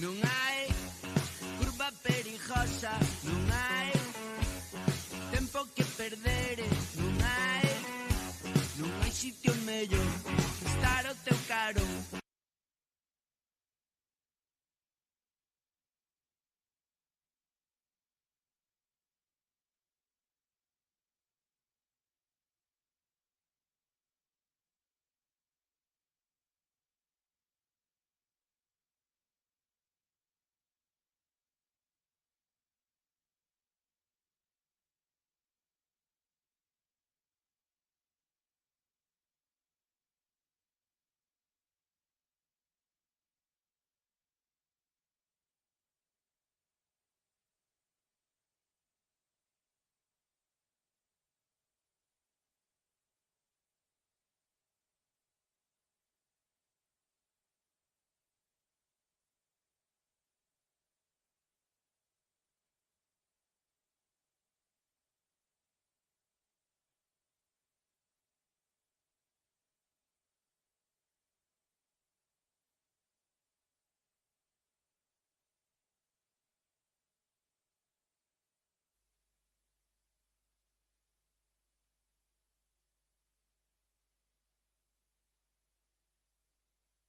non hai curva perigosa, non hai tempo que perder, non hai sitio mellor, estar ao teu carón.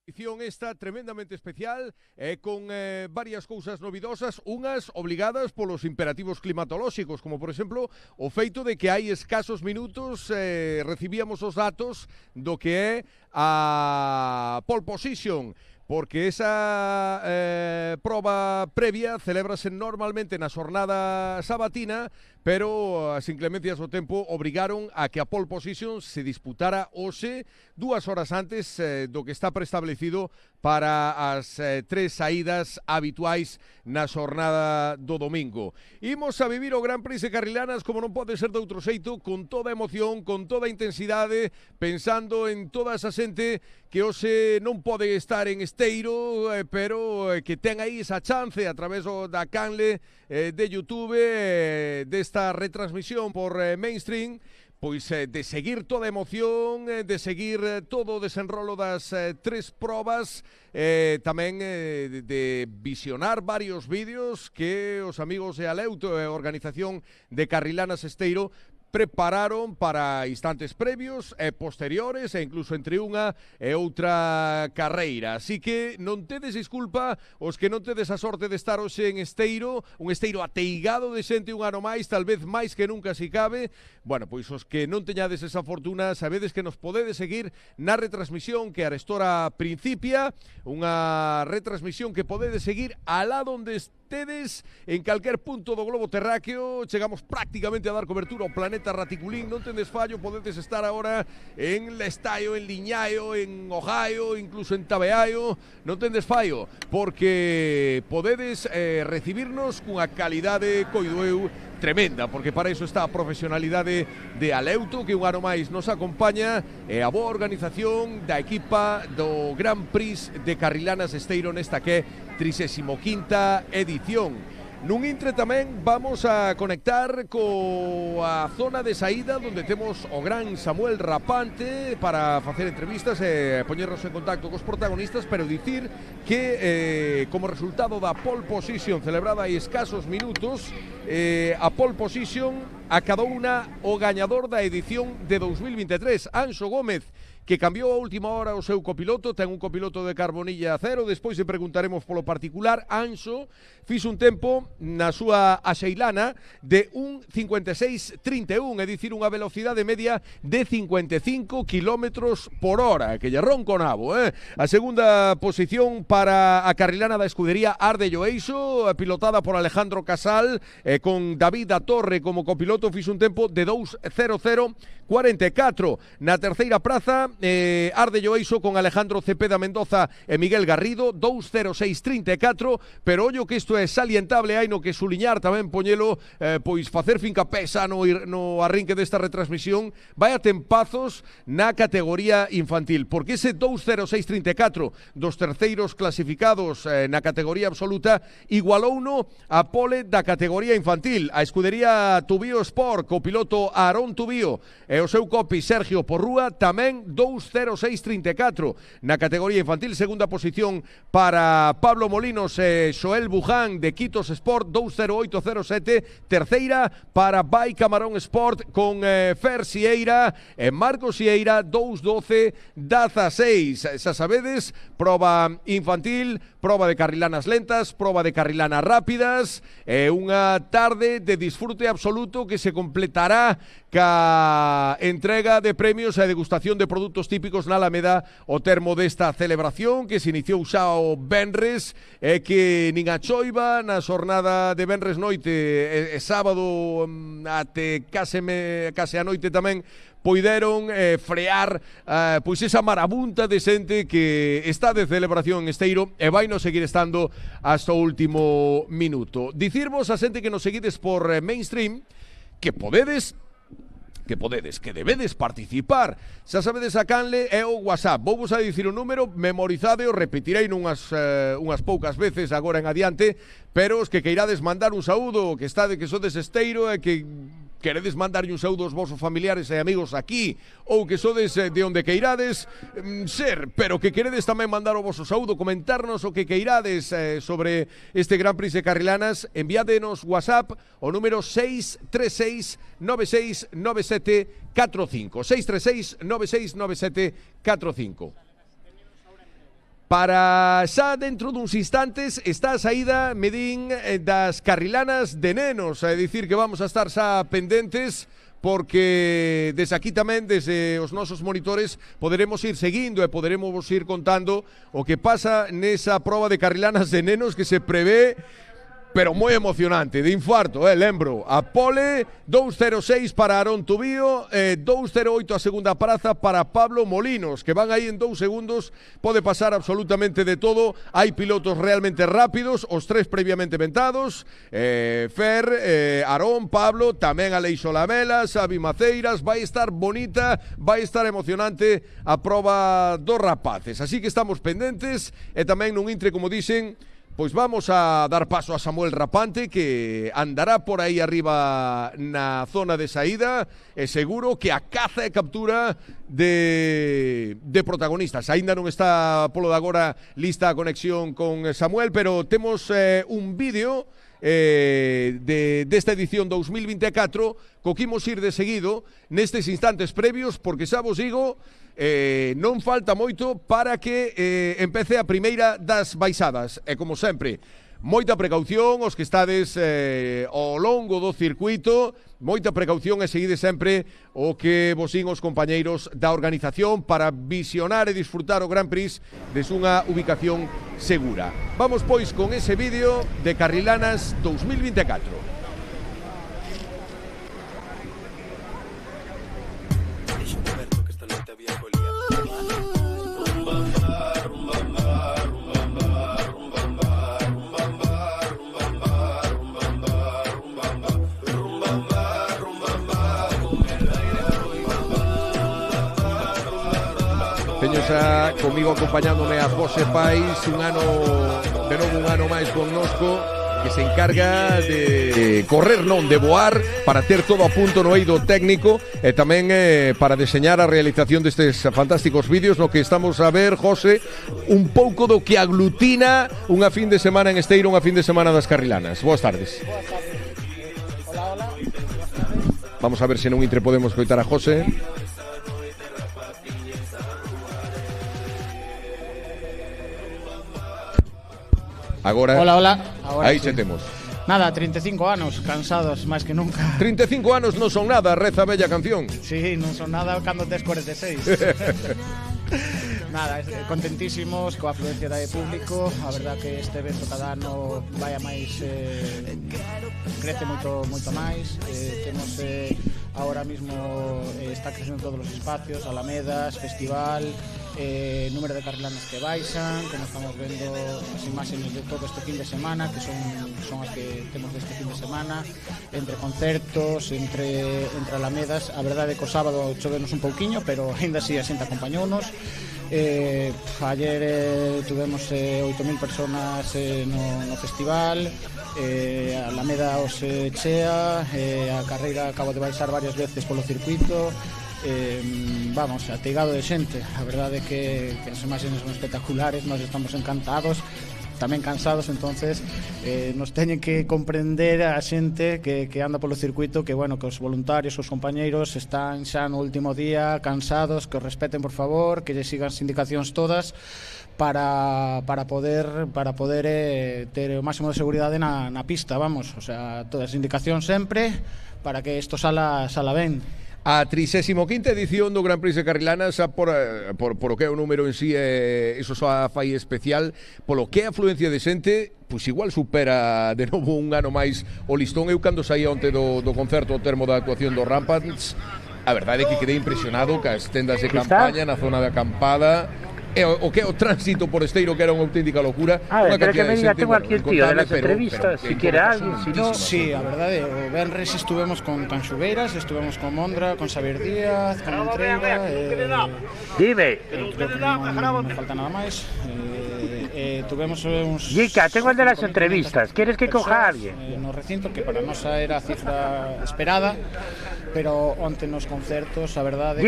Edición esta tremendamente especial con varias cousas novidosas, unhas obligadas polos imperativos climatolóxicos, como por exemplo o feito de que hai escasos minutos recibíamos os datos do que é a pole position, porque esa proba previa celébrase normalmente na xornada sabatina, pero as inclemencias do tempo obrigaron a que a pole position se disputara hoxe 2 horas antes do que está preestablecido para as 3 saídas habituais na xornada do domingo. Imos a vivir o Gran Prix de Carrilanas como non pode ser de outro xeito, con toda a emoción, con toda a intensidade, pensando en toda esa xente que hoxe non pode estar en Esteiro, pero que ten aí esa chance a través da canle de YouTube, desta retransmisión por Mainstream, pois de seguir toda a emoción, de seguir todo o desenrolo das 3 probas, tamén de visionar varios vídeos que os amigos de Aleuto e a organización de Carrilanas Esteiro prepararon para instantes previos e posteriores e incluso entre unha e outra carreira. Así que non tedes disculpa os que non tedes a sorte de estar hoxe en Esteiro, un Esteiro ateigado de xente un ano máis, tal vez máis que nunca si cabe. Bueno, pois os que non teñades esa fortuna, sabedes que nos podedes seguir na retransmisión que arestora principia, unha retransmisión que podedes seguir alá donde tedes en calquer punto do globo terráqueo. Chegamos prácticamente a dar cobertura ao planeta Raticulín, non tendes fallo, podedes estar agora en Lestaio, en Liñaio, en Ojaio, incluso en Tabeaio, non tendes fallo, porque podedes recibirnos cunha calidade, coido eu, tremenda, porque para iso está a profesionalidade de Aleuto, que un ano máis nos acompaña, e a boa organización da equipa do Gran Prix de Carrilanas Esteiro nesta que é 35ª edición. Nun intre tamén vamos a conectar coa zona de saída onde temos o gran Samuel Rapante para facer entrevistas e poñernos en contacto cos protagonistas, pero dicir que como resultado da pole position celebrada hai escasos minutos, a pole position acadou o gañador da edición de 2023, Anxo Gómez, que cambiou a última hora o seu copiloto, ten un copiloto de carbonilla cero, despois se preguntaremos polo particular. Anxo fixo un tempo na súa axeilana de 1:56:31, é dicir, unha velocidade media de 55 km por hora, que lle ronco nabo, A segunda posición para a carrilana da escudería Ardello Eixo, pilotada por Alejandro Casal, con David Atorre como copiloto, fixo un tempo de 2:00:44. Na terceira praza, Ardello Eixo con Alejandro Cepeda Mendoza e Miguel Garrido, 2:06:34, pero ollo que isto é salientable, hai no que suliñar tamén, poñelo, pois facer fincapé xa no arrinque desta retransmisión, vai a tempazos na categoría infantil, porque ese 2:06:34 dos terceiros clasificados na categoría absoluta igualouno a pole da categoría infantil. A escudería Tubío Sport, co piloto Aarón Tubío e o seu copi Sergio Porrúa, tamén 20634. Na categoría infantil, segunda posición para Pablo Molinos e Xoel Buján de Quitos Sport, 20807. Terceira para Vai Camarón Sport con Fer Sieira e Marcos Sieira, 21216. Xa sabedes, proba infantil, proba de carrilanas lentas, proba de carrilanas rápidas, unha tarde de disfrute absoluto que se completará ca entrega de premios e degustación de produtos típicos na Alameda o termo desta celebración que se iniciou xa o venres e que nin a choiva na xornada de venres noite e sábado até case a noite tamén poideron frear pois esa marabunta de xente que está de celebración en Esteiro e vai nos seguir estando hasta o último minuto. Dicirvos a xente que nos seguides por Mainstream que debedes participar. Xa sabedes a canle é o WhatsApp. Vou vos a dicir o número, memorizade o repetirei unhas poucas veces agora en adiante, pero os que queirades mandar un saúdo, que sodes Esteiro e que queredes mandarlle un saúdo aos vosos familiares e amigos aquí, ou que sodes de onde queirades pero que queredes tamén mandar o voso saúdo, comentarnos o que queirades sobre este Gran Prix de Carrilanas, enviádenos WhatsApp o número 636 969745 636 969745. Para xa dentro duns instantes está a saída, medín, das carrilanas de nenos, é dicir que vamos a estar xa pendentes porque desde aquí tamén, desde os nosos monitores, poderemos ir seguindo e poderemos ir contando o que pasa nesa proba de carrilanas de nenos que se prevé pero moi emocionante, de infarto, lembro. A pole, 206 para Aarón Tubío, 208 a segunda praza para Pablo Molinos, que van aí en 2 segundos, pode pasar absolutamente de todo. Hai pilotos realmente rápidos, os tres previamente ventados, Fer, Aarón, Pablo, tamén Aleixo Lamela, Xavi Maceiras. Vai estar bonita, vai estar emocionante a proba dos rapaces, así que estamos pendentes. E tamén nun intre, como dixen, pois vamos a dar paso a Samuel Rapante, que andará por aí arriba na zona de saída, e seguro que a caza e captura de protagonistas. Aínda non está polo de agora lista a conexión con Samuel, pero temos un vídeo desta edición 2024 co que imos ir de seguido nestes instantes previos, porque xa vos digo, non falta moito para que empece a primeira das baixadas. E como sempre, moita precaución os que estades ao longo do circuito, moita precaución e seguide sempre o que vos din os compañeiros da organización para visionar e disfrutar o Gran Prix desde unha ubicación segura. Vamos pois con ese vídeo de Carrilanas 2024. Teño xa comigo acompañándome a José Pais, un ano máis connosco, que se encarga de correr, non, de voar, para ter todo a punto no eido técnico e tamén para deseñar a realización destes fantásticos vídeos no que estamos a ver, José, un pouco do que aglutina unha fin de semana en Esteiro, unha fin de semana das Carrilanas. Boas tardes. Hola. Vamos a ver se non intre podemos coitar a José. Agora, Hola. Aí sí. xe temos. Nada, 35 anos, cansados máis que nunca. 35 anos non son nada, reza a bella canción. Sí, non son nada cando tes 46. Nada, contentísimos coa afluencia de público. A verdad que este evento cada ano vai a máis, crece moito máis. Temos ahora mismo está crecendo todos os espacios, alamedas, festival, número de carrilanas que baixan, como estamos vendo as imaxes de todo este fin de semana, que son as que temos deste fin de semana, entre concertos, entre alamedas. A verdade é que o sábado chovenos un pouquiño, pero aínda así a xente acompañounos. Ayer tuvemos 8.000 personas no festival, a Alameda os chea, a carreira acabo de baixar varias veces polo circuito, vamos, ateigado de xente. A verdade é que as imaxes son espectaculares, nós estamos encantados, tamén cansados, entonces nos teñen que comprender a xente que anda polo circuito, que bueno, que os voluntarios, os compañeiros están xa no último día cansados, que os respeten por favor, que lle sigan as indicacións todas para poder ter o máximo de seguridade na pista, vamos, o sea, todas as indicacións sempre para que isto sala ben. A 35ª edición do Gran Prix de Carrilanas por o que é o número en sí, iso só fai especial polo que é a afluencia de xente, pois igual supera de novo un ano máis o listón. Eu cando saía onte do concerto ao termo da actuación do Rampants, a verdade é que quedei impresionado cas tendas de campaña na zona da acampada. O que é o tránsito por Esteiro, que era unha auténtica locura. A ver, pero que me diga, tengo aquí el tío de las entrevistas, si quiere alguien, si no... Sí, a verdade, o Benres estuvemos con Canxubeiras, estuvemos con Mondra, con Xavier Díaz, con Entrega... Dime. Creo que non falta nada máis. Tuvemos uns... Yica, tengo el de las entrevistas, ¿quieres que coja a alguien? No recinto, que para nosa era a cifra esperada, pero onte nos concertos, a verdade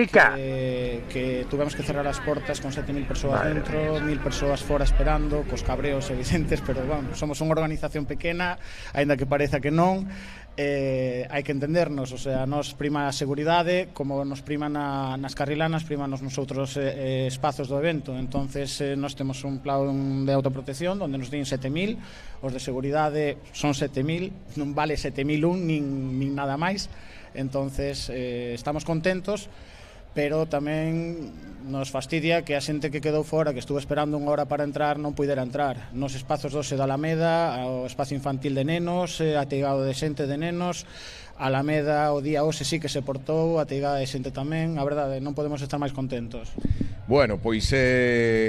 que tuvemos que cerrar as portas con 7.000 persoas dentro, 1.000 persoas fora esperando, cos cabreos evidentes, pero bueno, somos unha organización pequena, aínda que pareza que non, hai que entendernos, o sea, nos prima a seguridade, como nos prima nas carrilanas, prima nos outros espazos do evento, entonces nos temos un plan de autoprotección onde nos din 7.000, os de seguridade son 7.000, non vale 7.001 nin nada máis. Entonces estamos contentos, pero tamén nos fastidia que a xente que quedou fora, que estuvo esperando unha hora para entrar, non puidera entrar. Nos espazos doce da Alameda, o espazo infantil de nenos, ateigado de xente de nenos, a Alameda o día hoxe sí que se portou, ateigada de xente tamén, a verdade, non podemos estar máis contentos. Bueno, pois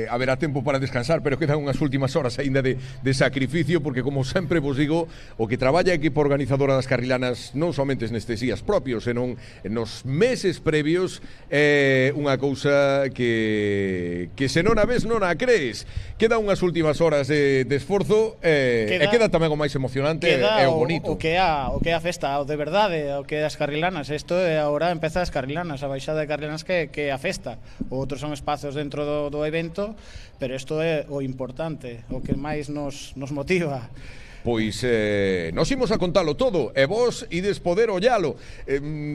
haberá tempo para descansar, pero quedan unhas últimas horas aínda de sacrificio, porque como sempre vos digo, o que traballa a equipo organizadora das Carrilanas non somente nestes días propios, senón nos meses previos, é unha cousa que se non a ves non a crees. Quedan unhas últimas horas de esforzo, e queda tamén o máis emocionante e o bonito. O que é a festa, o de verdade, o que é as Carrilanas. Isto é agora empeza as Carrilanas, a baixada de Carrilanas que é a festa. Outros son espazos dentro do evento, pero isto é o importante, o que máis nos motiva. Pois nos imos a contalo todo e vos ides poder ollalo.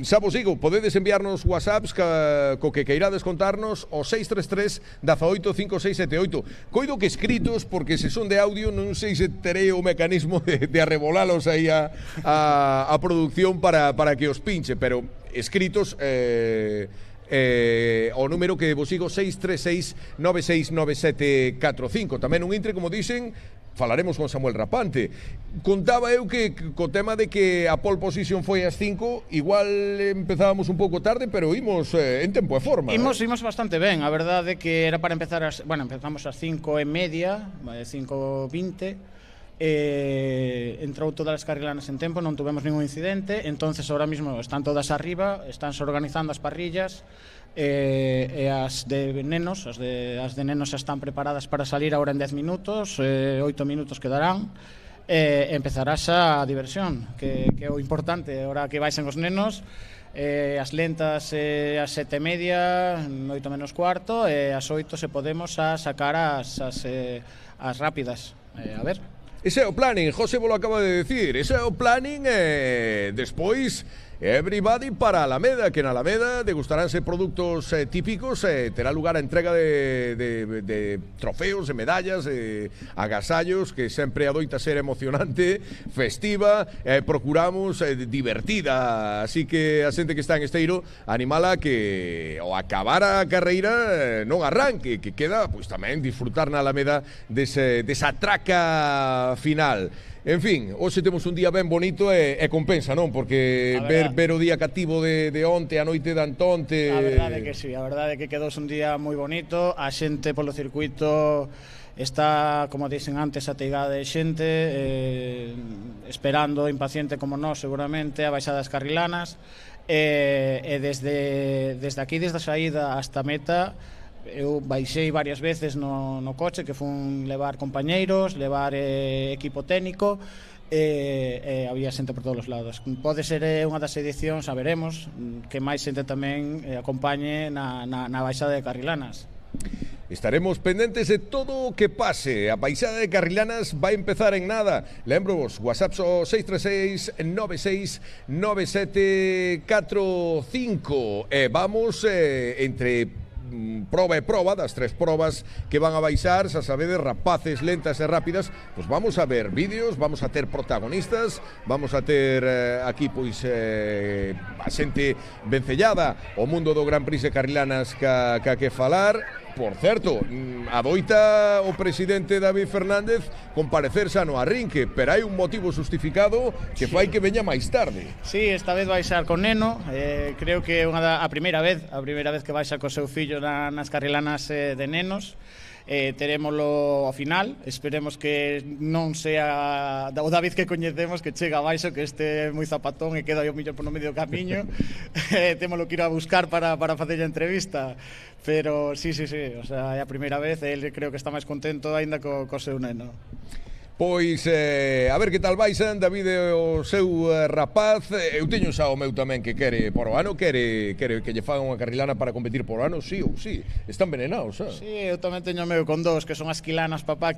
Xa vos digo, podedes enviarnos whatsapps co que queirades contarnos o 633 18 5678. Coido que escritos, porque se son de audio non sei se terei o mecanismo de arrebolalos aí a producción para que os pinche, pero escritos... o número que vos sigo 636 969745. Tamén un intre, como dicen, falaremos con Samuel Rapante. Contaba eu que co tema de que a pole position foi ás 5, igual empezábamos un pouco tarde, pero imos en tempo e forma. Imos bastante ben, a verdade que era para empezar empezamos ás 5:30, 5:20. Entrou todas as Carrilanas en tempo, non tuvemos ningún incidente, entonces ahora mismo están todas arriba, estánse organizando as parrillas, e as de nenos xa están preparadas para salir agora en 10 minutos, 8 minutos quedarán, empezará xa a diversión, que é o importante, ahora que vaisen os nenos. As lentas as 7:30, 8 menos cuarto, e as 8 se podemos a sacar as rápidas, a ver. Ese é o planning, José vos lo acaba de decir. Ese é o planning, despois everybody para Alameda, que na Alameda degustaránse produtos típicos, terá lugar a entrega de trofeos, de medallas, agasallos, que sempre adoita ser emocionante, festiva, procuramos divertida, así que a xente que está en Esteiro animala que ao acabar a carreira non arranque, que queda pois tamén disfrutar na Alameda desa traca final. En fin, hoxe temos un día ben bonito e compensa, non? Porque ver o día cativo de onte, a noite de antonte... A verdade que sí, a verdade que quedou un día moi bonito, a xente polo circuito está, como dicen antes, ateigada de xente, esperando, impaciente como nós seguramente, a baixada das Carrilanas, e desde aquí, desde a saída hasta a meta, eu baixei varias veces no coche, que fun levar compañeiros, levar equipo técnico, había xente por todos os lados. Pode ser unha das edicións, a veremos, que máis xente tamén acompañe na baixada de Carrilanas. Estaremos pendentes de todo o que pase. A baixada de Carrilanas vai empezar en nada. Lembro vos, WhatsApp so 636-969745. Vamos entre proba e proba, das 3 probas que van a baixar, xa sabedes, rapaces, lentas e rápidas, pois vamos a ver vídeos, vamos a ter protagonistas, vamos a ter aquí pois a xente vencellada ao mundo do Gran Prix de Carrilanas que falar. Por certo, adoita o presidente David Fernández comparecer xa no arrinque, pero hai un motivo justificado que fai que veña máis tarde. Sí, esta vez vai xar con neno, creo que é a primeira vez que vai xar co seu fillo nas Carrilanas de nenos. Terémolo ao final, esperemos que non sea o David que coñecemos, que chega abaixo, que este é moi zapatón e queda o millón por no medio camiño. Témolo que ir a buscar para facer a entrevista, pero sí, o sea, é a primeira vez, ele creo que está máis contento aínda co seu neno. Pois, a ver que tal baixan, David o seu rapaz. Eu teño xa o meu tamén que quere por o ano, quere que lle fagan unha carrilana para competir por o ano, sí ou sí. Están envenenados, xa? Sí, eu tamén teño o meu con dous, que son as quilanas papá.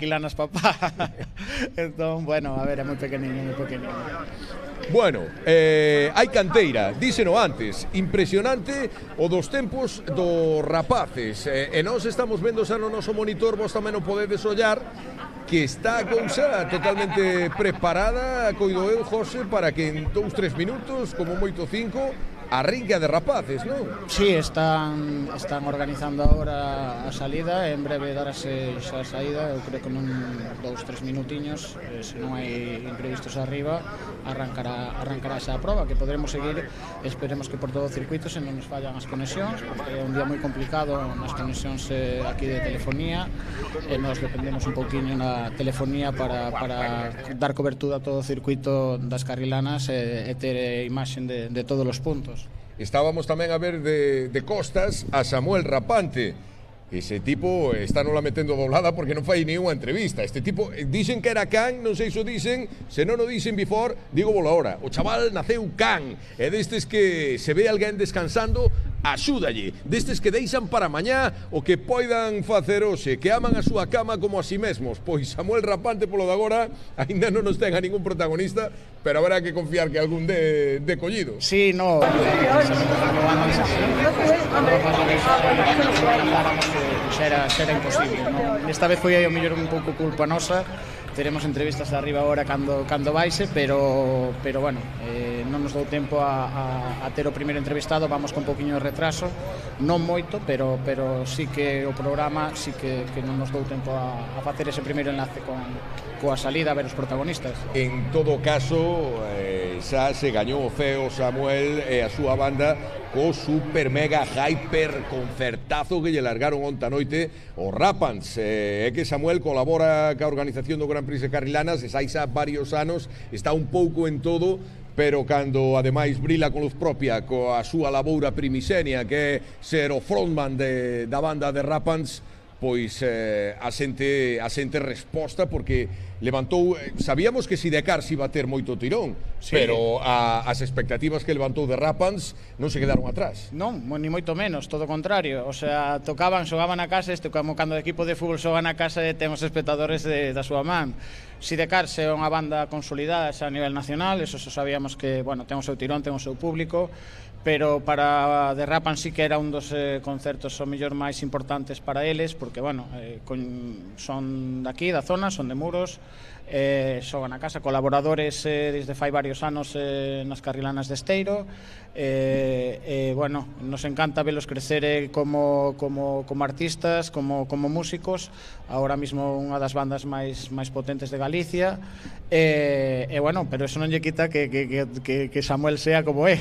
Entón, bueno, a ver, é moi pequeniño. Bueno, hai canteira, díseno antes, impresionante o dos tempos dos rapaces, e nós estamos vendo xa no noso monitor, vos tamén o podedes ollar, que está a cousa totalmente preparada, coido eu, José, para que en 2-3 minutos, como moito 5, arrinque a de rapaces, non? Sí, están organizando agora a salida, en breve darase xa a saída, eu creo que non 2-3 minutiños, se non hai imprevistos arriba, arrancará xa a proba, que podremos seguir, esperemos que por todo o circuito se non nos fallan as conexións, porque é un día moi complicado nas conexións aquí de telefonía, e nos dependemos un pouquiño na telefonía para dar cobertura a todo o circuito das Carrilanas e ter imaxen de todos os puntos. Estábamos tamén a ver de costas a Samuel Rapante. Ese tipo está non la metendo doblada porque non fai nenhuma entrevista. Este tipo, dicen que era can, non sei se o dicen, se non o dicen before, digo bola ahora. O chaval naceu can, e destes que se ve alguén descansando, axúdalle. Destes que deixan para mañá o que poidan facer hoxe, que aman a súa cama como a si mesmos. Pois Samuel Rapante, polo de agora, ainda non nos ten a ningún protagonista, pero habrá que confiar que algún de collido. Sí, no. Era imposible, non? Esta vez foi aí o mellor un pouco culpa nosa. Teremos entrevistas de arriba agora cando baixe, pero bueno, non nos dou tempo a ter o primeiro entrevistado, vamos con un poquinho de retraso, non moito, pero sí que o programa sí que non nos dou tempo a facer ese primeiro enlace coa salida a ver os protagonistas. En todo caso, xa se gañou o feo Samuel e a súa banda co super mega hyper concertazo que lle largaron onta noite o Rapans. É que Samuel colabora ca organización do Gran Prix de Carrilanas, e xa varios anos, está un pouco en todo, pero cando ademais brila con luz propia coa súa laboura primixenia, que é ser o frontman da banda de Rapans, pois a xente resposta, porque levantou, sabíamos que Sidecar se iba a ter moito tirón, sí, pero as expectativas que levantou de Rapans non se quedaron atrás. Non, ni moito menos, todo o contrario. O sea, xogaban a casa, como cando o equipo de fútbol xoga na casa e ten os espectadores da súa man. Sidecar é unha banda consolidada xa a nivel nacional, eso sabíamos que, bueno, ten o seu tirón, ten o seu público, pero para The Rapan sí que era un dos concertos o mellor máis importantes para eles, porque, bueno, son daqui, da zona, son de Muros, xogan a casa, colaboradores desde fai varios anos nas Carrilanas de Esteiro, bueno, nos encanta velos crecer como artistas, como músicos, ahora mismo unha das bandas máis potentes de Galicia, bueno, pero eso non lle quita que Samuel sea como é.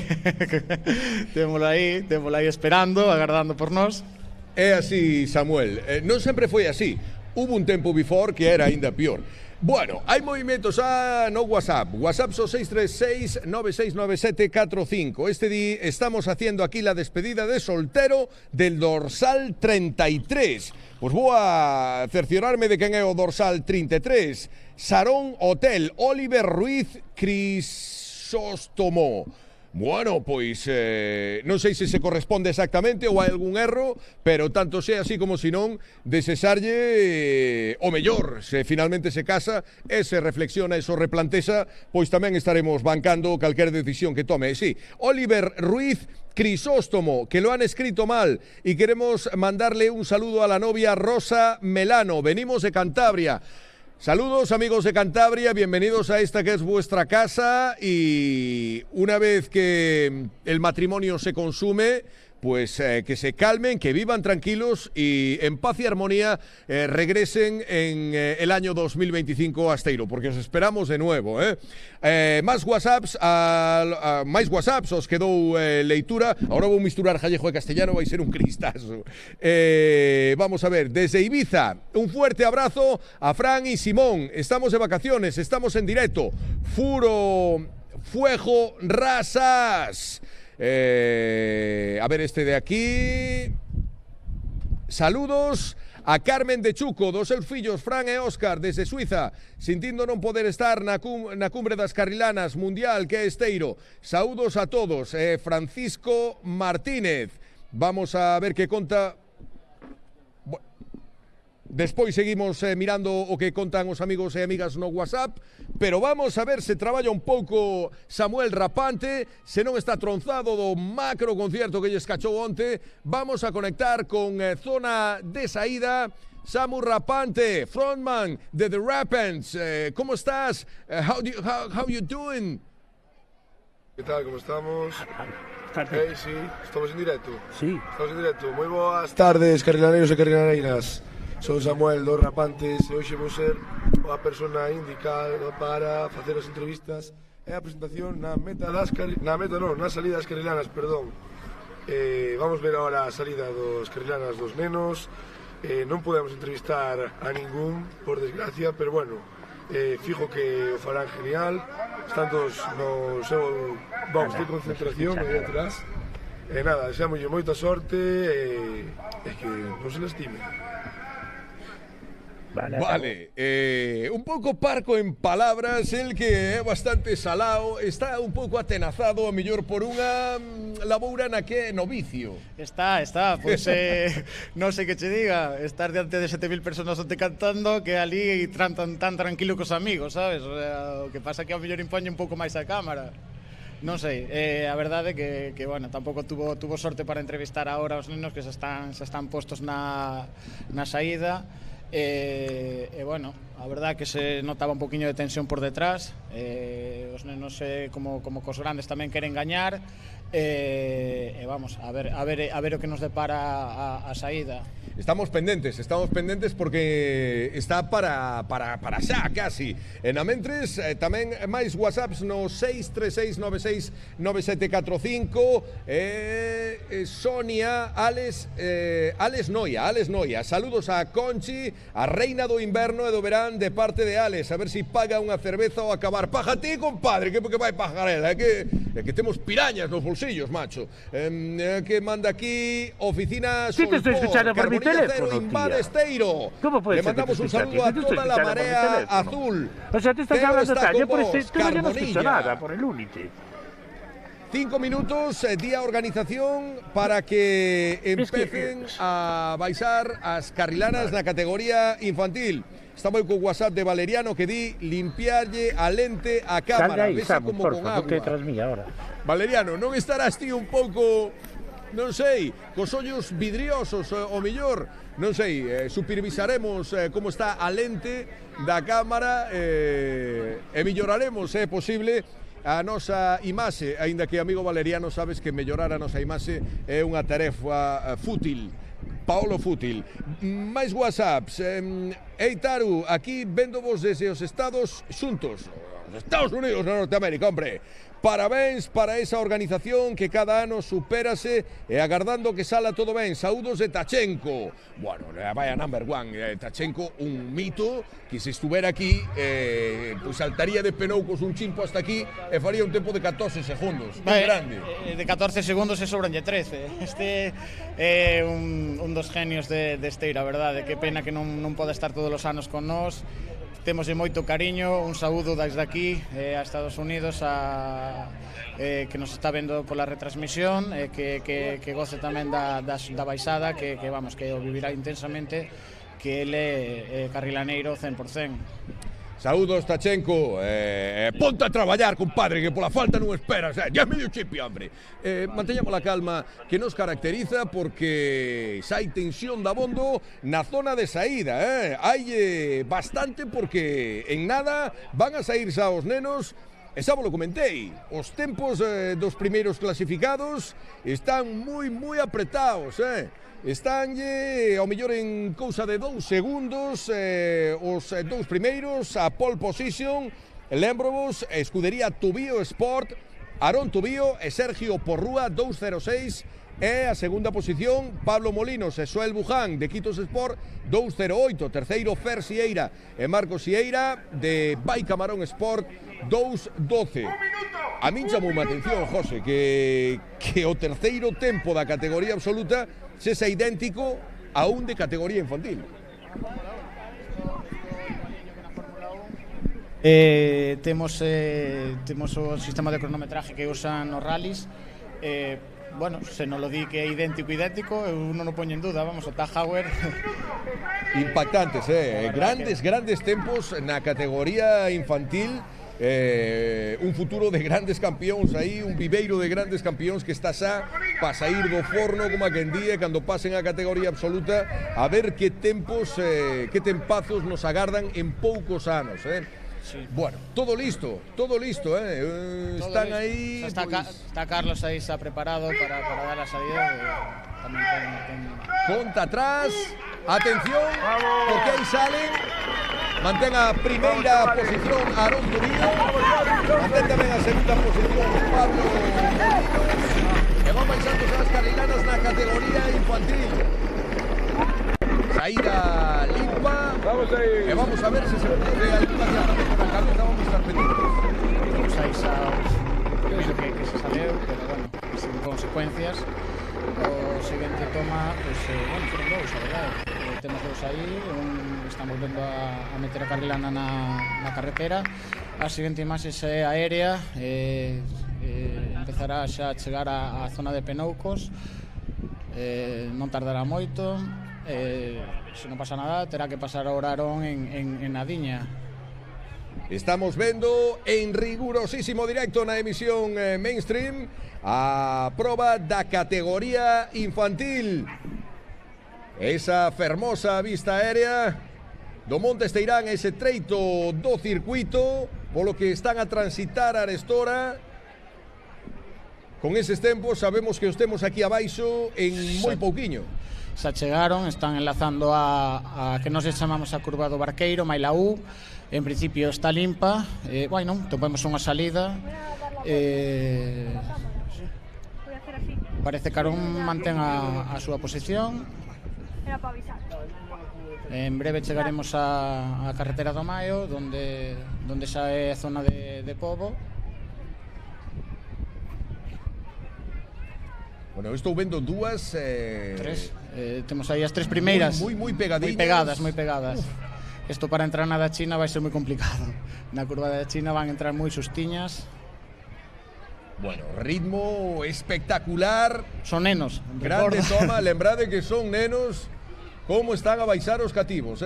Témolo aí esperando, agardando por nós. É así, Samuel, non sempre foi así. Hubo un tempo before que era aínda pior. Bueno, hai movimentos no WhatsApp. WhatsApp son 636-969745. Este día estamos haciendo aquí la despedida de soltero del dorsal 33. Pues vou a cerciorarme de quen é o dorsal 33. Sarón Hotel, Oliver Ruiz Crisóstomo. Bueno, pois non sei se corresponde exactamente ou hai algún erro, pero tanto sea así como si non, desexarlle o mellor. Se finalmente se casa e se reflexiona e se replantexa, pois tamén estaremos bancando calquer decisión que tome. Sí, Oliver Ruiz Crisóstomo, que lo han escrito mal, y queremos mandarle un saludo a la novia Rosa Melano. Venimos de Cantabria. Saludos amigos de Cantabria, bienvenidos a esta que es vuestra casa, y una vez que el matrimonio se consume, pues que se calmen, que vivan tranquilos y en paz y armonía regresen en el año 2025 a Esteiro, porque os esperamos de nuevo. Más WhatsApps, máis WhatsApps, os quedou leitura. Ahora vou misturar gallego e castellano, vai ser un cristazo. Vamos a ver, desde Ibiza, un fuerte abrazo a Fran y Simón. Estamos de vacaciones, estamos en directo. Fuego Rasas. A ver este de aquí. Saludos a Carmen de Chuco, dos seus fillos Fran e Óscar desde Suiza, sintindo non poder estar na cumbre das Carrilanas Mundial que é Esteiro. Saúdos a todos. Francisco Martínez. Vamos a ver que conta. Despois seguimos mirando o que contan os amigos e amigas no WhatsApp, pero vamos a ver se traballa un pouco Samuel Rapante, se non está tronzado do macro concierto que lles cachou onte. Vamos a conectar con zona de saída. Samu Rapante, frontman de The Rapants. ¿Cómo estás? How you doing? ¿Qué tal? ¿Cómo estamos? Sí, estamos en directo. Sí. Estamos en directo. Moi boas tardes, carrilaneiros e carrilaneiras. Son Samuel dos Rapantes e hoxe vou ser a persona indicada para facer as entrevistas e a presentación na salida das carrilanas, perdón. Vamos ver agora a salida dos carrilanas dos nenos. Non podemos entrevistar a ningún, por desgracia, pero bueno, fijo que o farán genial. Están todos no seu box de concentración aí atrás. Nada, deseamolle moita sorte e que non se lastime. Vale, un pouco parco en palabras, el que é bastante salao, está un pouco atenazado, a mellor por unha laboura na que é novicio. Está, pois non sei que che diga, estar diante de 7.000 personas onte cantando, que ali tan tranquilo cos amigos, sabes? O que pasa que ao mellor impoñe un pouco máis a cámara. Non sei, a verdade é que bueno, tampouco tuvo sorte para entrevistar agora os nenos que se están postos na saída. Bueno, a verdade que se notaba un poquinho de tensión por detrás. Os nenos como cos grandes tamén queren gañar. Vamos, a ver o que nos depara a saída. Estamos pendentes porque está para xa casi. En Amentres tamén máis WhatsApps no 636969745. Sonia, Alex Noia. Saludos a Conchi, a reina do inverno e do verán de parte de Alex. A ver si paga unha cerveza ou acabar. Paga ti, compadre, que vai pagar ela. É que temos pirañas nos bolsillos, macho. Que manda aquí Oficina Solpor, Carbonilla Cero, Invade Esteiro. Le mandamos un saludo a toda la marea azul. O sea, te estás hablando yo por eso Carbonilla. No escucho nada por el Unity. 5 minutos, día organización para que empecen a baixar as carrilanas na categoría infantil. Estamos con WhatsApp de Valeriano que di limpiarlle a lente a cámara. Vese como con agua. Valeriano, non estarás ti un pouco, non sei, cos ollos vidriosos o mellor? Non sei, supervisaremos como está a lente da cámara e melloraremos, se é posible, a nosa imaxe, aínda que, amigo Valeriano, sabes que mellorar a nosa imaxe é unha tarefa fútil. Paolo Fútil. Máis WhatsApps. Eitaru, aquí véndovos desde os Estados xuntos. Estados Unidos de Norteamérica, hombre. Parabéns para esa organización que cada ano supérase e agardando que sala todo ben. Saúdos de Tachenko. Bueno, vaya number one. Tachenko, un mito que se estuvera aquí, pues saltaría de penoucos un chimpo hasta aquí e faría un tempo de 14 segundos. Moi grande. De 14 segundos e sobranlle 13. Este é un dos genios de esteira, verdade. Que pena que non pode estar todos os anos con nós. Temos moito cariño, un saúdo desde aquí a Estados Unidos que nos está vendo pola retransmisión, que goce tamén da baixada, que vamos, que o vivirá intensamente, que ele é carrilaneiro 100%. Saúdos, Tachenko. Ponte a traballar, compadre, que pola falta non esperas. Ya medio chipi, hombre. Manteñamos a calma que nos caracteriza porque hai tensión da bondo na zona de saída. Hai bastante porque en nada van a sair xa os nenos. E xa vos lo comentei, os tempos dos primeiros clasificados están moi apretados, Estánlle ao mellor en cousa de 2 segundos os dous primeiros a pole position. Lembro-vos, escudería Tubío Sport, Aarón Tubío e Sergio Porrúa 2.06 e a segunda posición Pablo Molinos e Soel Buján de Quitos Sport 2.08. Terceiro Fer Sieira e Marcos Sieira de Vai Camarón Sport 2.12. A min chamou a atención, José, que o terceiro tempo da categoría absoluta sexa idéntico a un de categoría infantil. Temos o sistema de cronometraje que usan os rallies. Bueno, se non lo di que é idéntico, eu non o poño en duda, vamos, o Tag Heuer. Impactantes, grandes tempos na categoría infantil. Un futuro de grandes campións aí, un viveiro de grandes campións que está xa para sair do forno, como a quen di, cando pasen a categoría absoluta, a ver que tempos, que tempazos nos agardan en poucos anos, Sí. Bueno, todo listo, están listo. Aí está, pues... está Carlos aí está preparado para dar a salida. Tamén ten... Conta atrás, atención, porque aí salen. Mantén a primeira posición Aarón Tubío, mantén tamén a segunda posición Pablo Molinos, e van baixando as carrilanas na categoría infantil. Saída limpa, e vamos a ver se se produce alguna diagrama con a cabeza, vamos a estar pendientes. Temos aí xa que se saleu, pero bueno, sin consecuencias. O seguinte toma, pues, bueno, fueron dous, a verdade. Temos dous aí, estamos vendo a meter a carrilana na carretera. A seguinte imaxe é aérea, empezará xa a chegar á zona de Penoucos, non tardará moito. Se non pasa nada, terá que pasar o Aarón en Nadiña. Estamos vendo en rigurosísimo directo na emisión mainstream a proba da categoría infantil. Esa fermosa vista aérea do Monte Esteirán, ese treito do circuito polo que están a transitar a Arestora. Con eses tempos sabemos que os temos aquí abaixo en moi pouquiño. Xa chegaron, están enlazando a que nos chamamos a curva do Barqueiro, Mailaú. En principio está limpa, bueno, topemos unha salida. Parece que Aarón mantén a súa posición. Era para avisar. En breve chegaremos a carretera do Maio, donde xa é a zona de Pobo. Bueno, estou vendo dúas... Tres. Temos aí as tres primeiras. Moi pegadinhas. Moi pegadas. Isto para entrar na da China vai ser moi complicado. Na curva da China van entrar moi sustiñas. Bueno, ritmo espectacular. Son nenos. Grande toma, lembrade que son nenos. Como están a baixar os cativos,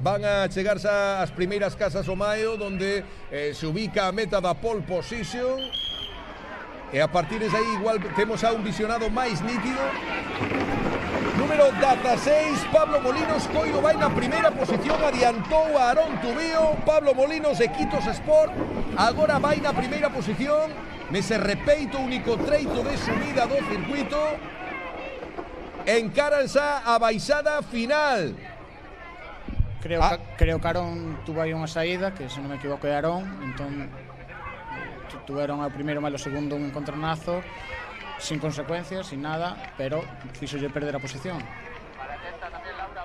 van a chegar xa as primeiras casas o Maio, donde se ubica a meta da pole position. E a partir de aí igual temos a un visionado máis nítido. Número 16, Pablo Molinos, Coiro vai na primeira posición, adiantou a Aarón Tubío. Pablo Molinos de Quitos Sport agora vai na primeira posición nese repeito único treito de subida do circuito. Encaran xa a baixada final. Creo que Aarón tuvo aí unha saída, que se non me equivoco é Aarón, entón tuveron ao primeiro e ao segundo un encontronazo sin consecuencias, sin nada, pero fíxolle perder a posición.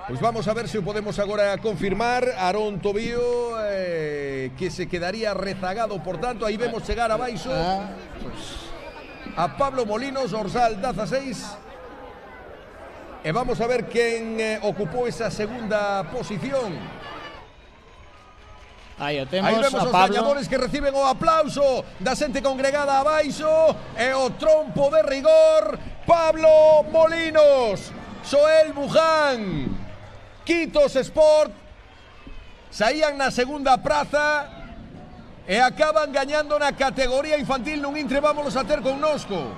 Pois vamos a ver se o podemos agora confirmar. Aarón Tobío, que se quedaría rezagado, por tanto, aí vemos chegar abaixo a Pablo Molinos, dorsal 16. E vamos a ver quen ocupou esa segunda posición. Aí o temos, aí vemos a os Pablo. gañadores que reciben o aplauso da xente congregada abaixo. E o trompo de rigor, Pablo Molinos, Xoel Buján, Quitos Sport, saían na segunda praza e acaban gañando na categoría infantil nun intre. Vámonos a ter connosco.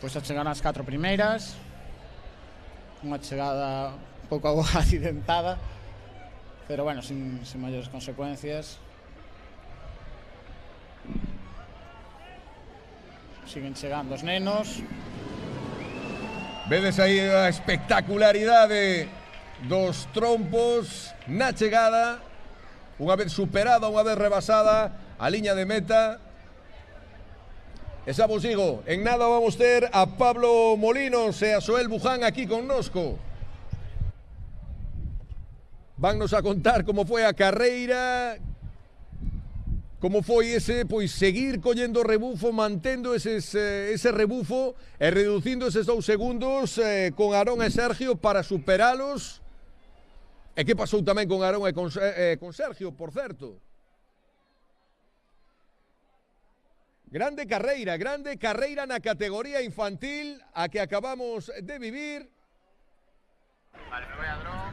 Pois a chegar as 4 primeiras, unha chegada un pouco accidentada, pero bueno, sin maiores consecuencias. Siguen chegando os nenos. Vedes aí a espectacularidade dos trompos na chegada, unha vez superada, unha vez rebasada a liña de meta. E xa vos digo, en nada vamos ter a Pablo Molinos e a Xoel Buján aquí connosco. Vannos a contar como foi a carreira, como foi ese, pois, seguir collendo rebufo, mantendo ese rebufo e reducindo eses 2 segundos con Aarón e Sergio para superalos. E que pasou tamén con Aarón e con Sergio, por certo. Grande carreira na categoría infantil a que acabamos de vivir. Vale, me voy a dron.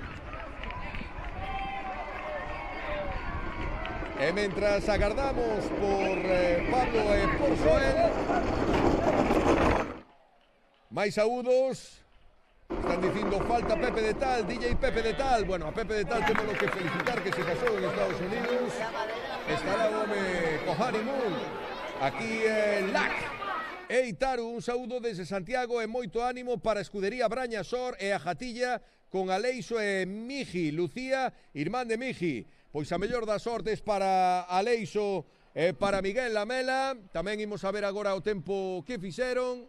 E mentras agardamos por Pablo e por Xoel, máis saúdos. Están dicindo falta Pepe de Tal, DJ Pepe de Tal. Bueno, a Pepe de Tal temos que felicitar, que se casou en Estados Unidos. Estará o home co honeymoon aquí en LAC. Eitaru, un saúdo desde Santiago e moito ánimo para a escudería Braña Sor e a Jatilla con Aleixo e Miji. Lucía, irmán de Miji. Pois a mellor das sortes para Aleixo e para Miguel Lamela. Tamén imos a ver agora o tempo que fixeron.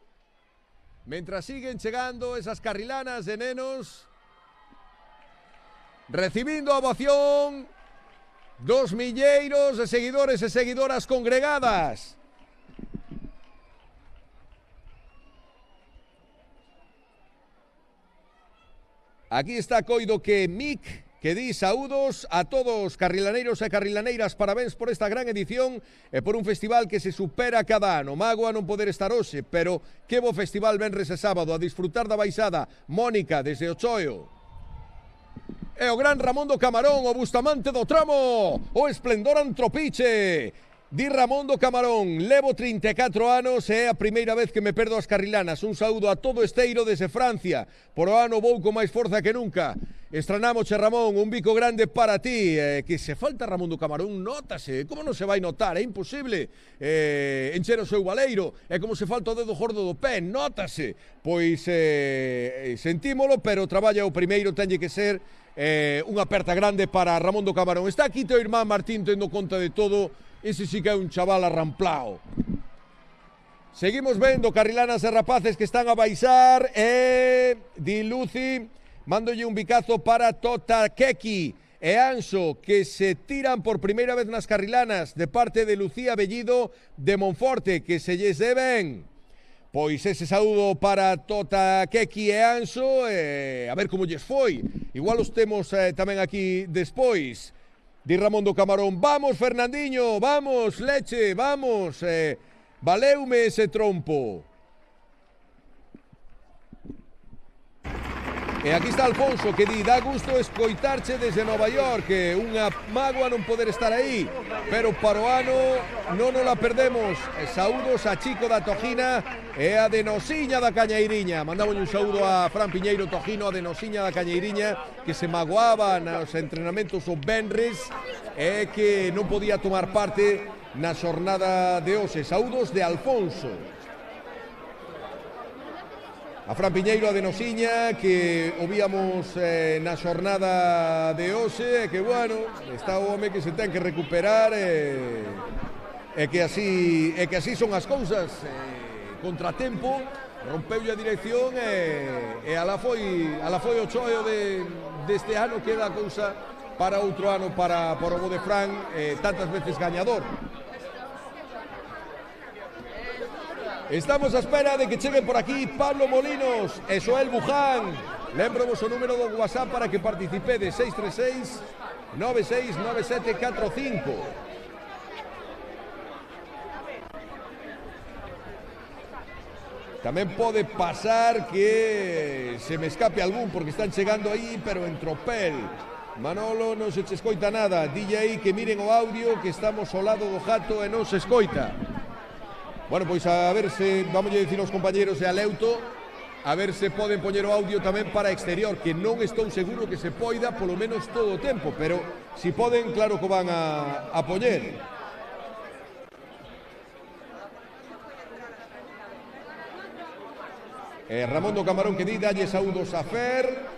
Mentras siguen chegando esas carrilanas de nenos, recibindo a ovación dos milleiros de seguidores e seguidoras congregadas. Aquí está coido que Mick, que di saúdos a todos carrilaneiros e carrilaneiras, parabéns por esta gran edición e por un festival que se supera cada ano. Mágoa non poder estar hoxe, pero que bo festival venres e sábado, a disfrutar da baixada. Mónica, desde Ochoio. E o gran Ramón do Camarón, o Bustamante do Tramo, o esplendor Antropiche. Di Ramón do Camarón, levo 34 anos e é a primeira vez que me perdo as carrilanas. Un saúdo a todo Esteiro desde Francia. Por o ano vou con máis forza que nunca. Estranámoche, Ramón, un bico grande para ti. Que se falta Ramón do Camarón, notase. Como non se vai notar? É imposible encher o seu baleiro. É como se falta o dedo gordo do pé, notase. Pois sentímolo, pero traballa o primeiro, tenlle que ser unha aperta grande para Ramón do Camarón. Está aquí teu irmán Martín tendo conta de todo. Ese sí que é un chaval arramplao. Seguimos vendo carrilanas e rapaces que están a baixar. Di Lucy, mándolle un bicazo para Totakeki e Anxo, que se tiran por primeira vez nas carrilanas de parte de Lucía Bellido de Monforte, que se lles deben. Pois ese saúdo para Totakeki e Anxo, a ver como lles foi. Igual os temos tamén aquí despois. Di Ramón do Camarón, vamos Fernandinho, vamos Leche, vamos, valeume ese trompo. E aquí está Alfonso, que di, dá gusto escoitarche desde Nova York, que unha mágoa non poder estar aí, pero para o ano non nos la perdemos. Saúdos a Chico da Tojina e a de Nosiña da Cañeiriña. Mandamos un saúdo a Fran Piñeiro Tojino, a de Nosiña da Cañeiriña, que se magoaba nos entrenamentos o venres e que non podía tomar parte na xornada de hoxe. Saúdos de Alfonso. a Fran Piñeiro, a de Nosiña, que o víamos na xornada de hoxe, e que, bueno, está o home que se ten que recuperar, e que así son as cousas. Contratempo, rompeulle a dirección, e alá foi o choio deste ano, queda a cousa para outro ano para o bo de Fran, tantas veces gañador. Estamos á espera de que cheguen por aquí Pablo Molinos e Xoel Buján. Lembro-vos o número do WhatsApp para que participedes, 636 969745. Tamén pode pasar que se me escape algún, porque están chegando aí, pero en tropel. Manolo, non se che escoita nada. Dille aí que miren o audio, que estamos ao lado do gato e non se escoita. Bueno, pois a ver se, vamos a decir aos compañeros e a Leuto, a ver se poden poñer o audio tamén para exterior, que non estou seguro que se poida polo menos todo o tempo, pero si poden, claro que van a poñer. Ramón do Camarón que di, dalle saúdos a Fer.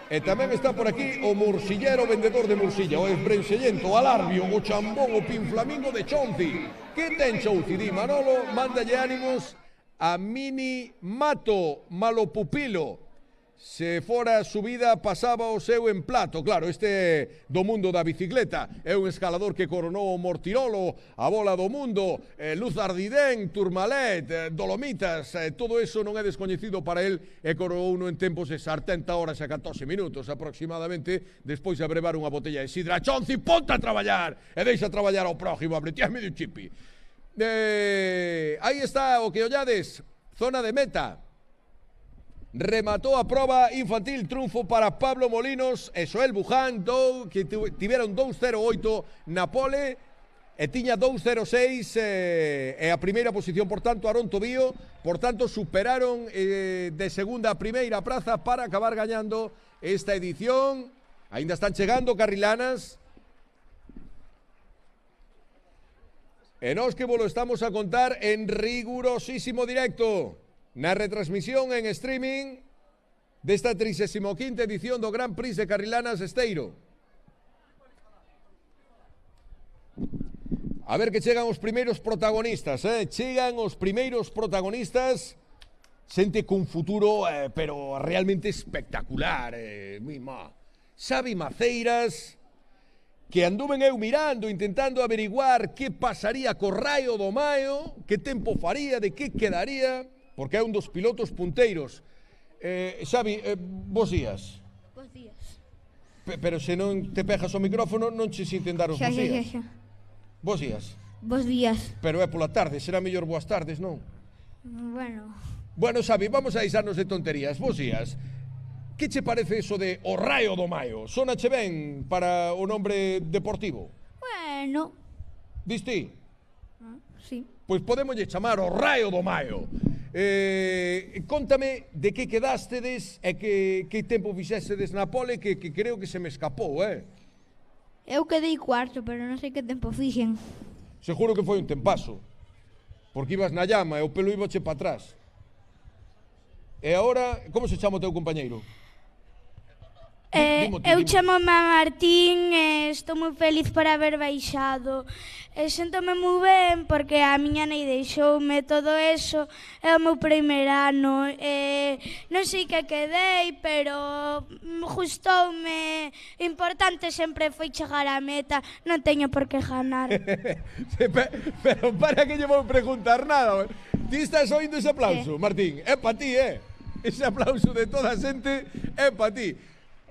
E tamén está por aquí o Mursillero, vendedor de Mursilla, o Esbrensellento, o Alarbio, o Chambón, o Pinflamingo de Chonci. Que ten Chonci? Di Manolo, mándalle ánimos a Mini Mato, Malopupilo. Se fora subida pasaba o seu en plato. Claro, este do mundo da bicicleta. É un escalador que coronou o Mortirolo, a Bola do Mundo, Luz Ardidén, Tourmalet, Dolomitas. Todo eso non é descoñecido para el, e coronou uno en tempos de 70 horas e 14 minutos aproximadamente, despois de abrevar unha botella de sidra. Chonci, ponte a traballar e deixa traballar ao próximo, abretiame de chipi. Aí está o que ollades, zona de meta. Rematou a proba infantil, triunfo para Pablo Molinos e Xoel Buján, que tiveron 2.08 na pole e tiña 2.06 e a primeira posición, por tanto, Arón Tobío, por tanto, superaron de segunda a primeira praza para acabar gañando esta edición. Ainda están chegando carrilanas. E nós que vos lo estamos a contar en rigurosísimo directo. Na retransmisión en streaming desta 35ª edición do Gran Prix de Carrilanas Esteiro. A ver que chegan os primeiros protagonistas, chegan os primeiros protagonistas, xente cun futuro, pero realmente espectacular, Xavi Maceiras, que anduven eu mirando, intentando averiguar que pasaría co Raio do Maio, que tempo faría, de que quedaría, porque é un dos pilotos punteiros. Xavi, bos días. Bos días. Pero se non te pegas o micrófono, non che sinten dar os bos días. Xa. Bos días. Bos días. Pero é pola tarde, será mellor boas tardes, non? Bueno, Xavi, vamos a deixarnos de tonterías. Bos días. Que che parece eso de o Raio do Maio? Sónache ben para o nombre deportivo? Bueno. Diste? Sí. Pois podémoslle chamar o Raio do Maio. Contame de que quedastedes e que tempo fixéstedes na pole, que creo que se me escapou, Eu quedei cuarto, pero non sei que tempo fixen. Seguro que foi un tempaso, porque ibas na llama e o pelo ibache para atrás. E agora, como se chama o teu compañeiro? Eu chamo-me Martín e estou moi feliz por haber baixado. Séntome moi ben porque a miña nai deixoume todo eso. É o meu primeiro ano. Non sei que quedei, pero gustoume. Importante sempre foi chegar á meta. Non teño por que ganar. Pero para que lle vou preguntar nada. Ti estás oindo ese aplauso, Martín? É pa ti, Ese aplauso de toda a xente é pa ti.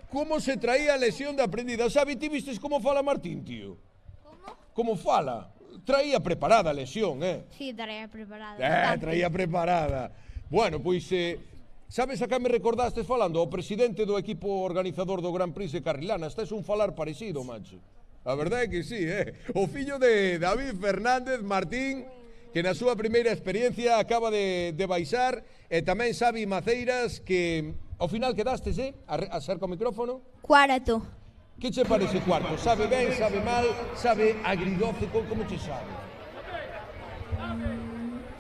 Como se traía a lesión de aprendida? Xavi, ti vistes como fala Martín, tío? Como fala? Traía preparada a lesión, Sí, traía preparada. Traía preparada. Bueno, pois, sabes a que me recordastes falando? O presidente do equipo organizador do Gran Prix de Carrilanas. Tes un falar parecido, macho. A verdade é que sí, O fillo de David Fernández, Martín, que na súa primeira experiencia acaba de baixar, e tamén Xavi Maceiras, que ao final quedastes, acerca o micrófono. Cuarto. Que che parece cuarto? Sabe ben, sabe mal, sabe agridoce, como che sabe?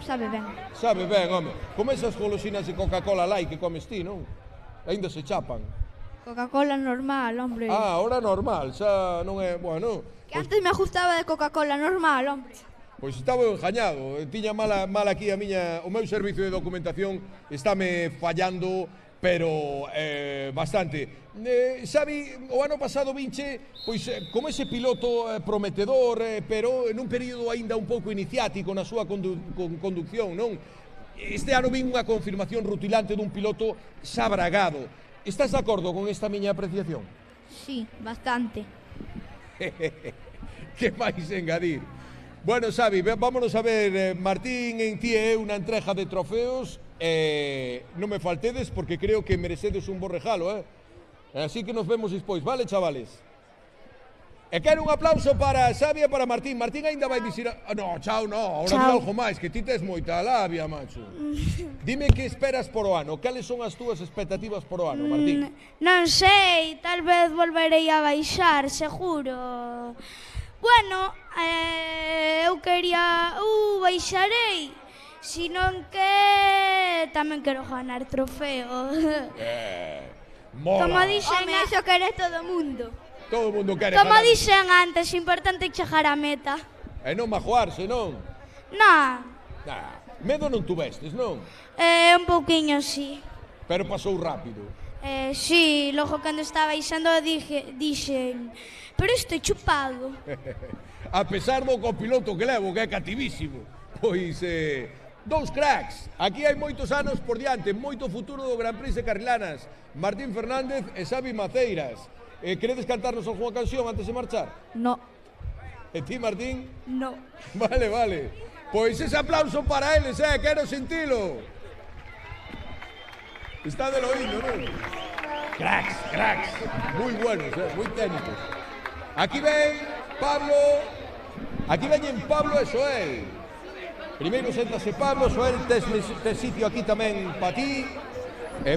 sabe ben. Sabe ben, home. Como esas golosinas de Coca-Cola Light que comes ti, non? Ainda se chapan. Coca-Cola normal, hombre. Ahora normal, xa non é, bueno. Que antes me gustaba de Coca-Cola normal, hombre. Pois estaba engañado, tiña mal aquí o meu servicio de documentación estáme fallando, pero bastante. Xavi, o ano pasado vinche, pois como ese piloto prometedor, pero nun período aínda un pouco iniciático na súa conducción, non? Este ano vin unha confirmación rutilante dun piloto xa bragado. Estás de acordo con esta miña apreciación? Sí, bastante. Que máis engadir? Bueno, Xavi, vámonos a ver, Martín en ti é unha entrega de trofeos, non me faltedes porque creo que merecedes un bo regalo, así que nos vemos despois, vale, chavales? E quero un aplauso para Xavi e para Martín. Martín aínda vai dicir... No, chao, no, ahora di algo máis, que ti tes moita labia, macho. Dime que esperas por o ano, cales son as túas expectativas por o ano, Martín? Non sei, tal vez volverei a baixar, seguro. Bueno, eu baixarei, senón que tamén quero ganar trofeo. Mola. Como dixen, iso quere todo o mundo. Todo o mundo quere Como ganar. dixen antes, importante chegar á meta. E non majoarse, non? Non, Medo non tuvestes, non? un pouquiño sí. Pero pasou rápido. Sí, logo cando estaba baixando dixen, pero estou chupado. A pesar do copiloto que levo, que é cativísimo. Pois, dous cracks. Aquí hai moitos anos por diante, moito futuro do Gran Prix de Carrilanas. Martín Fernández e Xavi Maceiras. Queredes cantarnos algunha canción antes de marchar? No. E ti, Martín? No. Vale, vale. Pois ese aplauso para eles, quero sentilo. Está de oído, non? Cracks. Moi buenos, moi técnicos. Aquí ven Pablo e Xoel. Primeiro séntase Pablo, Xoel, tes sitio aquí tamén para ti.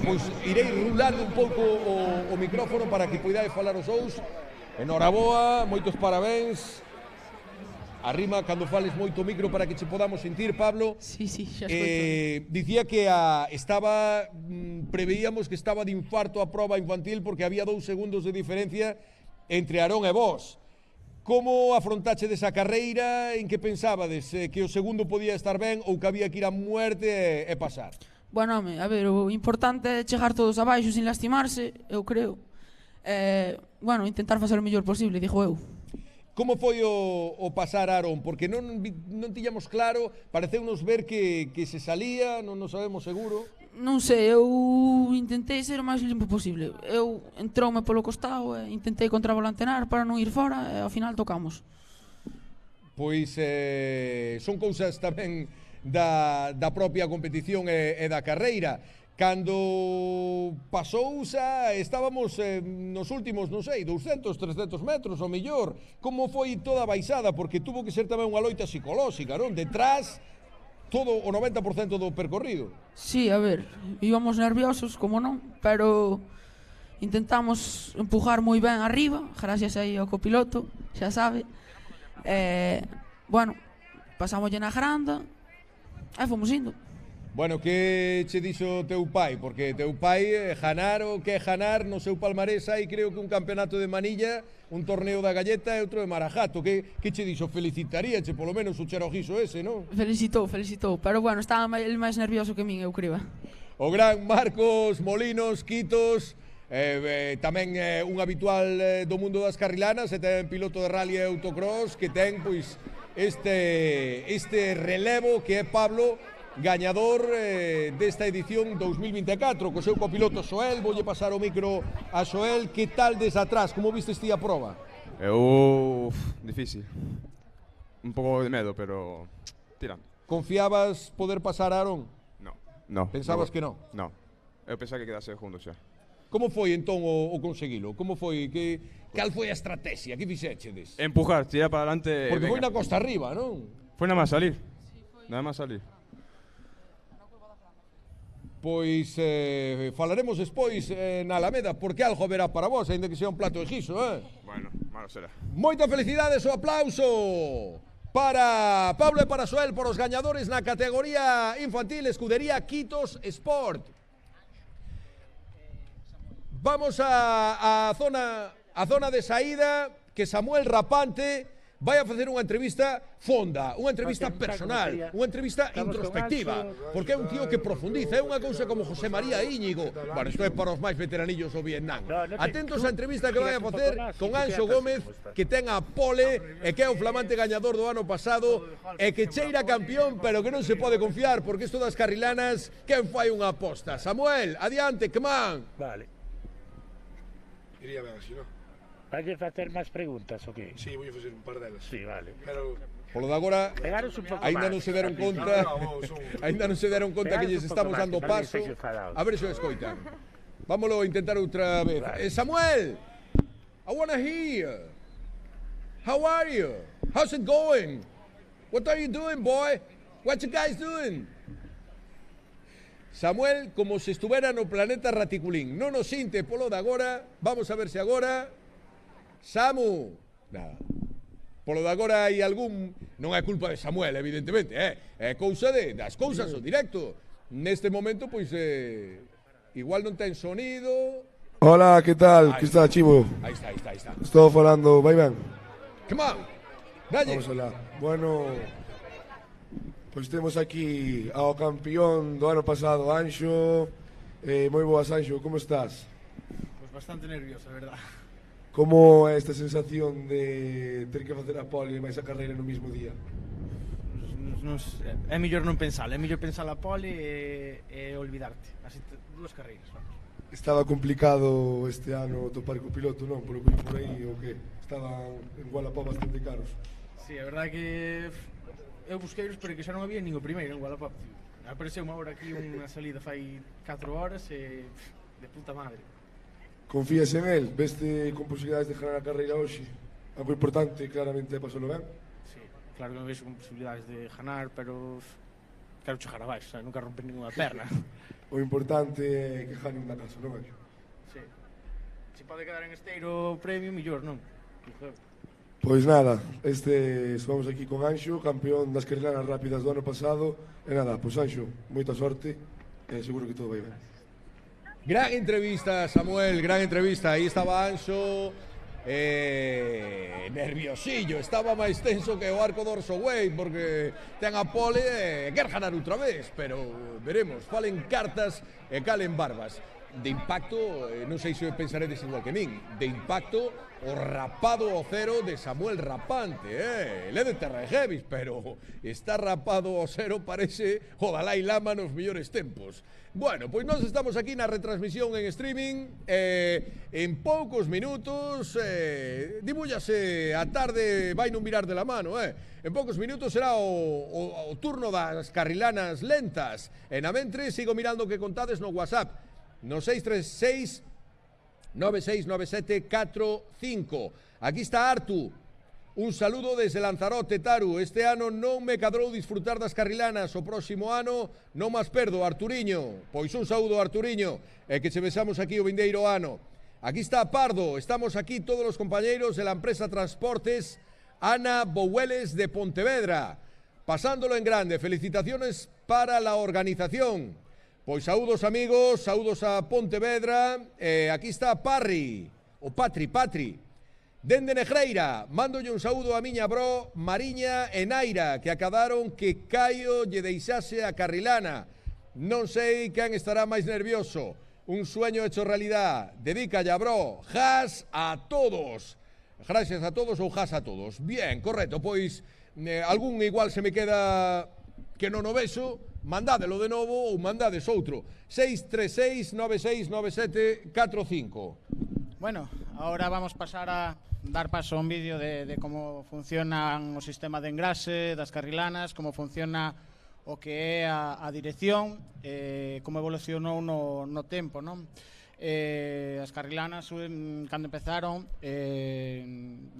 Pois irei rulando un pouco o micrófono para que poidades falar os dous. Enhoraboa, moitos parabéns. Arrima cando fales moito micro para que che podamos sentir, Pablo. Sí, xa escoito. Dicía que preveíamos que estaba de infarto a proba infantil porque había 2 segundos de diferencia entre Aarón e vos. Como afrontache desa carreira? En que pensabades? Que o segundo podía estar ben ou que había que ir a muerte e pasar? Bueno, home, a ver, o importante é chegar todos abaixo sin lastimarse, eu creo. Bueno, intentar facer o mellor posible, dixo eu. Como foi o pasar a Aarón? Porque non tiñamos claro, pareceunos ver que se salía, non nos sabemos seguro. Non sei, eu intentei ser o máis limpo posible. Eu entroume polo costado e intentei contravolantenar para non ir fora e ao final tocamos. Pois son cousas tamén da propia competición e da carreira. Cando pasou xa estábamos nos últimos, non sei, 200, 300 metros ou mellor. Como foi toda a baixada? Porque tuvo que ser tamén unha loita psicolóxica, non? Detrás, todo o 90% do percorrido. Sí, a ver, íbamos nerviosos, como non, pero intentamos empujar moi ben arriba, gracias aí ao copiloto, xa sabe. Bueno, pasamos na granda e fomos indo. Bueno, que che dixo teu pai? Porque teu pai ganar o que é ganar no seu palmarés hai creo que un campeonato de manilla, un torneo da galleta e outro de marajato. Que che dixo? Felicitaríache polo menos o cherojizo ese, non? Felicitou, pero bueno, estaba el máis nervioso que min, eu creo. O gran Marcos Molinos, Quitos, tamén un habitual do mundo das carrilanas e tamén piloto de rally e autocross que ten pois este relevo que é Pablo, gañador desta edición 2024 co seu copiloto Xoel. Voulle pasar o micro a Xoel. Que tal desde atrás? Como vistes ti a proba? Difícil. Un pouco de medo, pero tirando. Confiabas poder pasar a Aarón? No. Pensabas que non? No. Eu pensaba que quedase segundo xa. Como foi entón o conseguilo? Como foi? Cal foi a estrategia? Que fixechedes? Empujar, tirar para adelante. Porque foi na costa arriba, non? Foi nada máis salir. Nada máis salir. Pois falaremos despois na Alameda, porque algo verá para vos, ainda que sea un plato de guiso, Bueno, malo será. Moita felicidades, o aplauso para Pablo e para Soel, por os gañadores na categoría infantil, escudería Quitos Sport. Vamos a zona de saída, que Samuel Rapante vai a facer unha entrevista fonda, unha entrevista personal, unha entrevista introspectiva, porque é un tío que profundiza, é unha cousa como José María Íñigo. Bueno, isto é para os máis veteranillos do Vietnam. Atentos á entrevista que vai a facer con Anxo Gómez, que ten a pole e que é o flamante gañador do ano pasado e que cheira campeón, pero que non se pode confiar, porque isto das carrilanas, quen fai unha aposta? Samuel, adiante, que man. Vale. Iría ben así, non? Vai facer máis preguntas o que? Sí, vou facer un par delas. Sí, vale. Pero polo de agora, ainda non se deron conta, ainda non se deron conta que lles estamos dando paso. A ver se o escoitan. Vámoslo a intentar outra vez. Samuel, I wanna hear. How are you? How's it going? What are you doing, boy? What you guys doing? Samuel, como se estuvera no planeta Raticulín. Non nos sinte polo de agora. Vamos a ver se agora. Samu, nada. Polo de agora hai algún... Non é culpa de Samuel, evidentemente, é cousa das cousas, o directo. Neste momento, pois, igual non ten sonido. Hola, que tal? Que está, Chivo? Aí está. Estou falando, vai ben? Come on, dalle. Vamos alá. Bueno, pois temos aquí ao campeón do ano pasado, Anxo. Moi boas, Anxo, como estás? Pois bastante nervioso, a verdad. Como é esta sensación de ter que facer a pole e máis a carreira no mesmo día? É mellor non pensar, é mellor pensar a pole e olvidarte. Así, dúas carreiras, vamos. Estaba complicado este ano topar co piloto, non? Por o que por aí, o que? Estaban en Wallapop bastante caros. Sí, a verdade que eu busqueiros, pero que xa non había nin o primeiro en Wallapop. Apareceu unha hora aquí, unha salida fai 4 horas e de puta madre. Confías en él? Veste con posibilidades de ganar a carreira hoxe? Algo importante, claramente, pasalo ben? Sí, claro que me vexo con posibilidades de ganar, pero quero chegar abaixo, sabe? Nunca romper ninguna perna. O importante é que gane unha casa, non é? Sí. Se pode quedar en esteiro premio, mellor, non? Pois nada, vamos aquí con Anxo, campeón das carreiras rápidas do ano pasado. E nada, pois Anxo, moita sorte e seguro que todo vai ben. Gran entrevista, Samuel, gran entrevista. Aí estaba Anxo, nerviosillo, estaba máis tenso que o arco do Orso Way, porque ten a pole e quer ganar outra vez, pero veremos, falen cartas e calen barbas. De impacto, non sei se pensaredes igual que min, de impacto o rapado ao cero de Samuel Rapante, ele é de Terra de Jevis, pero está rapado ao cero, parece o Dalai Lama nos mellores tempos. Bueno, pois nós estamos aquí na retransmisión en streaming, en poucos minutos, dibúllase a tarde, vai non mirar de la mano, en poucos minutos será o turno das carrilanas lentas, e na mentre sigo mirando que contades no WhatsApp, no 636 969745. Aquí está Artu. Un saludo desde Lanzarote, Taru. Este ano non me cadrou disfrutar das carrilanas. O próximo ano non máis perdo, Arturiño. Pois un saúdo, Arturiño. E que che besamos aquí o vindeiro ano. Aquí está Pardo. Estamos aquí todos os compañeiros de la empresa Transportes Ana Boueles de Pontevedra. Pasándolo en grande. Felicitaciones para la organización. Pois saúdos amigos, saúdos a Pontevedra, aquí está Patri, dende Negreira, mándolle un saúdo a miña bro Mariña e Naira, que acabaron que Caio lle deixase a carrilana, non sei quen estará máis nervioso, un sueño hecho realidad, dedícalle a bro, jas a todos, gracias a todos ou jas a todos, bien, correcto, pois algún igual se me queda que non o vexo, mandádelo de novo ou mandades outro. 636969745. Bueno, ahora vamos pasar a dar paso a un vídeo de como funcionan o sistema de engrase das carrilanas, como funciona o que é a dirección, como evolucionou no tempo, non? As carrilanas, cando empezaron,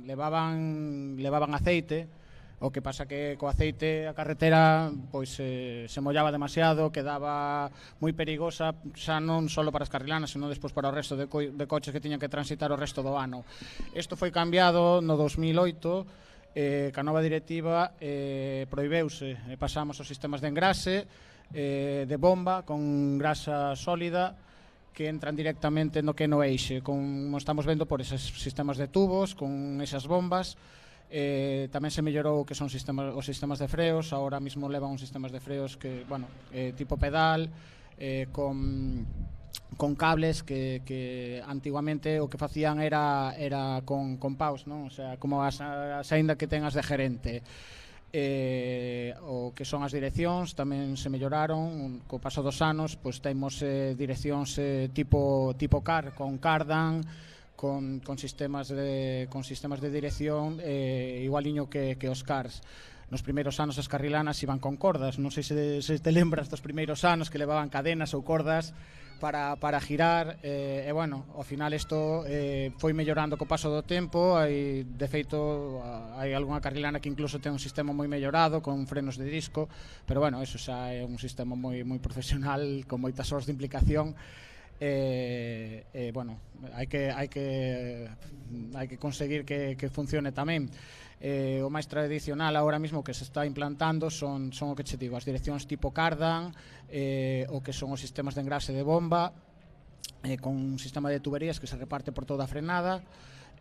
levaban aceite. O que pasa que co aceite a carretera pois se mollaba demasiado, quedaba moi perigosa, xa non só para as carrilanas, senón despois para o resto de coches que tiñan que transitar o resto do ano. Isto foi cambiado no 2008 ca nova directiva prohibeuse, pasamos aos sistemas de engrase de bomba con grasa sólida que entran directamente no que no eixe, como estamos vendo por esos sistemas de tubos, con esas bombas. Tamén se mellorou que son os sistemas de freos, ahora mismo levan uns sistemas de freos que, bueno, tipo pedal, con cables que antiguamente o que facían era con paus, non? O sea, como as aínda que tengas de gerente. O que son as direccións tamén se melloraron co paso dos anos, pois temos direccións tipo car, con cardan, con sistemas de dirección igualiño que os cars. Nos primeiros anos as carrilanas iban con cordas, non sei se te lembras dos primeiros anos que levaban cadenas ou cordas para girar, e bueno, ao final isto foi mellorando co paso do tempo. De feito hai algunha carrilana que incluso ten un sistema moi mellorado con frenos de disco, pero bueno, eso xa é un sistema moi profesional con moitas horas de implicación. Bueno, hai que conseguir que funcione tamén. O máis tradicional agora mesmo que se está implantando son o que che digo, as direccións tipo cardan, o que son os sistemas de engrase de bomba, con un sistema de tuberías que se reparte por toda a frenada,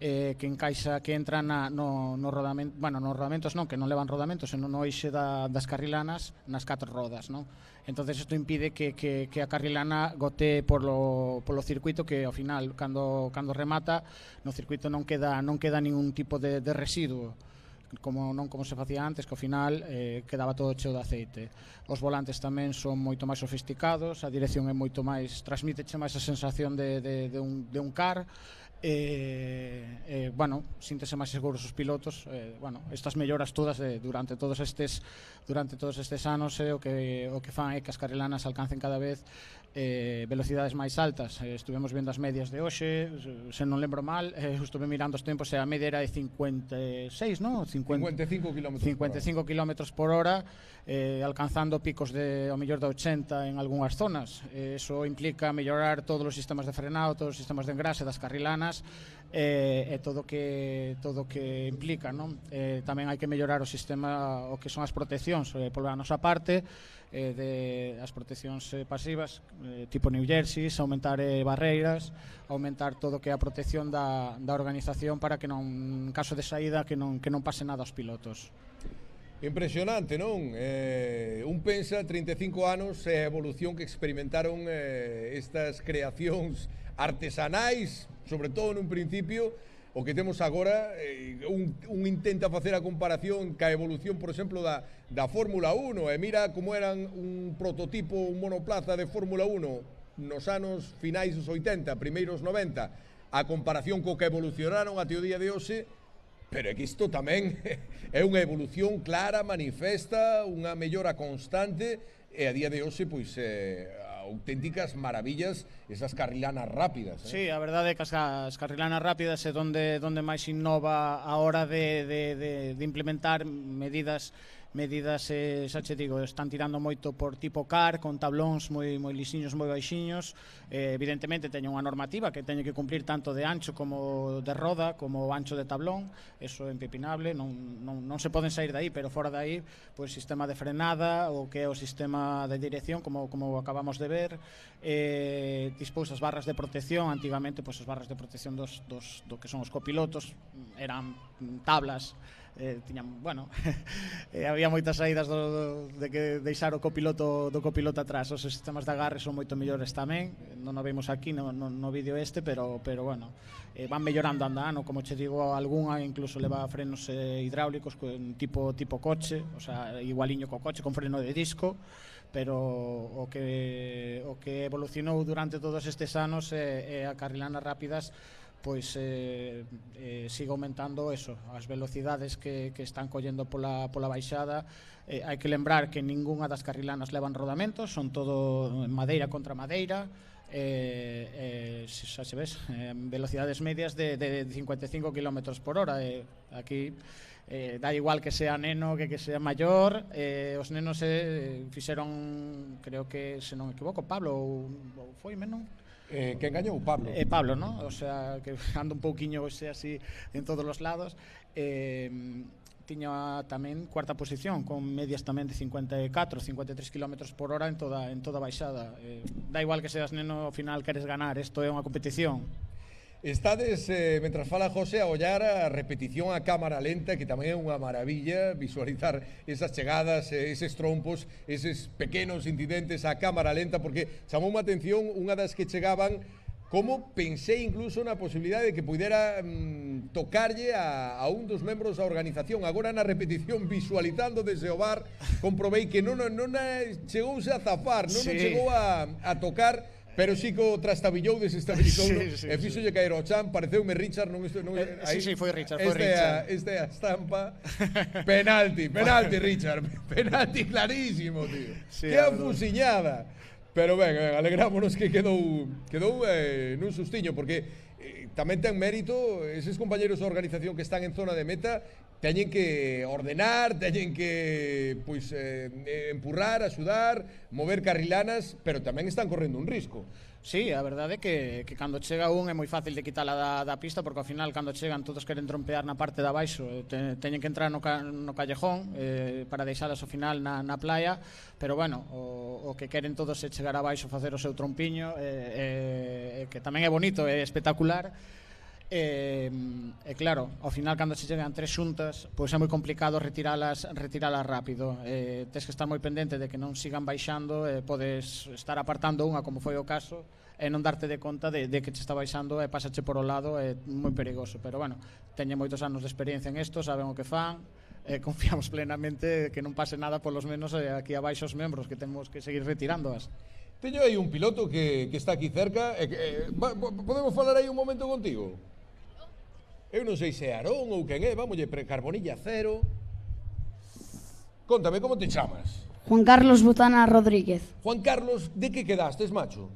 que encaixa, que entra no rodamento, bueno, nos rodamentos non, que non levan rodamentos, senón no eixe das carrilanas nas 4 rodas, non? Entonces isto impide que a carrilana gotee polo circuito, que ao final cando remata no circuito non queda ningún tipo de residuo, como se facía antes, que ao final quedaba todo cheo de aceite. Os volantes tamén son moito máis sofisticados, a dirección é moito máis, transmíteche máis a sensación de un car. Bueno, síntese máis seguros os pilotos. Bueno, estas melloras todas durante todos estes anos o que fan é que as carrilanas alcancen cada vez velocidades máis altas. Estuvemos vendo as medias de hoxe, se non lembro mal, estuve mirando os tempos e a media era de 56, non? 55 km por hora, alcanzando picos ao mellor de 80 en algunhas zonas. Eso implica mellorar todos os sistemas de frenado, todos os sistemas de engrase das carrilanas, e todo o que implica, non? Tamén hai que mellorar o sistema, o que son as proteccións pola nosa parte, as proteccións pasivas tipo New Jersey, aumentar barreiras, aumentar todo o que é a protección da organización para que non, en caso de saída, que non pase nada aos pilotos. Impresionante, non? Un pensa 35 anos a evolución que experimentaron estas creacións artesanais, sobre todo nun principio. O que temos agora, un intenta facer a comparación ca evolución, por exemplo, da Fórmula 1, e mira como eran un prototipo, un monoplaza de Fórmula 1 nos anos finais dos 80, primeiros 90, a comparación co que evolucionaron até o día de hoxe, pero é que isto tamén é unha evolución clara, manifesta, unha mellora constante, e a día de hoxe, pois, auténticas maravillas esas carrilanas rápidas. Sí, a verdade é que as carrilanas rápidas é donde máis innova a hora de implementar medidas, xa che digo, están tirando moito por tipo car, con tablóns moi lisiños, moi baixiños. Evidentemente teñen unha normativa que teñe que cumplir tanto de ancho como de roda, como ancho de tablón, eso é impepinable, non se poden sair de aí, pero fora de aí, pois sistema de frenada, o que é o sistema de dirección, como acabamos de ver, dispois as barras de protección. Antigamente, pois as barras de protección do que son os copilotos eran tablas, tiñan, bueno, había moitas saídas de que deixar o copiloto atrás. Os sistemas de agarre son moito mellores tamén, non o vemos aquí no vídeo pero bueno, van mellorando ano, como che digo, algunha incluso leva frenos hidráulicos tipo coche, o sea, igualiño co coche, con freno de disco. Pero o que evolucionou durante todos estes anos é a carrilanas rápidas, pois sigue aumentando eso, as velocidades que están collendo pola baixada. Hai que lembrar que ningunha das carrilanas levan rodamentos, son todo madeira contra madeira, xa se ves, velocidades medias de 55 km por hora. Aquí dá igual que sea neno que sea maior. Os nenos fixeron, creo que, se non me equivoco, Pablo ou foi menos, que engañou Pablo. Pablo, ¿no? O sea, que anda un pouquiño así en todos os lados. tiña tamén cuarta posición, con medias tamén de 54, 53 km por hora en toda a baixada. Da igual que seas neno, ao final queres ganar, isto é unha competición. Estades, mentras fala José, a ollar a repetición a cámara lenta, que tamén é unha maravilla visualizar esas chegadas, eses trompos, eses pequenos incidentes a cámara lenta, porque chamou má atención unha das que chegaban, como pensei incluso na posibilidade de que pudera tocarlle a un dos membros da organización. Agora na repetición, visualizando desde o bar, comprobei que non chegouse a zafar, non chegou a tocar, pero sí que o trastabillou, desestabilizou, e fixolle caer ao chan. Pareceume Richard, non isto, non Sí, foi Richard, Esta é a estampa. Penalti, Richard, penalti clarísimo, tío. Que afusiñada. Pero ben, alegrámonos que quedou nun sustiño, porque tamén ten mérito eses compañeros da organización que están en zona de meta. Teñen que ordenar, teñen que empurrar, axudar, mover carrilanas, pero tamén están correndo un risco. Sí, a verdade é que cando chega un é moi fácil de quitala da pista, porque ao final cando chegan todos queren trompear na parte de abaixo, teñen que entrar no callejón para deixalas ao final na playa, pero bueno, o que queren todos é chegar abaixo, facer o seu trompiño, que tamén é bonito, é espectacular. E claro, ao final cando se chegan tres xuntas, pois é moi complicado retiralas rápido. Tes que estar moi pendente de que non sigan baixando, podes estar apartando unha, como foi o caso, e non darte de conta de que te está baixando e pásache por o lado, é moi perigoso. Pero bueno, teñen moitos anos de experiencia en isto, saben o que fan, confiamos plenamente que non pase nada, polos menos aquí abaixo os membros, que temos que seguir retirándoas. Teño aí un piloto que está aquí cerca. Podemos falar aí un momento contigo? Eu non sei se é Aarón ou quen é, vámolle Carbonilla Cero. Contame, como te chamas? Juan Carlos Botana Rodríguez. Juan Carlos, de que quedastes, macho?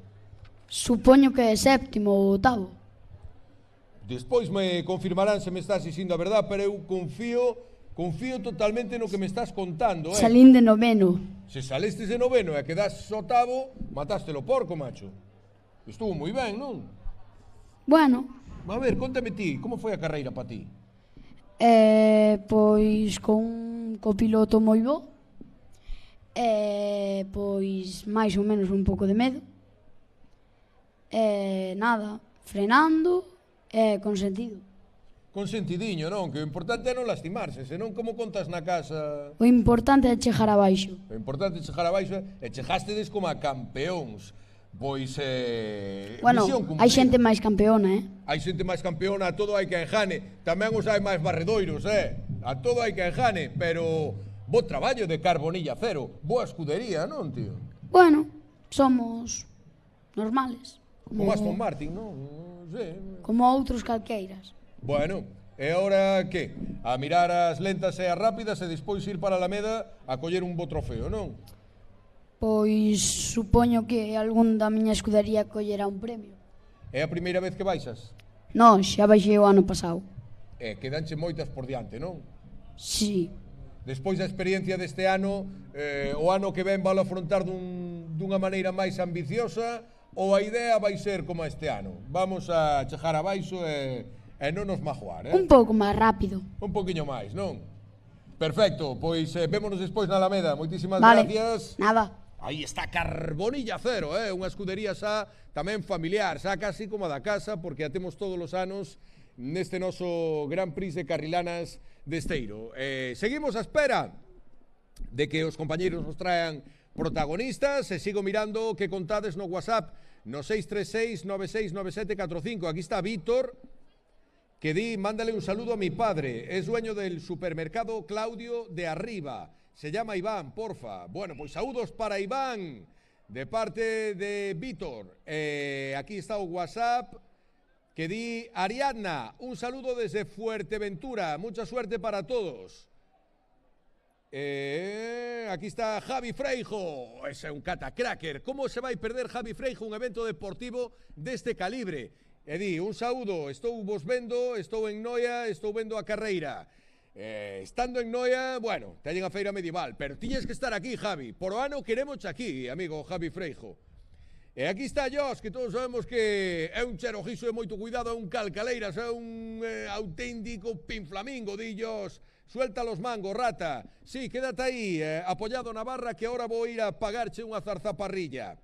Supoño que é séptimo ou octavo. Despois me confirmarán se me estás dicindo a verdad, pero eu confío totalmente no que me estás contando, Salín de noveno. Se salestes de noveno e quedaste octavo, matástelo porco, macho. Estuvo moi ben, non? Bueno. A ver, contame ti, como foi a carreira para ti? Pois con un copiloto moi bo, pois máis ou menos un pouco de medo, nada, frenando e consentido. Consentidiño, non? Que o importante é non lastimarse, senón como contas na casa... O importante é chegar abaixo. O importante é chegar abaixo e chegastedes como a campeóns. Pois, bueno, hai xente máis campeona, Hai xente máis campeona, a todo hai que enjane. Tamén os hai máis barredoiros, A todo hai que enjane, pero bo traballo de Carbonilla Cero. Boa escudería, non, tío? Bueno, somos normales. Como Aston Martin, non? Sí. Como outros calqueiras. Bueno, e agora que? A mirar as lentas e as rápidas e despois ir para a Alameda a coller un bo trofeo, non? Pois supoño que algún da miña escudería collerá un premio. É a primeira vez que baixas? Non, xa baixei o ano pasado. Quedanche moitas por diante, non? Sí. Despois da experiencia deste ano, o ano que ven valo afrontar dunha maneira máis ambiciosa, ou a idea vai ser como este ano? Vamos a chegar abaixo e non nos magoar, Un pouco máis rápido. Un poquinho máis, non? Perfecto, pois vémonos despois na Alameda. Moitísimas gracias. Nada. Aí está Carbonilla Cero, unha escudería xa tamén familiar, xa casi como a da casa, porque a temos todos os anos neste noso Gran Prix de Carrilanas de Esteiro. Seguimos a espera de que os compañeros nos traen protagonistas, e sigo mirando que contades no WhatsApp no 636969745. Aquí está Víctor, que di, mándale un saludo a mi padre, es dueño del supermercado Claudio de Arriba. Se llama Iván, porfa. Bueno, pues saludos para Iván, de parte de Víctor. Aquí está o WhatsApp, que di, Ariadna, un saludo desde Fuerteventura. Mucha suerte para todos. Aquí está Javi Freijo. Ese é un catacracker. ¿Cómo se vai perder Javi Freijo un evento deportivo deste calibre? Di, un saúdo, estou vos vendo, estou en Noia, estou vendo a carreira. Estando en Noia, bueno, teñen a feira medieval, pero tiñes que estar aquí, Javi. Por o ano queremos aquí, amigo Javi Freijo. E aquí está Jos, que todos sabemos que é un cherojizo de moito cuidado, é un calcaleiras, é un auténtico pinflamingo, di Jos, Suelta los mangos, rata. Sí, quédate ahí, apoyado na barra, que ahora vou ir a pagarche unha zarzaparrilla.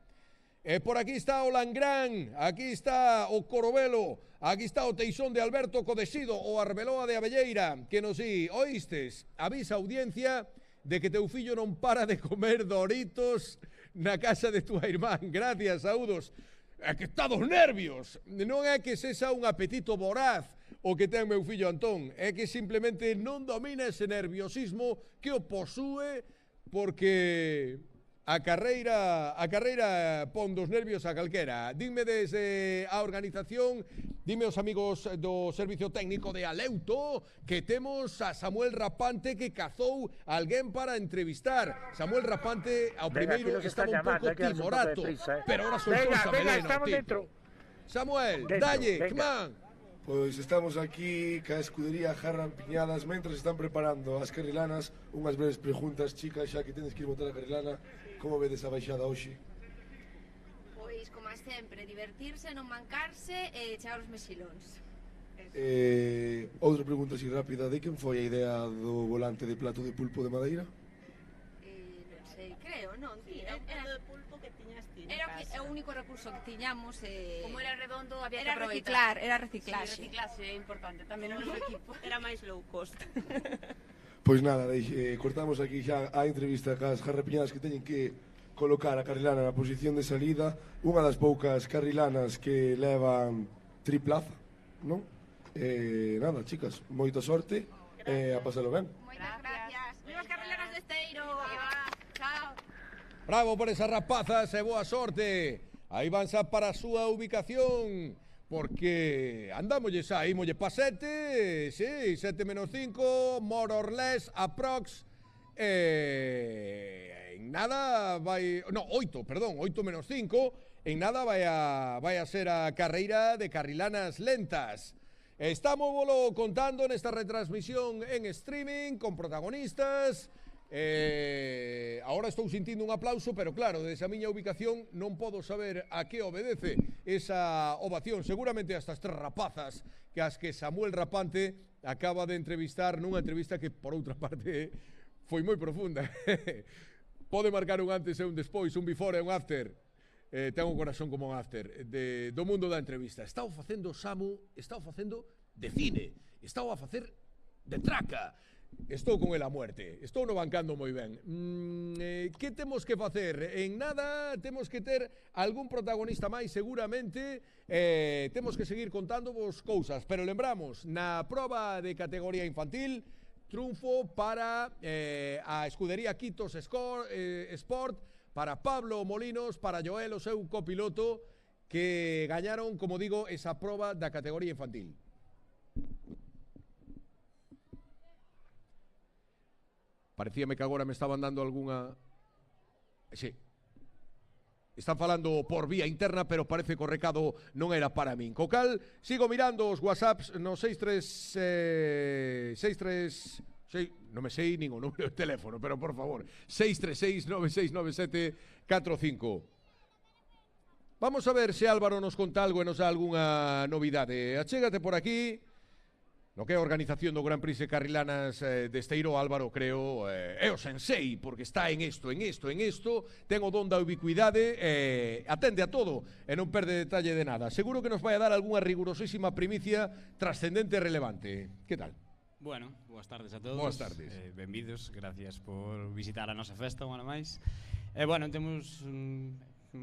Por aquí está o Langrán, aquí está o Corobelo, aquí está o Teixón de Alberto Codesido, o Arbeloa de Abelleira, que nos di, oístes, avisa a audiencia de que teu fillo non para de comer Doritos na casa de túa irmán. Gracias, saúdos. É que está dos nervios. Non é que sexa un apetito voraz o que ten meu fillo Antón, é que simplemente non domina ese nerviosismo que o posúe, porque a carreira pon dos nervios a calquera. Dime desde a organización, dime os amigos do Servicio Técnico de Aleuto, que temos a Samuel Rapante, que cazou alguén para entrevistar. Samuel Rapante, ao primeiro, estaba un pouco timorato, pero ahora soltou a melena, tipo. Samuel, dalle, kman. Pois estamos aquí ca escudería Jarran Piñadas, mentras están preparando as carrilanas. Unhas breves preguntas, chicas, xa que tenes que ir montar a carrilana. Como vedes a baixada hoxe? Pois, como sempre, divertirse, non mancarse e chegar os mexilóns. Outra pregunta así rápida, de quen foi a idea do volante de plato de pulpo de madeira? Non sei, creo, non, ti, era de pulpo que tiñas ti na casa. Era o único recurso que tiñamos. Como era redondo, había que aproveitar. Era reciclaxe. Sí, reciclaxe é importante tamén no noso equipo. Era máis low cost. Pois nada, cortamos aquí xa a entrevista cas jarrapiñadas que teñen que colocar a carrilana na posición de salida. Unha das poucas carrilanas que levan triplaza, non? Nada, chicas, moita sorte e a pasalo ben. Moitas gracias. Viva as carrilanas de Esteiro. Chao. Bravo por esas rapazas e boa sorte. Aí van xa para a súa ubicación, porque andámosles aí, molle pa 7, sí, 7 menos 5, more or less, aprox, en nada vai, no, 8 menos 5, en nada vai a ser a carreira de carrilanas lentas. Estamos contando nesta retransmisión en streaming, con protagonistas. Ahora estou sentindo un aplauso, pero claro, desde a miña ubicación non podo saber a que obedece esa ovación. Seguramente a estas tres rapazas que as que Samuel Rapante acaba de entrevistar nunha entrevista que, por outra parte, foi moi profunda. Pode marcar un antes e un despois, un before e un after. Ten un corazón como un after do mundo da entrevista. Está o facendo Samu, está o facendo de cine, está o a facer de traca. Estou con el a muerte, estou no bancando moi ben. Que temos que facer? En nada, temos que ter algún protagonista máis seguramente. Temos que seguir contándovos cousas, pero lembramos, na proba de categoría infantil, triunfo para a escudería Quitos Sport, para Pablo Molinos, para Joel, o seu copiloto, que gañaron, como digo, esa proba da categoría infantil. Parecíame que agora me estaban dando algunha... Sí. Están falando por vía interna, pero parece que o recado non era para min. Co cal, sigo mirando os WhatsApps no 636... Non me sei nin o número de teléfono, pero por favor, 636-9697-45. Vamos a ver se Álvaro nos conta algo e nos dá algunha novidade. Achégate por aquí. No que é a organización do Gran Prix de Carrilanas de Esteiro, Álvaro, creo, é o sensei, porque está en isto, ten o don da ubicuidade, atende a todo e non perde detalle de nada. Seguro que nos vai a dar algunha rigurosísima primicia trascendente e relevante. Que tal? Bueno, boas tardes a todos. Boas tardes. Benvidos, gracias por visitar a nosa festa unha máis. Bueno, temos un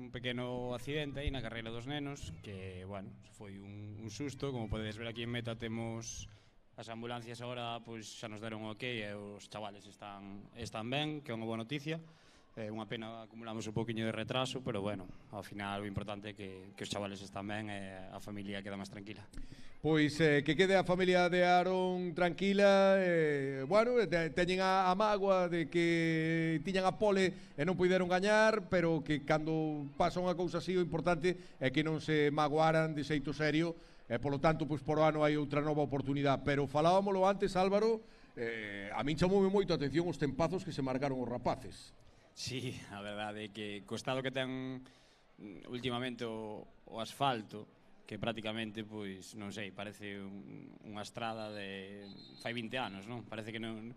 pequeno accidente aí na carreira dos nenos que, bueno, foi un susto. Como podedes ver aquí en meta temos as ambulancias agora, pois xa nos deron ok e os chavales están ben, que é unha boa noticia. Unha pena, acumulamos un poquinho de retraso, pero bueno, ao final o importante é que os chavales están ben e a familia queda máis tranquila. Pois que quede a familia de Aaron tranquila. Bueno, teñen a mágoa de que tiñan a pole e non puideron gañar, pero que cando pasa unha cousa así o importante é que non se magoaran de xeito serio e polo tanto, pois por ano hai outra nova oportunidade. Pero falábamolo antes, Álvaro, a min chamoume moito a atención os tempazos que se marcaron os rapaces. Sí, a verdade é que co estado que ten últimamente o asfalto, que prácticamente, pois, non sei, parece unha estrada de fai 20 anos, non? Parece que non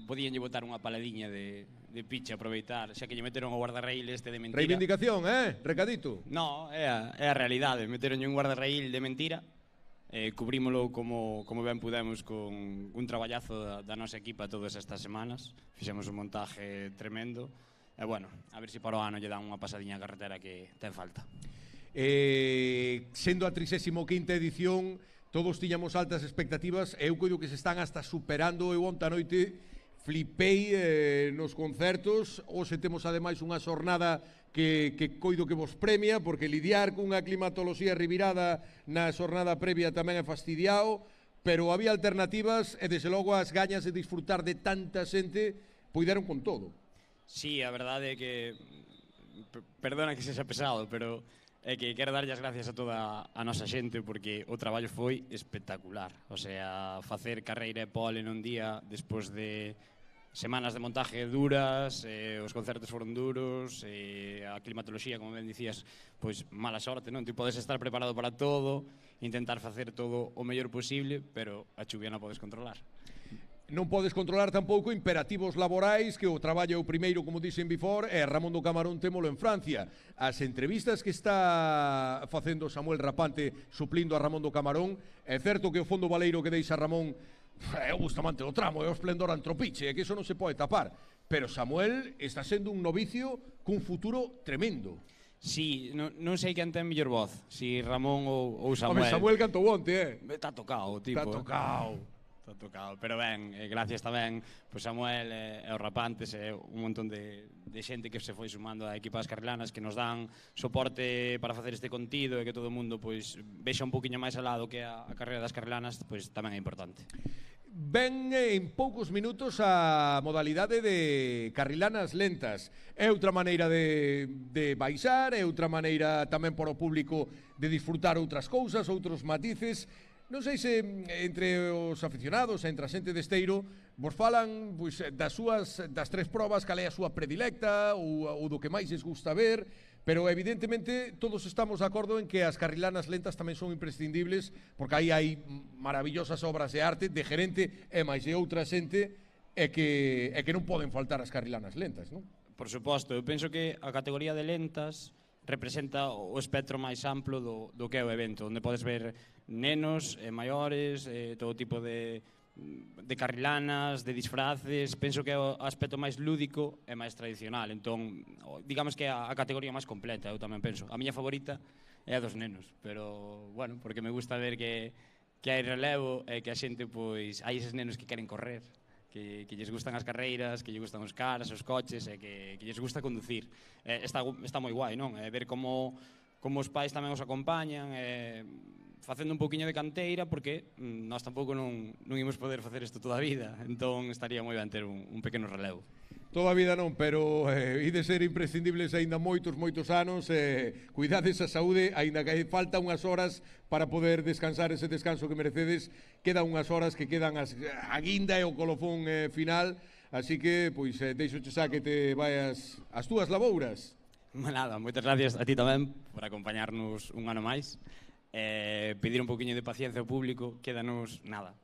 podíanlle botar unha paladiña de piche, aproveitar, xa que lle meteron o guardarraíl este de mentira. Reivindicación, recadito? No, é a realidade, meteronlle un guardarraíl de mentira, cubrímolo como ben pudemos con un traballazo da nosa equipa todas estas semanas, fixemos un montaje tremendo, e bueno, a ver se para o ano lle dan unha pasadinha a carretera que ten falta. Sendo a 35ª edición, todos tiñamos altas expectativas, eu coido que se están hasta superando. Eu onta noite flipei nos concertos, hoxe temos ademais unha xornada que coido que vos premia, porque lidiar cunha climatoloxía revirada na xornada previa tamén é fastidiado, pero había alternativas e desde logo as gañas de disfrutar de tanta xente puideron con todo. Sí, a verdade é que, perdona que sexa pesado, pero é que quero darlle as gracias a toda a nosa xente porque o traballo foi espectacular. O sea, facer carreira e pole nun día despois de semanas de montaje duras, os concertos foron duros, a climatoloxía, como ben dicías, pois mala sorte, non? Ti podes estar preparado para todo, intentar facer todo o mellor posible, pero a chuvia non podes controlar. Non podes controlar tampouco imperativos laborais, que o traballo o primeiro, como dixen before, e Ramón do Camarón témolo en Francia. As entrevistas que está facendo Samuel Rapante suplindo a Ramón do Camarón, é certo que o fondo baleiro que deixa Ramón é o Bustamante do Tramo, é o esplendor antropiche, é que iso non se pode tapar. Pero Samuel está sendo un novicio cun futuro tremendo. Sí, non sei quen ten mellor voz, si Ramón ou Samuel. Home, Samuel cantou onte, Está tocado, tipo. Está tocado. Pero ben, gracias tamén pois Samuel e os Rapantes e un montón de xente que se foi sumando a equipa das Carrilanas, que nos dan soporte para facer este contido e que todo o mundo pois vexa un poquinho máis alado que a carreira das Carrilanas, pois tamén é importante. Ben en poucos minutos a modalidade de carrilanas lentas. É outra maneira de baixar, é outra maneira tamén para o público de disfrutar outras cousas, outros matices. Non sei se entre os aficionados, entre a xente de Esteiro, vos falan pois, das tres probas, cal é a súa predilecta ou do que máis les gusta ver, pero evidentemente todos estamos de acordo en que as carrilanas lentas tamén son imprescindibles, porque aí hai maravillosas obras de arte, de gerente e máis de outra xente, e que non poden faltar as carrilanas lentas, non? Por suposto, eu penso que a categoría de lentas representa o espectro máis amplo do que é o evento, onde podes ver nenos, maiores, todo tipo de carrilanas, de disfraces. Penso que é o aspecto máis lúdico e máis tradicional, entón, digamos que é a categoría máis completa, eu tamén penso. A miña favorita é a dos nenos, pero, bueno, porque me gusta ver que hai relevo e que a xente, pois, hai eses nenos que queren correr, que lles gustan as carreiras, que lles gustan os caras, os coches, e que lles gusta conducir. Está moi guai, non? Ver como os pais tamén os acompañan, facendo un pouquiño de canteira, porque nós tampouco non imos poder facer isto toda a vida, entón estaría moi ben ter un pequeno relevo. Toda a vida non, pero ide ser imprescindibles aínda moitos anos, cuidades a saúde, aínda que falta unhas horas para poder descansar ese descanso que merecedes, quedan unhas horas que quedan a guinda e o colofón final, así que, pois, deixoche xa que te vayas ás túas labouras. Nada, moitas gracias a ti tamén por acompañarnos un ano máis, pedir un poquinho de paciencia ao público, quédanos, nada,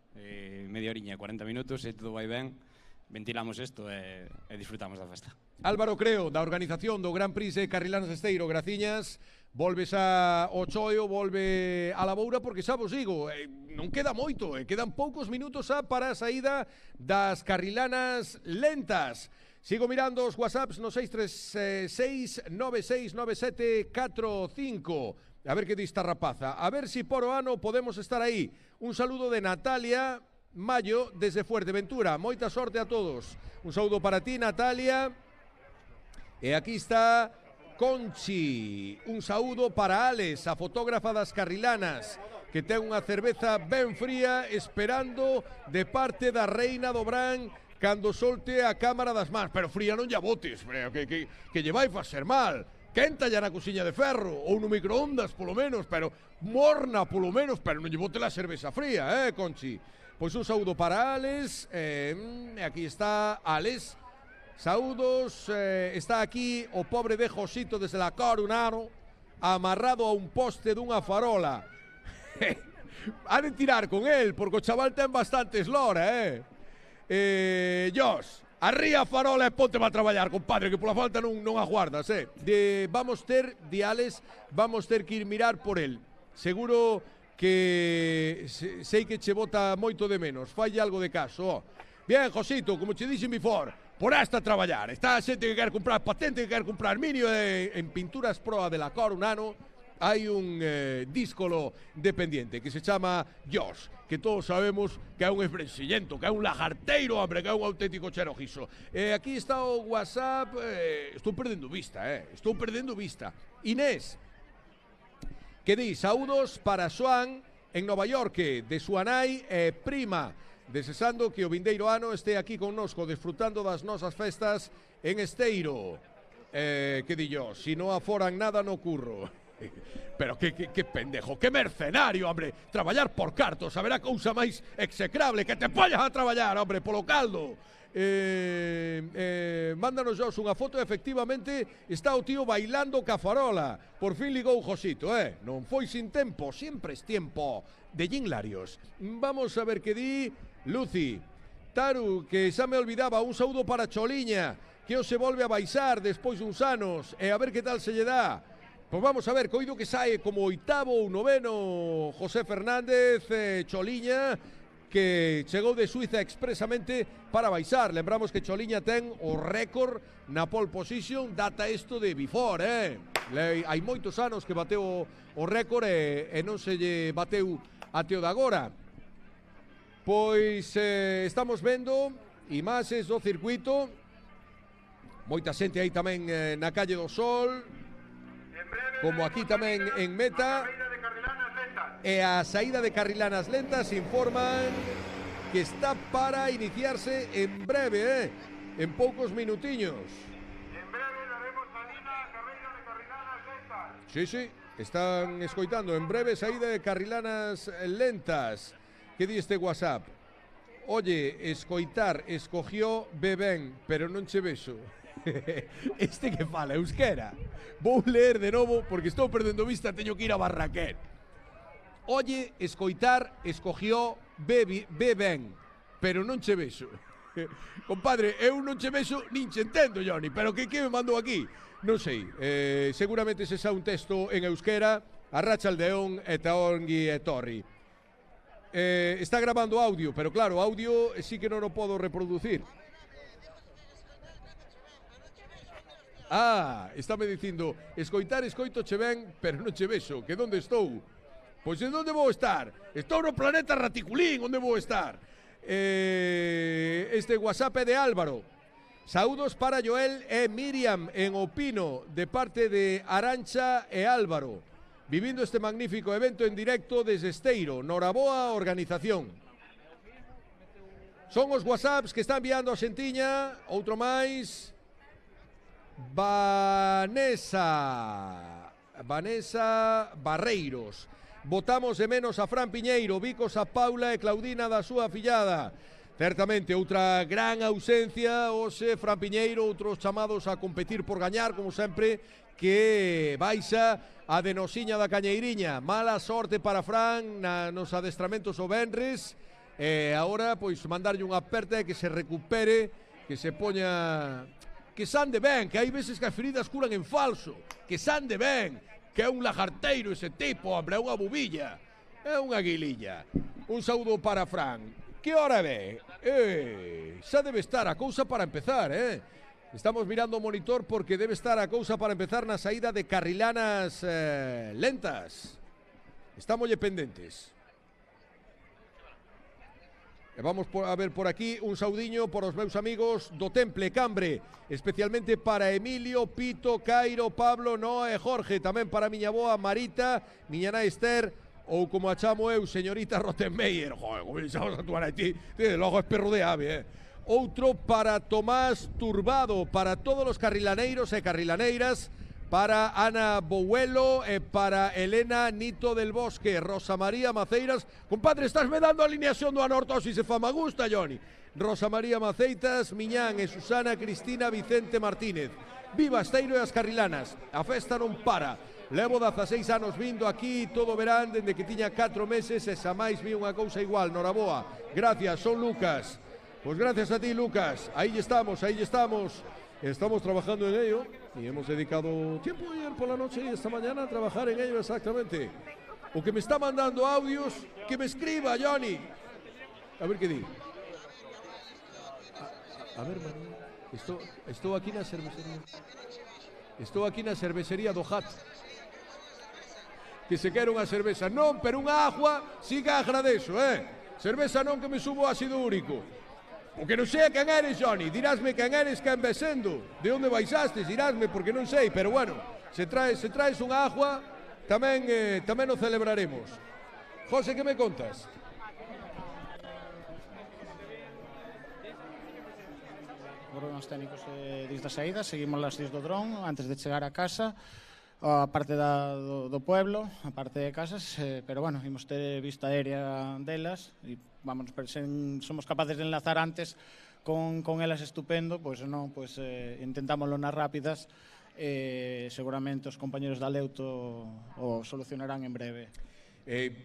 media horiña, 40 minutos, e todo vai ben, ventilamos isto e disfrutamos da festa. Álvaro Creo, da organización do Gran Prix de Carrilanas de Esteiro, graciñas. Volves ao Choio, volve a Laboura, porque xa vos digo, non queda moito, quedan poucos minutos para a saída das carrilanas lentas. Sigo mirando os WhatsApps no 636-969745. A ver que dista rapaza. A ver si por o ano podemos estar aí. Un saludo de Natalia Mayo desde Fuerteventura. Moita sorte a todos. Un saúdo para ti, Natalia. E aquí está Conchi. Un saúdo para Alex, a fotógrafa das carrilanas, que ten unha cerveza ben fría esperando de parte da Reina do Bran cando solte a cámara das mans. Pero fría non lla botes, que lle vai facer mal. Quéntalla na cociña de ferro ou no microondas, polo menos, pero morna, polo menos, pero non lle bote la cerveza fría, Conchi? Pois un saúdo para Alex, aquí está Alex, saúdos, está aquí o pobre de Josito desde la Corunaro, amarrado a un poste dunha farola, Ha de tirar con el, porque o chaval ten bastante eslora, Jos, arría a farola e ponte va a traballar, compadre, que pola falta non aguardas, vamos ter, diales, vamos ter que ir mirar por el. Seguro que sei que che bota moito de menos, fai algo de caso. Bien, Josito, como che dixen before, por hasta traballar. Está a xente que quer comprar patente, que quer comprar minio, en Pinturas Proa de la Cor un ano hai un díscolo dependiente que se chama Jos, que todos sabemos que é un esbrencillento, que é un lagarteiro, hombre, que é un auténtico cherojizo. Aquí está o WhatsApp, estou perdendo vista, estou perdendo vista. Inés, que di, saúdos para Xoan en Nova York, de súa nai e prima, desexando que o vindeiro ano este aquí connosco, desfrutando das nosas festas en Esteiro. Que di yo, si no aforan nada no curro. Pero que pendejo, que mercenario, hombre. Traballar por cartos, haberá cousa máis execrable que te poñas a traballar, hombre, polo caldo. Mándanos Jos unha foto, efectivamente está o tío bailando ca farola. Por fin ligou Josito, non foi sin tempo, sempre es tiempo de Jinglarios. Vamos a ver que di Lucy. Taru, que xa me olvidaba, un saúdo para Choliña, que o se volve a baixar despois duns anos, e a ver que tal se lle dá. Pois vamos a ver, coido que sae como 8º ou 9º José Fernández Choliña, que chegou de Suiza expresamente para baixar. Lembramos que Choliña ten o récord na pole position, data isto de before, hai moitos anos que bateu o récord e non se lle bateu até o de agora. Pois estamos vendo imaxes do circuito, moita xente aí tamén na Calle do Sol, como aquí tamén en meta, e a saída de Carrilanas Lentas informan que está para iniciarse en breve, en poucos minutiños. En breve daremos salida a carreira de Carrilanas Lentas. Sí, están escoitando, en breve saída de Carrilanas Lentas. Que di este WhatsApp? Oye, escoitar, escogió bebén, pero non che vexo. Este que fala euskera. Vou ler de novo porque estou perdendo vista, teño que ir a Barraquer. Oye, escoitar, escogió bebén, pero non che vexo. Compadre, eu non che vexo nin che entendo, Johnny, pero que me mandou aquí? Non sei, seguramente se xa un texto en euskera, Arratsaldeon eta ongi etorri. Está grabando audio, pero claro, audio sí que non o podo reproducir. Estáme dicindo, escoitar, escoito che ben, pero non che vexo, que onde estou? Pois en onde vou estar? Estou no planeta Raticulín, onde vou estar? Este WhatsApp é de Álvaro. Saúdos para Joel e Miriam en Opino, de parte de Arancha e Álvaro, vivindo este magnífico evento en directo desde Esteiro. Noraboa organización. Son os WhatsApps que está enviando a xentiña. Outro máis. Vanessa Barreiros. Votamos de menos a Fran Piñeiro, Vicos a Paula e Claudina da súa fillada. Certamente outra gran ausencia, hoxe Fran Piñeiro, outros chamados a competir por gañar, como sempre, que baixa a de Nosiña da Cañeiriña. Mala sorte para Fran nos adestramentos o venres, e agora pois mandarlle unha aperta e que se recupere, que se poña... que sande ben, que hai veces que as feridas curan en falso, que sande ben, que é un lagarteiro ese tipo, hombre, é unha bubilla, é unha guililla. Un saúdo para Fran. Que hora ve? Xa debe estar a cousa para empezar, Estamos mirando o monitor porque debe estar a cousa para empezar na saída de Carrilanas Lentas. Estámoslle pendentes. E vamos a ver por aquí un saudiño por os meus amigos do Temple Cambre, especialmente para Emilio, Pito, Cairo, Pablo, Noa e Jorge, tamén para miña boa Marita, miña nai Esther, ou como a chamo eu, señorita Rottenmeier. Joder, como deixamos a túa nai ti, logo é perro de ave, Outro para Tomás Turbado, para todos os carrilaneiros e carrilaneiras, para Ana Bouelo e para Elena Nito del Bosque, Rosa María Maceiras. Compadre, estás me dando a alineación do Anortosis e Famagusta, Johnny. Rosa María Maceitas, Miñán e Susana Cristina Vicente Martínez. Viva Esteiro e as Carrilanas, a festa non para. Levo 16 anos vindo aquí todo verán dende que tiña 4 meses e xa máis vi unha cousa igual. Noraboa. Gracias, son Lucas. Pues gracias a ti, Lucas. Ahí estamos. Estamos trabajando en ello y hemos dedicado tiempo ayer por la noche y esta mañana a trabajar en ello exactamente. O que me está mandando audios, que me escriba, Johnny. A ver que di. A ver, Manuel. Estou aquí na cervecería. Estou aquí na cervecería do Hat. Que se quere unha cerveza. Non, pero unha agua sí que agradezo, Cerveza non que me subo ácido úrico. O que non sei quen eres, Johnny. Dirásme quen eres, quen vesendo. De onde baixastes, dirásme, porque non sei. Pero bueno, se traes unha agua, tamén o celebraremos. José, que me contas? Problemas técnicos desde a saída, seguimos las 10 do dron antes de chegar a casa, a parte do pueblo, a parte de casas, pero bueno, imos ter vista aérea delas e vamos, somos capaces de enlazar antes con elas estupendo, pois non, pois intentámoslo nas rápidas, seguramente os compañeros da Leuto o solucionarán en breve.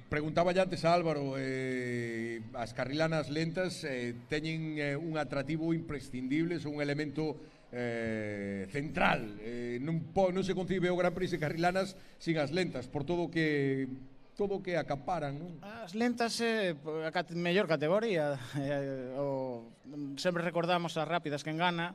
Preguntaba ya antes a Álvaro, as carrilanas lentas teñen un atractivo imprescindible, son un elemento central, non se concibe o Gran Prix de carrilanas sin as lentas, por todo o que acaparan, non? As lentas é a mellor categoría, sempre recordamos as rápidas que engana,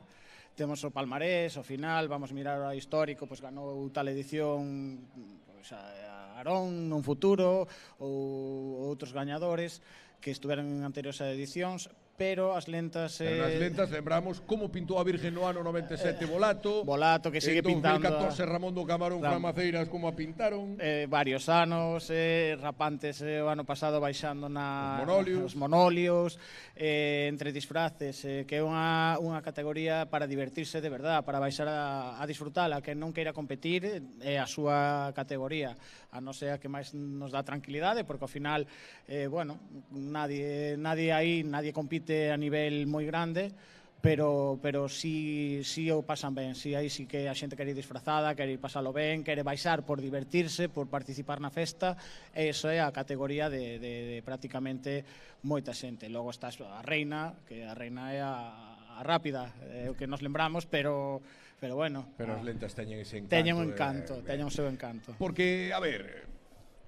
temos o palmarés, o final, vamos mirar o histórico, pois ganou tal edición, pois a Arón nun futuro, ou outros gañadores que estiveron en anteriores edicións, pero as lentas... Pero nas lentas lembramos como pintou a Virgen no ano 97 Volato. Volato, que sigue pintando... En 2014 Ramón do Camarón, Fran Maceiras, como a pintaron. Varios anos, Rapantes o ano pasado baixando os monolios, entre disfraces, que é unha categoría para divertirse de verdad, para baixar a disfrutala, que non queira competir é a súa categoría, a non ser que máis nos dá tranquilidade, porque ao final, bueno, nadie compite a nivel moi grande, pero si o pasan ben, si aí sí que a xente quere ir disfrazada, quere ir pasalo ben, quere baixar por divertirse, por participar na festa, e iso é a categoría de prácticamente moita xente. Logo está a Reina, que a Reina é a rápida, é o que nos lembramos, pero bueno. Pero as lentas teñen ese encanto. Teñen un encanto, teñen o seu encanto. Porque, a ver...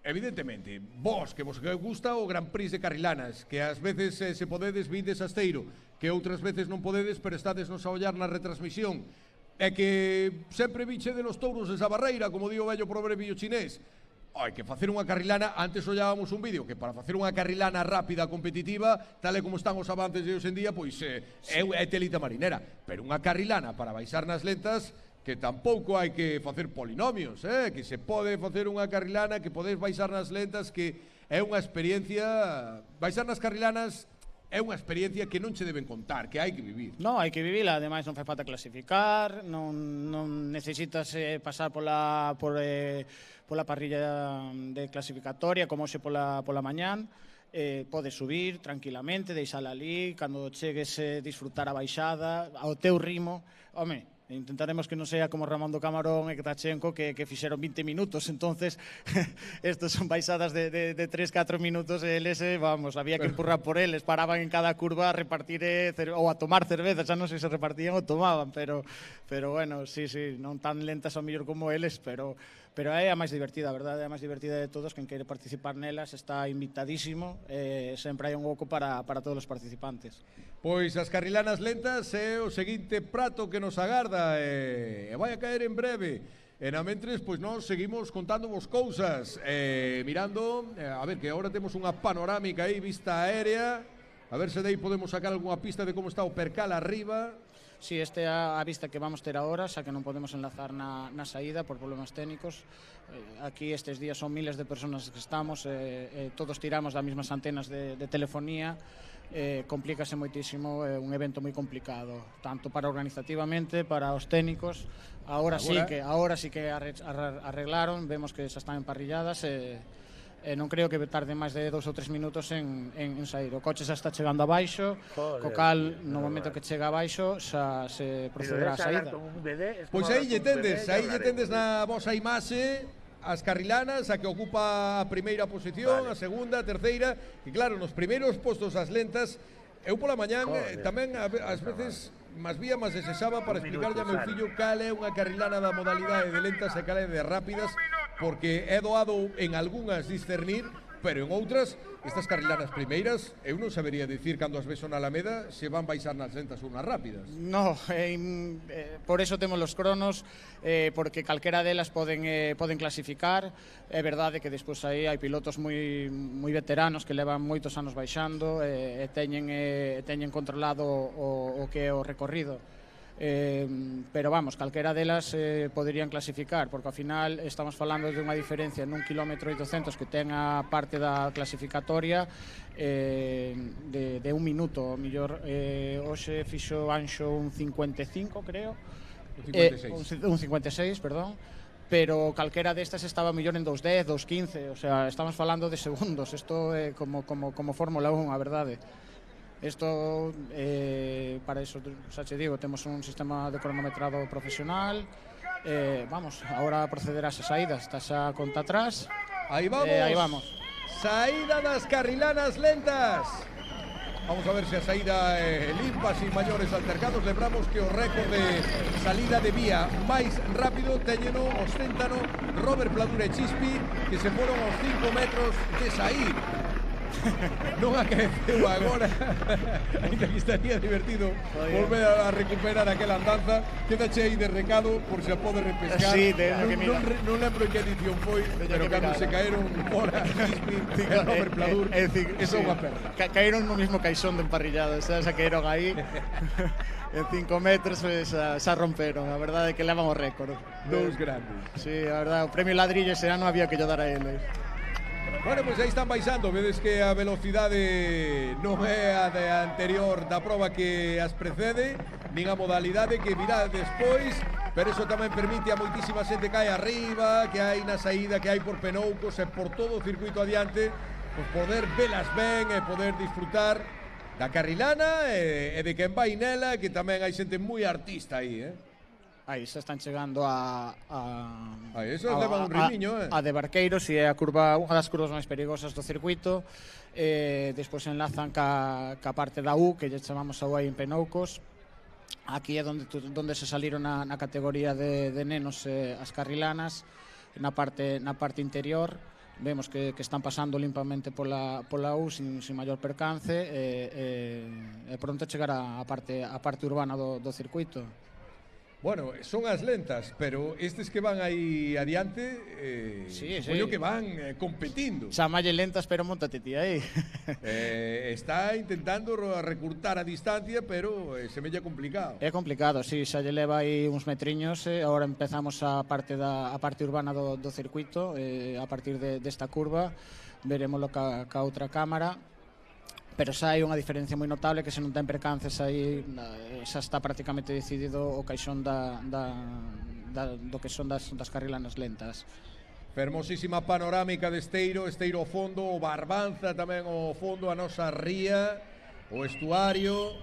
Evidentemente, vos que vos gusta o Gran Prix de carrilanas, que ás veces se podedes vindes a Esteiro, que outras veces non podedes, pero estades nos a ollar na retransmisión, e que sempre viche de los touros esa barreira, como digo o vello proverbio chinés. Hai que facer unha carrilana, antes ollábamos un vídeo, que para facer unha carrilana rápida, competitiva, tal e como están os avances de hoxe en día, pois é telita marinera. Pero unha carrilana para baixar nas lentas, que tampouco hai que facer polinomios, que se pode facer unha carrilana, que podes baixar nas lentas, que é unha experiencia... Baixar nas carrilanas é unha experiencia que non che deben contar, que hai que vivir. Non, hai que vivila, ademais non fai falta clasificar, non necesitas pasar pola parrilla de clasificatoria, como hoxe pola mañán, podes subir tranquilamente, deixala ali, cando chegues disfrutar a baixada, ao teu ritmo, home... Intentaremos que non sea como Ramón do Camarón e Tachenko que fixeron 20 minutos, entonces estos son baixadas de 3-4 minutos e eles, vamos, había que empurrar por eles, paraban en cada curva a repartir ou a tomar cerveza, xa non sei se repartían ou tomaban, pero bueno, sí, non tan lentas ao mellor como eles, pero é a máis divertida, a verdade, é a máis divertida de todos, quen quere participar nelas está invitadísimo, sempre hai un oco para todos os participantes. Pois as carrilanas lentas é o seguinte prato que nos agarda e vai a caer en breve. E na mentres, pois nós seguimos contándovos cousas, mirando, a ver, que agora temos unha panorámica aí, vista aérea, a ver se dei podemos sacar algunha pista de como está o percal arriba. Sí, esta é a vista que vamos ter agora, xa que non podemos enlazar na saída por problemas técnicos. Aquí estes días son miles de personas que estamos, todos tiramos das mesmas antenas de telefonía, complícase moitísimo, é un evento moi complicado, tanto para organizativamente, para os técnicos. Agora sí que arreglaron, vemos que xa están emparrilladas, non creo que tarde máis de 2 ou 3 minutos en sair. O coche xa está chegando abaixo, co cal no momento que chega abaixo xa se procederá a saída. Pois aí lle tendes na vosa imaxe as carrilanas, a que ocupa a primeira posición, a segunda, a terceira, e claro, nos primeiros postos as lentas, eu pola mañán tamén ás veces máis desexaba para explicarlle a meu fillo cal é unha carrilana da modalidade de lentas e cal é de rápidas, porque é doado en algunhas discernir, pero en outras, estas carrilanas primeiras, eu non sabería dicir cando as beso na Alameda se van baixar nas lentas ou nas rápidas. No, por eso temos los cronos, porque calquera delas poden clasificar. É verdade que despois aí hai pilotos moi veteranos que levan moitos anos baixando e teñen controlado o que é o recorrido. Pero vamos, calquera delas poderían clasificar, porque ao final estamos falando de unha diferencia nun kilómetro 800 que ten a parte da clasificatoria de un minuto. Mellor hoxe fixo Anxo un 55, creo, un 56, perdón, pero calquera destas estaba mellor en 2.10, 2.15, o sea, estamos falando de segundos. Isto é como Fórmula 1, a verdade. Isto, para iso, xa che digo, temos un sistema de cronometrado profesional. Vamos, agora procederás a saídas. Estás a conta atrás. Aí vamos. Saída das carrilanas lentas. Vamos a ver se a saída limpa, sin maiores altercados. Lembramos que o récord de salida de vía máis rápido teñeno, osténtano Robert Pladur e Chispi, que se foron aos 5 metros de sair. Non acreceu agora, ainda que estaría divertido volver a recuperar aquela andanza. Quedache aí de recado por se a pode repescar. Sí, non lembro en que edición foi, pero cando se caeron fora Chispi e Robert Pladur, eso é unha perda. Caeron no mismo caixón de emparrillado, xa caeron aí en 5 metros, xa romperon. A verdade é que levan o récord. Dous grandes. Sí, a verdade, o premio ladrillo ese ano había que lle dar a eles. Bueno, pois aí están baixando. Vedes que a velocidade non é a de anterior da proba que as precede, nin a modalidade que virá despois, pero eso tamén permite a moitísima xente que hai arriba, que hai na saída, que hai por Penoucos e por todo o circuito adiante, pois poder velas ben e poder disfrutar da carrilana e de quen vai nela, que tamén hai xente moi artista aí, Aí xa están chegando a levan un rimiño, a de Barqueiros, e é a curva, unha das curvas máis perigosas do circuito. Despois enlazan ca parte da U, que lle chamamos a U aí en Penoucos. Aquí é onde se saliron na categoría de nenos as carrilanas, na parte interior. Vemos que están pasando limpamente pola U sin maior percance, e pronto chegará a parte urbana do circuito. Bueno, son as lentas, pero estes que van aí adiante, supoño que van competindo. Chamalle lentas, pero montate ti aí. Está intentando recurtar a distancia, pero semella complicado. É complicado, sí, xa lle leva aí uns metriños. Agora empezamos a parte urbana do circuito, a partir desta curva. Veremoslo ca outra cámara. Pero xa hai unha diferencia moi notable, que se non ten percances aí xa está prácticamente decidido o caixón do que son das carrilanas lentas. Fermosísima panorámica de Esteiro ao fondo, o Barbanza tamén ao fondo, a nosa ría, o estuario.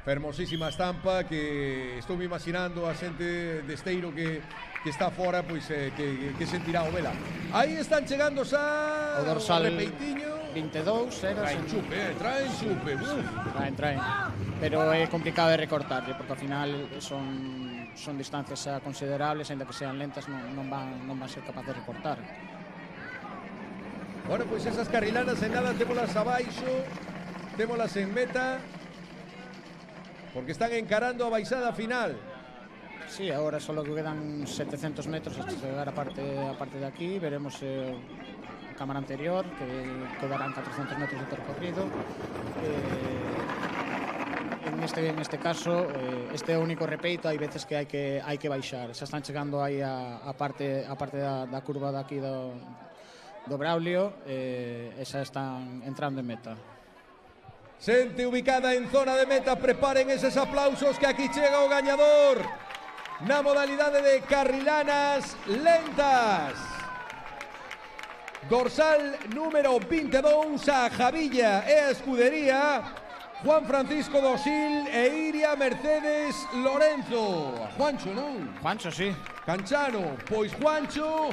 Fermosísima estampa que estou me imaginando a xente de Esteiro que está fora, pois que sentirá o vela. Aí están chegando xa o dorsal repeitiño 22, traen chupe, traen, pero é complicado de recortarle, porque ao final son distancias considerables, ainda que sean lentas non van ser capaz de recortar. Bueno, pois esas carrilanas en nada témolas abaixo, témolas en meta, porque están encarando a baixada final. Sí, agora só que quedan 700 metros hasta chegar a parte de aquí. Veremos a cámara anterior, que quedarán 400 metros de percorrido. En este caso, este é o único repeito. Hai veces que hai que baixar. Xa están chegando aí a parte da curva daqui do Braulio, e xa están entrando en meta. Xente ubicada en zona de meta, preparen eses aplausos que aquí chega o gañador na modalidade de carrilanas lentas. Dorsal número 22, a Javilla e a escudería Juan Francisco Dosil e Iria Mercedes Lorenzo. Juancho, non? Juancho, sí. Canchano, pois Juancho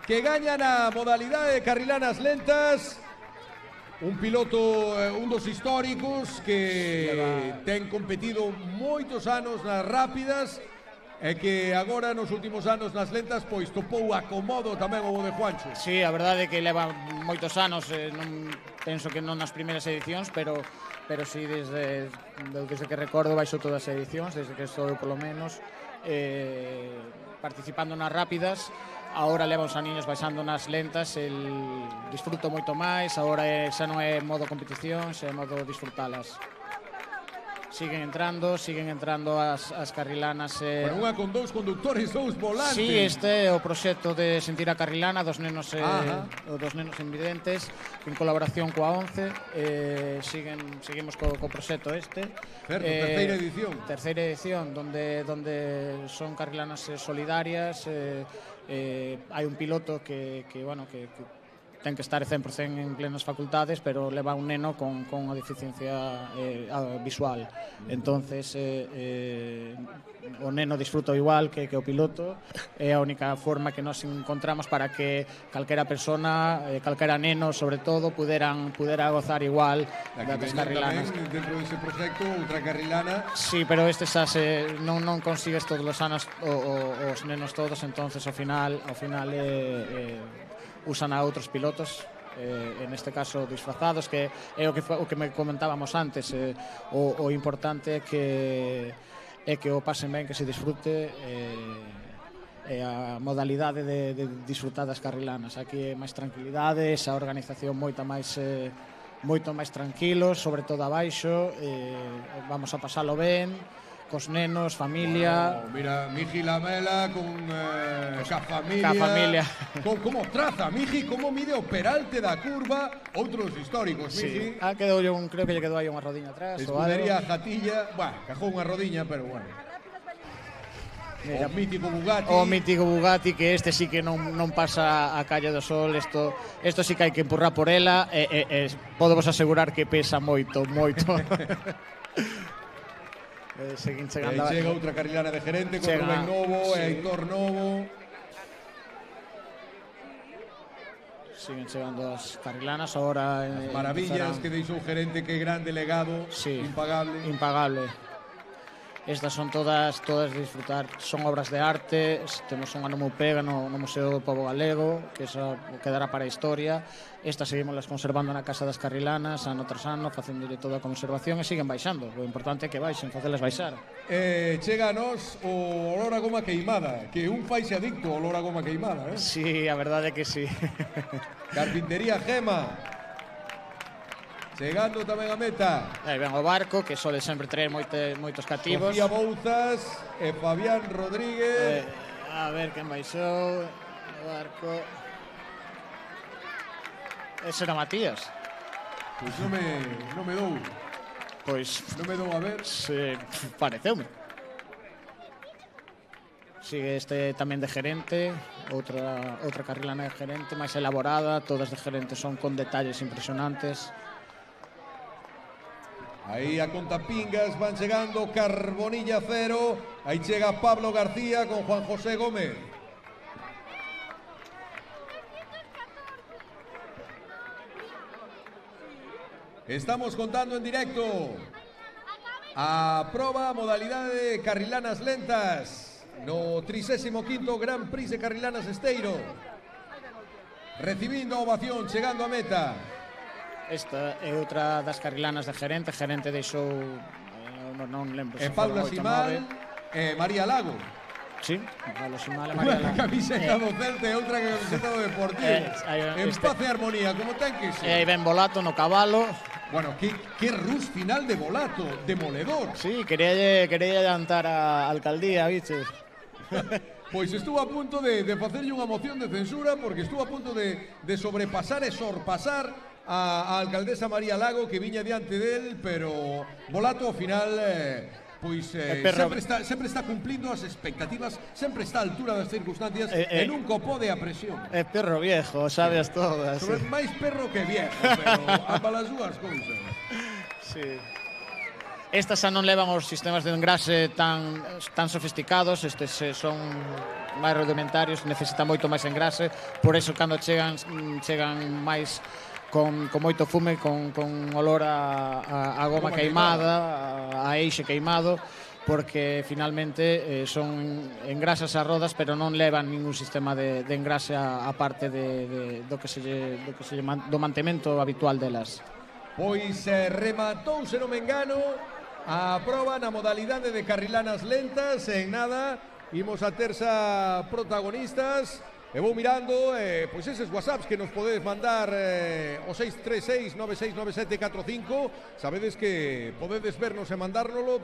que gaña na modalidade de carrilanas lentas. Un piloto, un dos históricos que ten competido moitos anos nas rápidas e que agora nos últimos anos nas lentas pois topou acomodo tamén o de Juancho. Sí, a verdade é que leva moitos anos, non penso que non nas primeiras edicións, pero sí desde que recordo baixo todas as edicións, desde que estou polo menos participando nas rápidas. Ahora leva uns aniños baixando nas lentas, disfruto moito máis, agora xa non é modo competición, xa é modo disfrutalas. Siguen entrando as carrilanas. Bueno, unha con dous conductores, dous volantes. Sí, este é o proxecto de Sentir a Carrilana dos nenos invidentes, en colaboración coa ONCE. Seguimos co proxecto este. Certo, terceira edición. Terceira edición, donde son carrilanas solidarias. Hai un piloto que ten que estar 100% en plenas facultades, pero leva un neno con unha deficiencia visual. Entonces, o neno disfruta igual que o piloto. É a única forma que nos encontramos para que calquera persona, calquera neno, sobre todo, pudera gozar igual das carrilanas. Dentro dese proxecto, outra carrilana. Sí, pero este xa non consigues todos os anos os nenos todos, entonces ao final usan a outros pilotos, en este caso disfrazados, que é o que me comentábamos antes. O importante é que o pasen ben, que se disfrute, a modalidade de disfrutar das carrilanas. Aquí é máis tranquilidade, esa organización moito máis tranquilos, sobre todo abaixo. Vamos a pasalo ben, cos nenos, familia. Mira, Miji Lamela con ca familia. Como traza Miji, como mide o peralte da curva, outros históricos, Miji. Creo que lle quedou aí unha rodiña atrás. Escudería Jatilla, cajou unha rodiña, pero bueno. O mítico Bugatti, que este sí que non pasa a calle do Sol. Isto sí que hai que empurrar por ela. Podemos asegurar que pesa moito. Chega outra carrilana de Gerente con Rubén Novo e Aitor Novo. Siguen chegando as carrilanas agora. As maravillas que deixou Gerente, que gran delegado, impagable. Estas son todas de disfrutar, son obras de arte. Temos un ano moi pega no Museo do Pobo Galego, que esa quedará para a historia. Estas seguimos conservando na Casa das Carrilanas, ano tras ano, facéndolle toda a conservación, e siguen baixando. O importante é que baixen, facelas baixar. Chega a nos o olor a goma queimada, que un faixe adicto ao olor a goma queimada, eh? Sí, a verdade é que sí. Carpintería Gema. Chegando tamén a meta. Aí ven o barco, que sole sempre traer moitos cativos. Sofía Bouzas e Fabián Rodríguez. A ver quen baixou o barco. Ese era Matías. Pois non me dou. Non me dou a ver. Pareceume. Sigue este tamén de Gerente, outra carrilana de Gerente, máis elaborada. Todas de Gerente son con detalles impresionantes. Aí a conta pingas, van chegando Carbonilla 0. Aí chega Pablo García con Juan José Gómez. Estamos contando en directo a proba modalidade de carrilanas lentas no 35º Gran Prix de Carrilanas Esteiro. Recibindo a ovación, chegando a meta. Esta é outra das carrilanas de Gerente. Gerente deixou, non lembro se Paula Simal e María Lago. Sí, Paula Simal e María Lago. Unha camiseta do Celta e outra camiseta do Deportivo. En paz e armonía, como ten que ser. E ben Volato no cabalo. Bueno, que rus final de Volato, demoledor. Sí, quería adiantar a alcaldía, biches. Pois estuvo a punto de facerlle unha moción de censura, porque estuvo a punto de sobrepasar e sorpasar a alcaldesa María Lago, que viña diante del, pero Volato ao final sempre está cumplindo as expectativas, sempre está a altura das circunstancias e nunca pode a presión. É perro viejo, sabes todas. Máis perro que viejo, pero ambas as dúas cousas. Sí. Estas xa non levan os sistemas de engrase tan sofisticados, estes son máis rudimentarios, necesitan moito máis engrase, por eso cando chegan máis con moito fume, con olor a goma queimada, a eixe queimado, porque finalmente son engrasas as rodas, pero non levan ningún sistema de engrase a parte do mantemento habitual delas. Pois rematou, se non me engano, a proba na modalidade de carrilanas lentas. En nada, imos a terza protagonistas. E vou mirando, pois eses whatsapps que nos podedes mandar o 636-969745. Sabedes que podedes vernos e mandárnoslo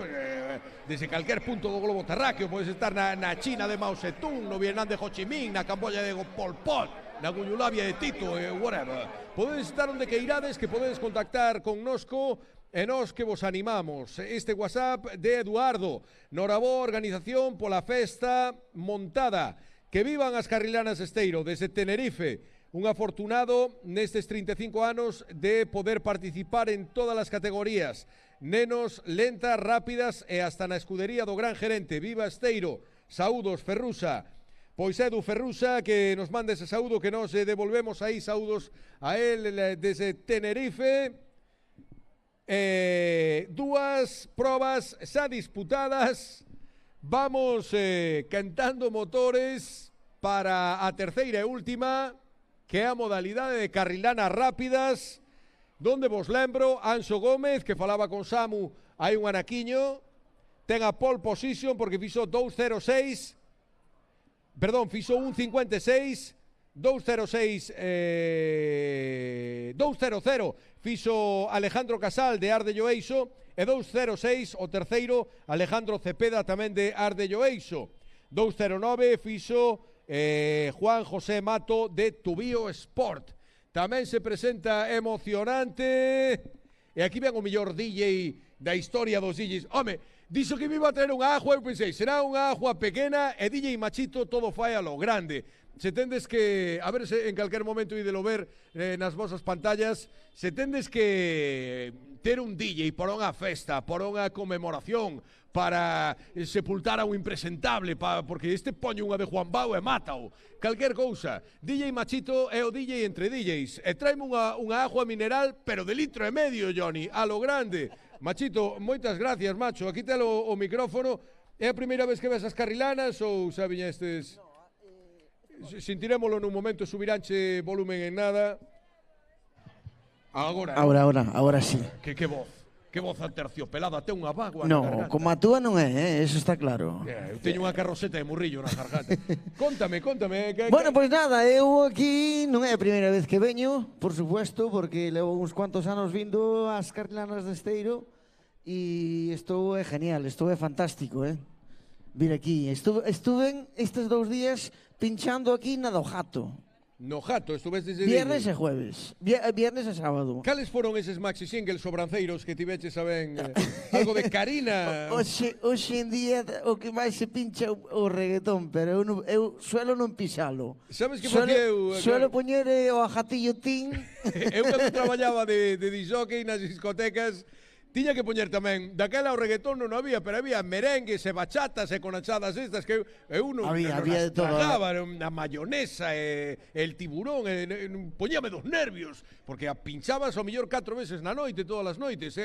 desde calquer punto do globo terráqueo. Podes estar na China de Mao Zedong, no Vietnam de Ho Chi Minh, na Camboya de Pol Pot, na Yugoslavia de Tito, whatever. Podedes estar onde que irades, que podedes contactar connosco e nós que vos animamos. Este WhatsApp de Eduardo: Norabó, organización pola festa montada. Que vivan as carrilanas Esteiro desde Tenerife. Un afortunado nestes 35 anos de poder participar en todas as categorías. Nenos, lentas, rápidas e hasta na escudería do gran gerente. Viva Esteiro. Saúdos, Ferrusa. Pois Edu Ferrusa, que nos manda ese saúdo, que nos devolvemos aí saúdos a él desde Tenerife. Dúas probas xa disputadas. Vamos cantando motores para a terceira e última, que é a modalidade de carrilanas rápidas, donde vos lembro, Anxo Gómez, que falaba con Samu hai un anaquiño, ten a pole position porque fixo 2.06, perdón, fixo 1.56, 2.06, 2.00 fixo Alejandro Casal de Ardello Eixo, e 2.06 o terceiro Alejandro Cepeda tamén de Ardello Eixo. 2.09 fixo Juan José Mato de Tubío Sport. Tamén se presenta emocionante, e aquí ven o mellor DJ da historia dos DJs. Home, dixo que me iba a traer unha agua, eu pensei, será unha agua pequena, e DJ Machito todo fai a lo grande. Se tendes que, a ver se en calquer momento ídelo ver nas vosas pantallas, se tendes que ter un DJ para unha festa, para unha conmemoración, para sepultar a un impresentable, porque este poño unha de Juan Bau e mátao, calquer cousa. DJ Machito é o DJ entre DJs, e traeme unha agua mineral, pero de 1,5 litro, Johnny, a lo grande. Machito, moitas gracias, macho, aquí telo o micrófono. É a primeira vez que ves as carrilanas ou xa viñestes? Sentiremoslo nun momento, subiránche volumen en nada. Agora sí. Que voz aterciopelada, ten unha bagua na garganta. Como a túa non é, eso está claro. Eu teño unha carroseta de murrillo na garganta. Contame. Bueno, pois nada, eu aquí non é a primeira vez que veño, por supuesto, porque levo uns cuantos anos vindo ás carrilanas de Esteiro e isto é genial, isto é fantástico, vir aquí. Estuve estes 2 días pinchando aquí na do Jato. No Jato, estuvestes de viernes e jueves, viernes e sábado. Cales foron eses maxi singles sobranceiros que tiveches a ben? Algo de Karina? Hoxe en día o que máis se pincha o reggaetón, pero eu suelo non pisalo. Sabes que eu... Suelo poñer o ajatillo tin. Eu cando traballaba de disjockey nas discotecas, tiña que poñer tamén, daquela o reggaetón non había, pero había merengues e bachatas e conachadas estas que eu non había de todo. Tragaba, a mayonesa e el tiburón, poñíame dos nervios, porque a pinchabas ao mellor 4 veces na noite, todas as noites,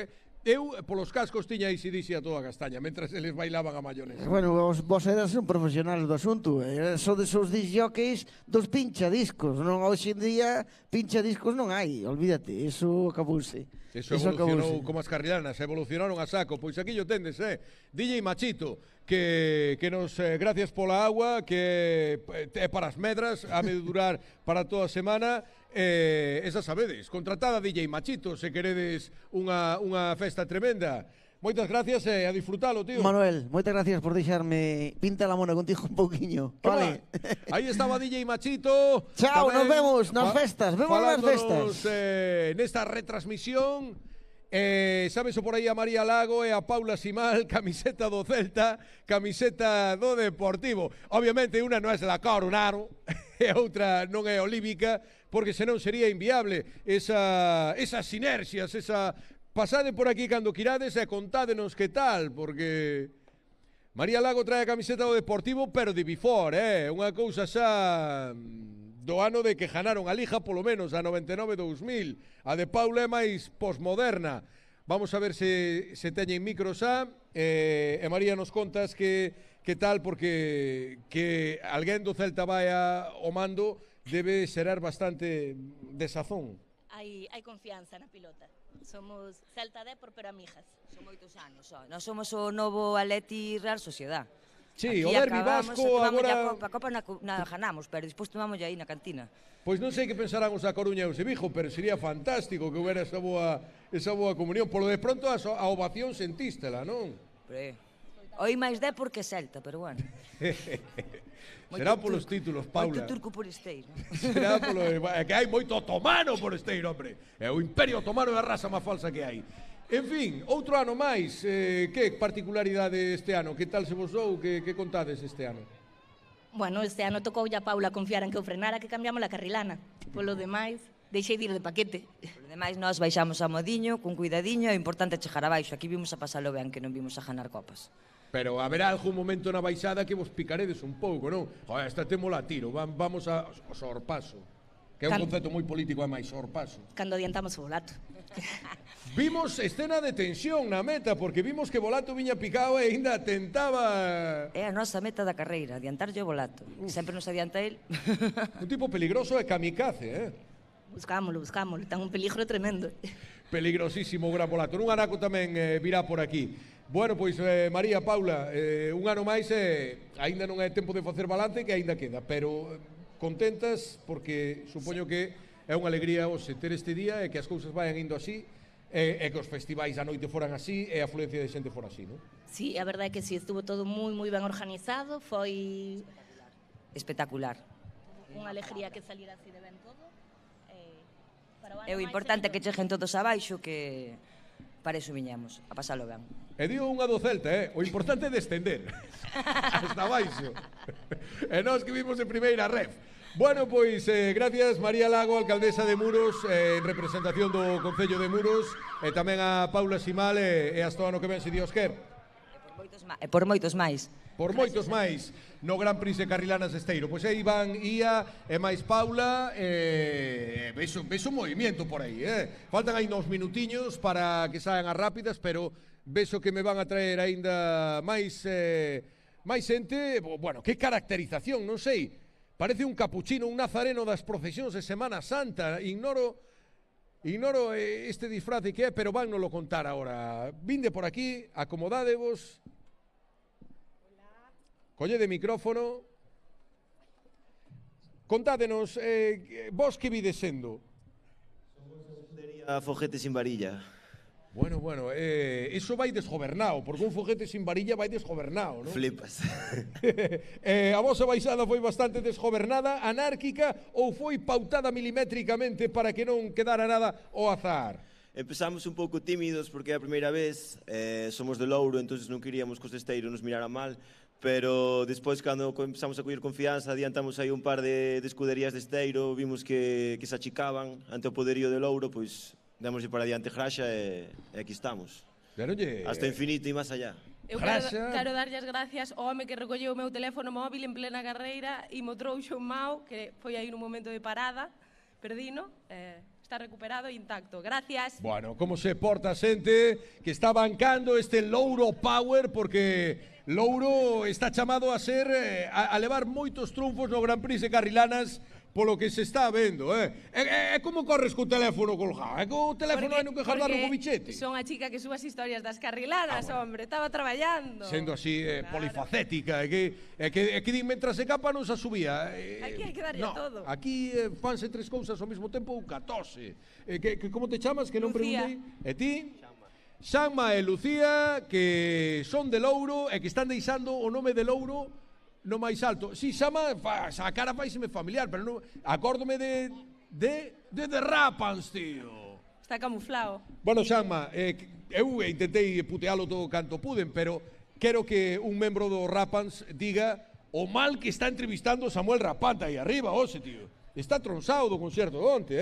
Eu, polos cascos, tiña AC/DC a toda castaña, mentras eles bailaban a mayonesa. Bueno, vos eras un profesional do asunto, sodes os disjockeys dos pinchadiscos, non? Hoxe en día pinchadiscos non hai, olvídate, eso acabouse. Eso evolucionou como as carrilanas, evolucionaron a saco. Pois aquí yo tendes, DJ Machito, que nos, gracias pola agua, que é para as medras, ha de durar para toda a semana. Esa sabedes, contratada DJ Machito, se queredes unha festa tremenda. Moitas gracias e a disfrutalo, tío. Manuel, moitas gracias por deixarme pinta la mona contigo un pouquiño. Vale. Aí estaba DJ Machito. Chao, nos vemos nas festas. Vemos nas festas. Nesta retransmisión. Sabes o por aí a María Lago e a Paula Simal, camiseta do Celta, camiseta do Deportivo. Obviamente unha non é la Coronaro e outra non é olívica, porque senón sería inviable esas sinerxias, esa pasade por aquí cando quirades e contádenos que tal, porque María Lago trae a camiseta do Deportivo, pero de before, unha cousa xa do ano de que ganaron a Liga, polo menos, a 99-2000. A de Paula é máis posmoderna. Vamos a ver se teñen micros xa, e María nos contas que tal, porque que alguén do Celta vai ao mando debe xerar bastante desazón. Hai confianza na pilota. Somos Celta Depor, pero amigas. Son moitos anos, nós somos o novo Atleti Real Sociedad. Sí, o derbi vasco agora... A Copa na ganamos, pero despois tomamos aí na cantina. Pois non sei que pensarán os a Coruña e os de Vigo, pero sería fantástico que houbera esa boa comunión. Por lo de pronto a ovación sentístela, non? Oi máis de porque Celta, pero bueno. Será polos títulos, Paula. Moito turco por esteiro. Será polo... É que hai moito otomano por esteiro, hombre. É o Imperio Otomano é a raza máis falsa que hai. En fin, outro ano máis, que particularidade este ano? Que tal se vos dou? Que contades este ano? Bueno, este ano tocou a Paula confiar en que eu frenara, que cambiamos a carrilana. Polo demais, deixei de ir de paquete. Polo demais, nós baixamos a modiño, con cuidadiño, é importante chegar abaixo. Aquí vimos a pasalo ben, que non vimos a ganar copas. Pero haberá algún momento na baixada que vos picaredes un pouco, non? Joder, esta témola a tiro, vamos ao sorpaso. Que é un concepto moi político, é máis sorpaso. Cando adiantamos o Volato. Vimos escena de tensión na meta, porque vimos que Volato viña picado e ainda tentaba... É a nosa meta da carreira, adiantarlle o Volato. Sempre nos adianta el. Un tipo peligroso e kamikaze, Buscámolo, ten un peligro tremendo. Peligrosísimo o gran Volato. Un anaco tamén virá por aquí. Bueno, pois, María, Paula, un ano máis, aínda non é tempo de facer balance, que aínda queda, pero contentas, porque supoño que é unha alegría hoxe ter este día e que as cousas vayan indo así, e que os festivais a noite foran así e a afluencia de xente fora así, non? Sí, a verdade é que sí, estuvo todo moi ben organizado, foi espectacular. Unha alegría que saliera así de ben todo. É o importante que cheguen todos abaixo, que para iso viñamos, a pasalo ben. E dio unha do Celta, o importante é descender hasta baixo. E nós que vimos en primeira ref. Bueno, pois, gracias María Lago, alcaldesa de Muros, en representación do Concello de Muros, e tamén a Paula Simal, e hasta o ano que ven, se Dios quer. E por moitos máis. Por moitos máis no Gran Prix de Carrilanas de Esteiro. Pois aí van Ía e máis Paula, ves un movimiento por aí, Faltan aí uns minutiños para que saian as rápidas, pero vexo que me van a traer aínda máis xente. Bueno, que caracterización, non sei. Parece un capuchino, un nazareno das procesións de Semana Santa. Ignoro este disfraz de que é, pero van nos lo contar agora. Vinde por aquí, acomodádevos. Colle de micrófono. Contádenos, vos que vides sendo? A foguete sin varilla. Bueno, eso vai desgobernado, porque un foguete sin varilla vai desgobernado, non? Flipas. A vosa baixada foi bastante desgobernada, anárquica, ou foi pautada milimétricamente para que non quedara nada ao azar? Empezamos un pouco tímidos porque é a primeira vez, somos de Louro, entonces non queríamos que os de Esteiro nos miraran mal, pero despois cando empezamos a coller confianza, adiantamos aí un par de escuderías de Esteiro, vimos que se achicaban ante o poderío de Louro, pois démoslle para adiante graxa e aquí estamos. Hasta infinito e máis allá. Eu quero darlle as gracias ao home que recolleu o meu teléfono móvil en plena carreira e mo trouxo un Mao, que foi aí nun momento de parada, perdino, está recuperado e intacto. Gracias. Bueno, como se porta a xente que está bancando este Louro Power, porque Louro está chamado a ser, a levar moitos triunfos no Gran Prix de Carrilanas, polo que se está vendo, É como corres co teléfono colgado? É co teléfono hai non que jardarlo co bichete? Son a chica que suba as historias das carrilanas, hombre, estaba traballando. Sendo así polifacética, é que din mentras se capa non se subía. Aquí hai que darlle todo. Aquí fanse tres cousas ao mesmo tempo ou 14. Como te chamas? Que non preguntei. E ti? Xanma e Lucía, que son de Louro e que están deixando o nome de Louro no máis alto. Si, Xama, a cara faiseme familiar, pero non... Acórdome de Rapans, tío. Está camuflado. Bueno, Xanma, eu intentei putealo todo canto puden, pero quero que un membro do Rapans diga o mal que está entrevistando Samuel Rapanta aí arriba, hoxe, tío. Está tronsado do concerto de onte,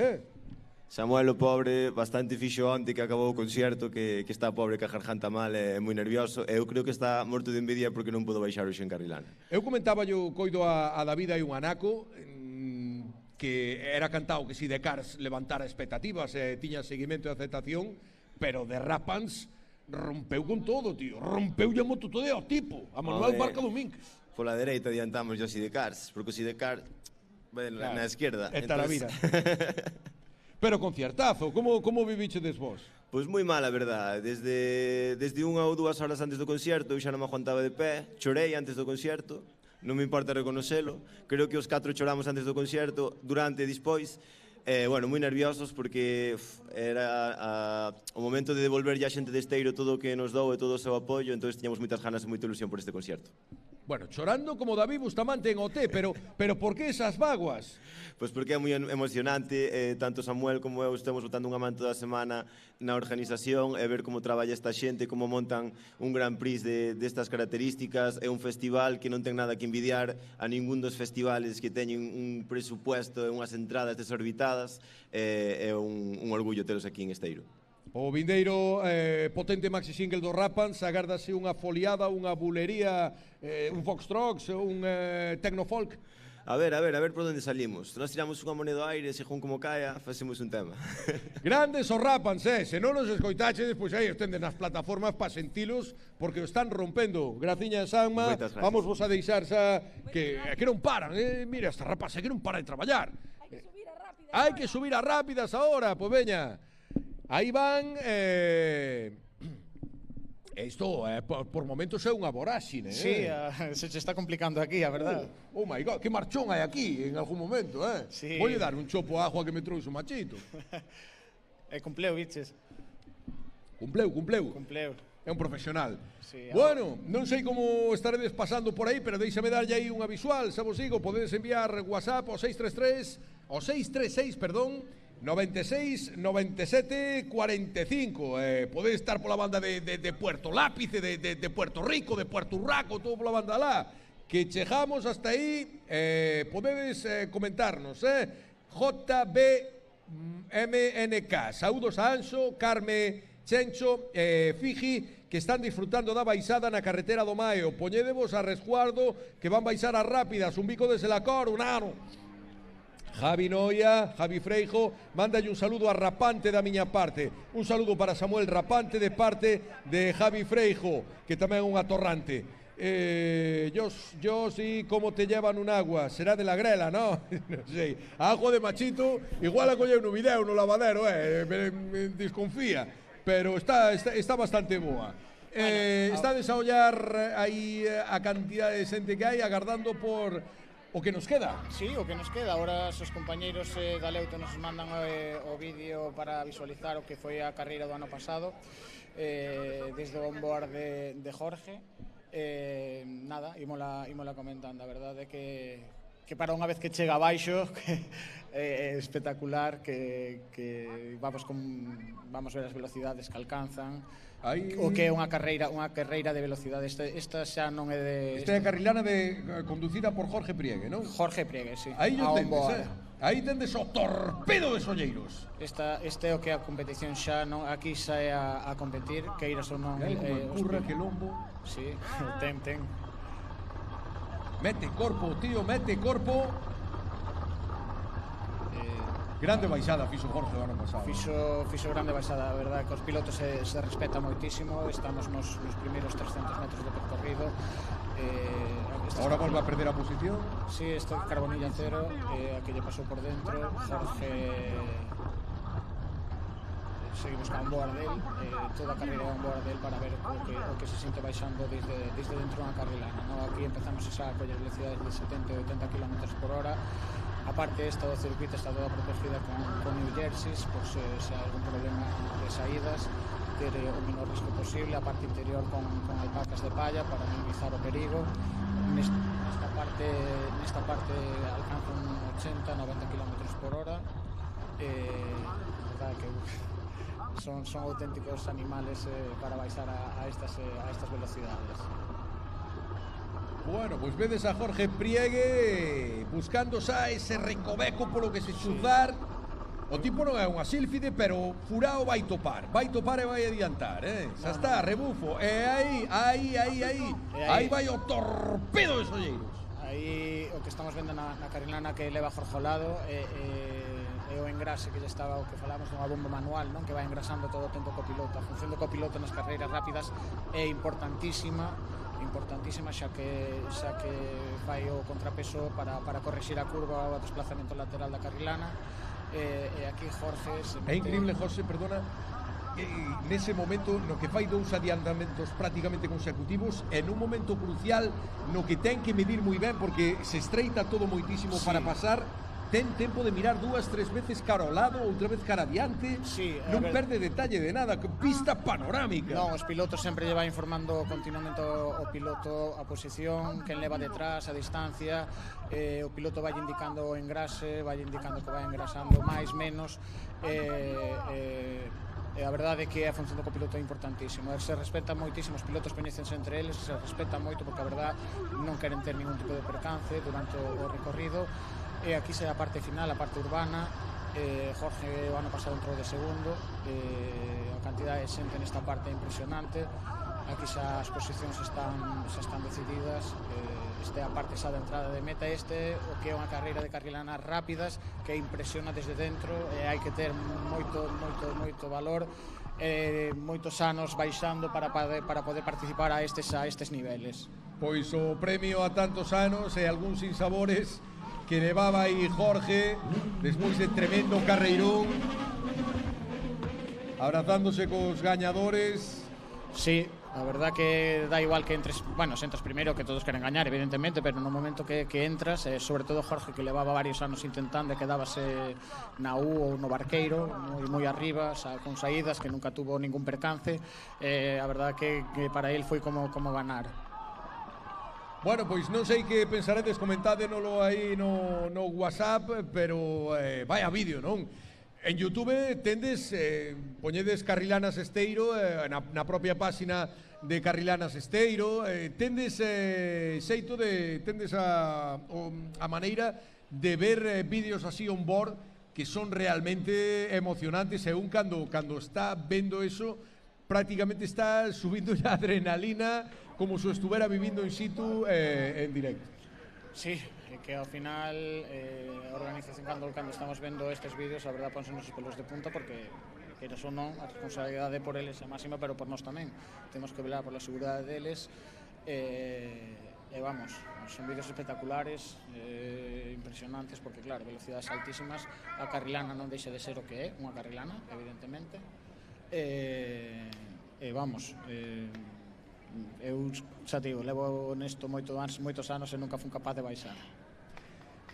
Samuel, o pobre, bastante fixo onte que acabou o concerto, que está pobre, que a garganta mal, é moi nervioso. Eu creo que está morto de envidia porque non pudo baixar hoxe en Carrilana. Eu comentaba yo coido a David hai un anaco que era cantado que si de Cars levantara expectativas e tiña seguimento e aceptación, pero de Rapans rompeu con todo, tío. Rompeu a moto todo ao tipo, a Manuel Barca Domínguez. Pola dereita adiantamos yo si de Cars, porque si de Cars na esquerda. Esta a vida. Pero concertazo, como vivichedes vos? Pois moi mal, a verdade. Desde 1 ou 2 horas antes do concerto eu xa non me aguantaba de pé, chorei antes do concerto, non me importa reconocelo. Creo que os 4 choramos antes do concerto, durante e dispois. Bueno, moi nerviosos porque era o momento de devolverlle a xente de Esteiro todo o que nos dou e todo o seu apoio, entón tiñamos moitas ganas e moita ilusión por este concerto. Bueno, chorando como David Bustamante en OT, pero por que esas vaguas? Pois porque é moi emocionante, tanto Samuel como eu estamos botando unha man toda a semana na organización e ver como traballa esta xente, como montan un Grand Prix destas características. É un festival que non ten nada que envidiar a ningún dos festivales que teñen un presupuesto e unhas entradas desorbitadas. É un orgullo telos aquí en Esteiro. O vindeiro potente maxi single do Rapans, agárdase unha foliada, unha bulería, un foxtrox, un tecnofolk. A ver por onde salimos. Nós tiramos unha moneda ao aire, según como caia, facemos un tema. Grandes os Rapans, se non os escoitaches, pois aí estén nas plataformas para sentilos, porque o están rompendo. Graciña, Sanma, vamos vos a deixar xa que non paran, mira, esta rapaza que non para de traballar. Hai que subir a rápidas ahora, pois veña. Aí van, isto por momentos é unha voráxine. Sí, se che está complicando aquí, a verdade. Oh my God, que marchón hai aquí en algún momento, Sí. Voulle dar un chopo a agua que me trouxe o machito. Cumpleu, biches. Cumpleu. É un profesional. Sí, bueno, non sei como estaredes pasando por aí, pero deixame darlle aí unha visual, xa vos digo, podedes enviar WhatsApp ao 636, 96 97 45. Podedes estar pola banda de Puerto Lápice, de Puerto Rico, de Puerto Urraco, todo pola banda lá. Que chegamos hasta aí, podedes comentarnos, JBMNK. Saúdos a Anxo, Carme, Chencho, Fiji, que están disfrutando da baixada na carretera do Maio. Poñedevos a resguardo que van baixar as rápidas. Un bico desde la cor, un ano. Javi Noia, Javi Freijo, mándalle un saludo a Rapante da miña parte. Un saludo para Samuel Rapante de parte de Javi Freijo, que tamén é un atorrante. Yo sí, ¿cómo te llevan un agua? Será de la grela, ¿no? Non sei. A agua de machito, igual a colleu no video, no lavadero, me desconfía. Pero está bastante boa. Estades a ollar aí a cantidad de xente que hai agardando por o que nos queda. Sí, o que nos queda. Ahora os compañeiros da Leuto nos mandan o vídeo para visualizar o que foi a carreira do ano pasado, desde o onboard de Jorge. Nada, ímola comentando. A verdade é que para unha vez que chega abaixo é espectacular, que vamos ver as velocidades que alcanzan. O que é unha carreira de velocidade. Esta xa non é de... Esta é a carrilana conducida por Jorge Priegue, non? Jorge Priegue, sí. Aí o tendes, Aí tendes o torpedo de Solleiros. Este é o que a competición xa non... Aquí xa é a competir, que iras ou non... Curra, que lombo. Sí, ten. Mete corpo, tío, mete corpo. Grande baixada fixo Jorge o ano pasado. Fixo grande baixada, a verdade que os pilotos se respeta moitísimo. Estamos nos primeiros 300 metros de percorrido. Ahora volve a perder a posición. Sí, este carbonilla cero, a que lle pasou por dentro. Jorge seguimos con onboard del, toda a carreira on board del para ver o que se siente baixando desde dentro dunha carrilana, ¿no? Aquí empezamos a coller velocidades de 70 e 80 km por hora. A parte esta do circuito está toda protegida con New Jerseys, por se hai algún problema de saídas, ter o menor risco posible. A parte interior con alpacas de palla para minimizar o perigo. Nesta parte alcanzan 80-90 km por hora. Verdad que son auténticos animales para baixar a estas velocidades. Bueno, pois vedes a Jorge Priegue buscando xa ese recoveco polo que se chuzar. O tipo non é unha sílfide, pero Furao vai topar e vai adiantar, xa está, rebufo, e aí vai o torpedo de Solleiros. Aí o que estamos vendo na carrilana que leva Jorge ao lado é o engrase que lle estaba, o que falamos dunha bomba manual, non, que vai engrasando todo o tempo co piloto. A función do copiloto nas carreiras rápidas é importantísima xa que fai o contrapeso para correxir a curva ou o desplazamento lateral da carrilana. E aquí Jorge se mete... É increíble, José, perdona, nese momento no que fai 2 adiantamentos prácticamente consecutivos, en un momento crucial no que ten que medir moi ben porque se estreita todo moitísimo para pasar, ten tempo de mirar 2-3 veces cara ao lado, outra vez cara adiante, non perde detalle de nada, pista panorámica. Non, os pilotos sempre lleva informando continuamente o piloto a posición, quen leva detrás, a distancia, o piloto vai indicando o engrase, vai indicando que vai engrasando máis, menos, e a verdade é que a función do copiloto é importantísimo. Se respeta moitísimo, os pilotos coñecense entre eles, se respeta moito porque a verdade non queren ter ningún tipo de percance durante o recorrido. E aquí se a parte final, a parte urbana. Jorge o ano pasado entrou de segundo, a cantidad de xente nesta parte é impresionante. Aquí xa as posicións están decididas. Esta é a parte xa da entrada de meta, o que é unha carreira de carrilanas rápidas que impresiona desde dentro, e hai que ter moito valor, moitos anos baixando para poder participar a estes niveles. Pois o premio a tantos anos e algúns sinsabores que levaba aí Jorge despois de tremendo carreirón, abrazándose cos gañadores. Sí, a verdad que da igual que entres, bueno, se entras primeiro, que todos queren gañar, evidentemente, pero no momento que entras, sobre todo Jorge, que levaba varios anos intentando e quedábase na U ou no Barqueiro, moi arriba, con saídas, que nunca tuvo ningún percance, a verdad que para él foi como ganar. Bueno, pois non sei que pensaredes, comentádeno aí no WhatsApp, pero vaya vídeo, non? En YouTube tendes, poñedes Carrilanas Esteiro, na propia páxina de Carrilanas Esteiro, tendes xeito de, tendes a maneira de ver vídeos así on board que son realmente emocionantes, e un cando está vendo eso, prácticamente está subindo a adrenalina como se estuvera vivindo in situ en directo. Sí, que ao final a organización cando estamos vendo estes vídeos, a verdad, ponse nos pelos de punta porque queres ou non, a responsabilidade por eles é máxima, pero por nós tamén temos que velar pola seguridade deles, e vamos, son vídeos espectaculares, impresionantes, porque claro, velocidades altísimas, a carrilana non deixa de ser o que é unha carrilana, evidentemente, e vamos, eu xa digo, levo nesto moitos anos e nunca fui capaz de baixar.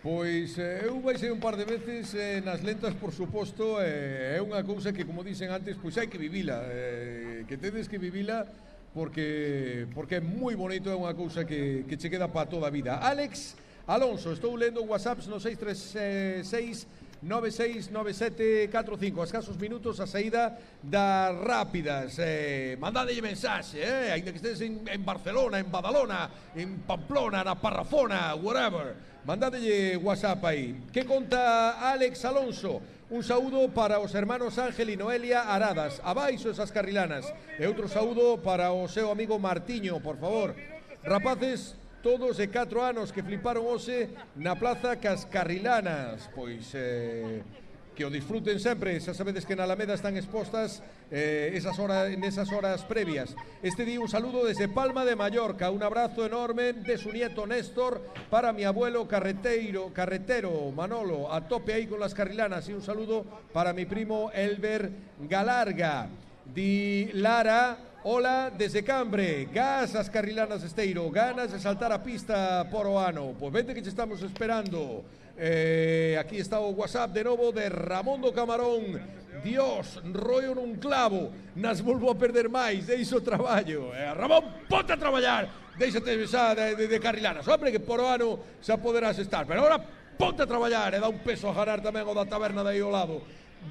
Pois eu baixei un par de veces nas lentas, por suposto, é unha cousa que, como dixen antes, pois hai que vivila, que tedes que vivila porque é moi bonito, é unha cousa que che queda para toda a vida. Alex Alonso, estou lendo WhatsApps no 636 969745, a escasos minutos a saída das rápidas. Mandádelle mensaxe, ainda que estés en Barcelona, en Badalona, en Pamplona, na Parrafona, whatever, mandádelle WhatsApp aí. Que conta Alex Alonso? Un saúdo para os hermanos Ángel e Noelia Aradas, abaixo esas carrilanas, e outro saúdo para o seu amigo Martiño, por favor. Rapaces todos de 4 anos que fliparon hoxe na plaza cas carrilanas, pois que o disfruten sempre. Xa sabedes que na Alameda están expostas nesas horas previas. Este día un saludo desde Palma de Mallorca, un abrazo enorme de su nieto Néstor para mi abuelo carretero Manolo, a tope aí con las carrilanas, y un saludo para mi primo Elber Galarga. Di Lara: hola desde Cambre, gas as carrilanas Esteiro, ganas de saltar a pista por o ano. Pois vente que te estamos esperando. Aquí está o WhatsApp de novo de Ramón do Camarón. Dios, rollo nun clavo, nas volvo a perder máis, deixo o traballo. Ramón, ponte a traballar, deixate xa de carrilanas, hombre, que por o ano xa poderás estar, pero agora ponte a traballar e dá un peso a ganar tamén o da taberna de aí ao lado.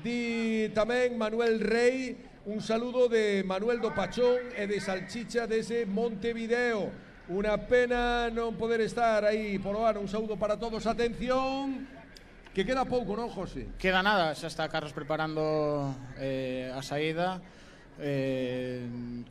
Di tamén Manuel Rey: un saludo de Manuel do Pachón e de Salchicha desde Montevideo. Una pena non poder estar aí por o ano. Un saúdo para todos. Atención, Que queda pouco, non, José? Queda nada, xa está Carlos preparando a saída.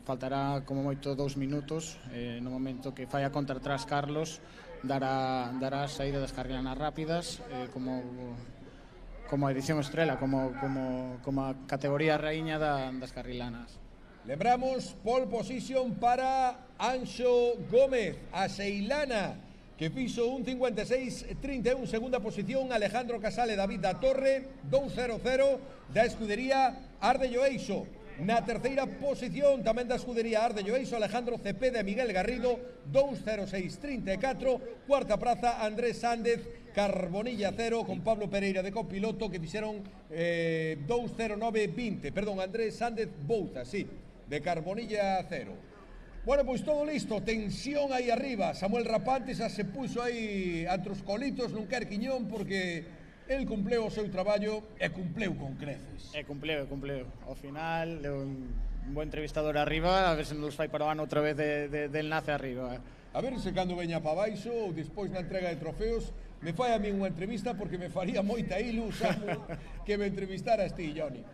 Faltará como moito 2 minutos. No momento que fai a contra atrás Carlos, dará a saída das carrilanas rápidas, como a edición estrela, como a categoría raíña das carrilanas. Lembramos, pole position para Anxo Gómez, a Seilana, que fixo un 56-31, segunda posición Alejandro Casal e David da Torre, 2-0-0 da escudería Ardello Eixo. Na terceira posición tamén da escudería Ardello Eixo, Alejandro Cepeda e Miguel Garrido, 2-0-6-34. Cuarta praza Andrés Sández, Carbonilla 0, con Pablo Pereira de copiloto, que fixeron 2-0-9-20. Perdón, Andrés Sández Bouza, sí, de Carbonilla 0. Bueno, pois todo listo, tensión aí arriba. Samuel Rapante xa se puxo aí entre os colitos nun Querquiñón porque el cumpleu o seu traballo e cumpleu con creces. Cumpleu. Ao final, un bo entrevistador arriba, a ver se nos fai para o ano outra vez de enlace arriba. A ver se cando veña para baixo ou despois na entrega de trofeos me fai a mí unha entrevista porque me faría moita ilu, Samu, que me entrevistaras ti, Johnny.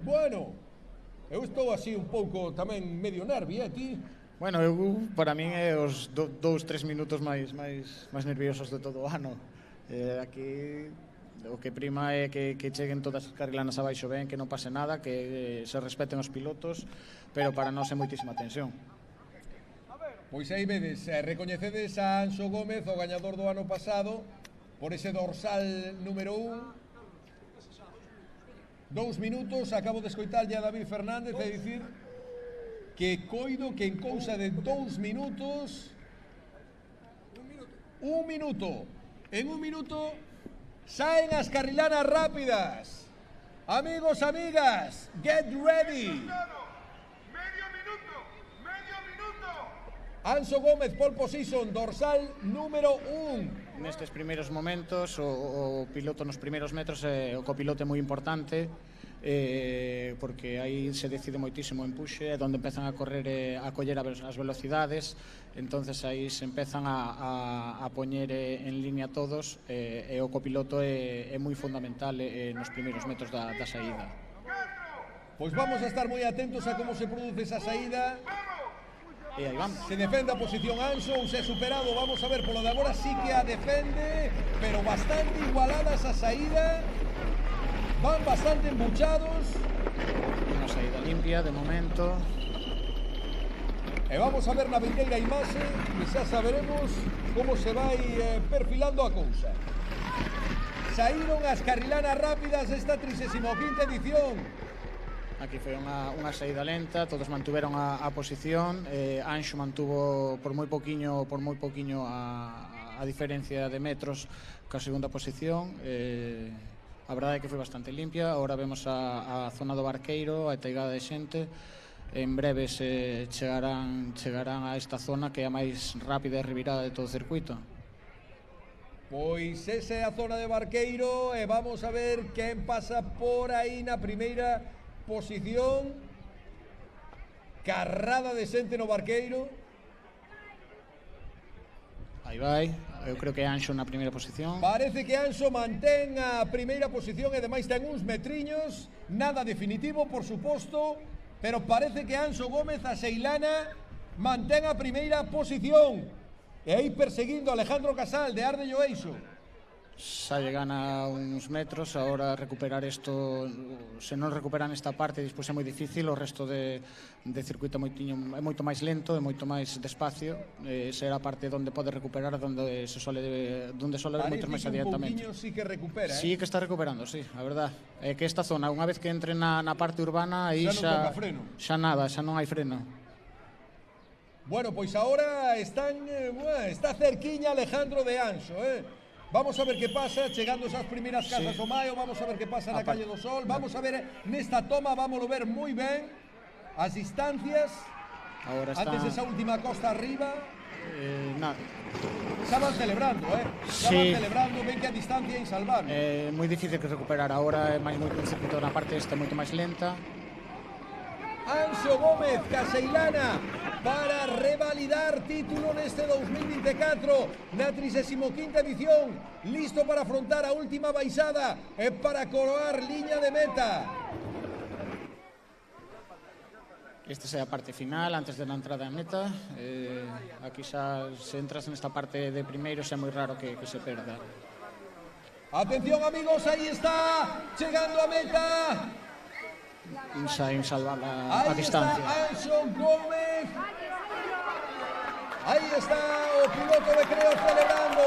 Bueno, eu estou así un pouco tamén medio nervi, ti? Bueno, para min é os 2-3 minutos máis nerviosos de todo o ano. Aquí o que prima é que cheguen todas as carrilanas abaixo ben, que non pase nada, que se respeten os pilotos, pero para nós é moitísima tensión. Pois aí vedes, recoñecedes a Anxo Gómez, o gañador do ano pasado, por ese dorsal número 1. 2 minutos, acabo de escoitarlle a David Fernández e dicir que coido que en cousa de 2 minutos... Un minuto. En 1 minuto saen as carrilanas rápidas. Amigos, amigas, get ready. Anxo Gómez, pole position, dorsal número 1. Nestes primeiros momentos, o piloto nos primeiros metros, o copiloto é moi importante, porque aí se decide moitísimo o empuxe, é onde empezan a correr, a coller as velocidades, entonces aí se empezan a poñer en línea todos, e o copiloto é moi fundamental nos primeiros metros da saída. Pois vamos a estar moi atentos a como se produce esa saída. E aí vamos. Se defende a posición Anxo ou se é superado, vamos a ver, polo de agora sí que a defende, pero bastante igualada esa saída. Van bastante embuchados. Unha saída limpia de momento. E vamos a ver na vindeira imaxe e xa saberemos como se vai perfilando a cousa. Saíron as carrilanas rápidas desta 35ª edición. Aquí foi unha saída lenta, todos mantuveron a posición, Anxo mantuvo por moi poquiño a diferencia de metros ca segunda posición. A verdade é que foi bastante limpia. Agora vemos a zona do Barqueiro, a taigada de xente. En breve chegarán a esta zona que é a máis rápida e revirada de todo o circuito. Pois esa é a zona de Barqueiro e vamos a ver quen pasa por aí na primeira posición. Carrada de xente no Barqueiro. Aí vai, eu creo que é Anxo na primeira posición. Parece que Anxo mantén a primeira posición e demais ten uns metriños, nada definitivo, por suposto, pero parece que Anxo Gómez, a Seilana, mantén a primeira posición. E aí perseguindo a Alejandro Casal de Ardello Eixo. Xa llegan a uns metros, agora recuperar isto, se non recuperan esta parte, despois é moi difícil, o resto de circuito é moito máis lento, é moito máis despacio, será a parte onde pode recuperar, onde sole ver moito máis adiantamente. Parece que un pouquiño sí que recupera, Sí que está recuperando, sí, a verdad. É que esta zona, unha vez que entre na parte urbana, aí xa non hai freno. Bueno, pois agora está cerquiña Alejandro de Anxo, Vamos a ver que pasa, chegando esas primeiras casas do Maio, vamos a ver que pasa na Calle do Sol, vamos a ver nesta toma, vámoslo ver moi ben, as distancias, antes esa última costa arriba, estaban celebrando, estaban celebrando, ven que a distancia é insalvable. É moi difícil que recuperar, agora é máis moito un circuito na parte esta moito máis lenta. Anxo Gómez, Caseilana, para revalidar título neste 2024 na 35ª edición, listo para afrontar a última baixada e para coroar liña de meta. Esta é a parte final, antes da entrada en meta. Aquí xa, se entras nesta parte de primeiro, xa é moi raro que se perda. Atención, amigos, aí está, chegando a meta. Insa salvar a distancia. Aí está Anxo Gómez. Aí está o piloto de Creo celebrando.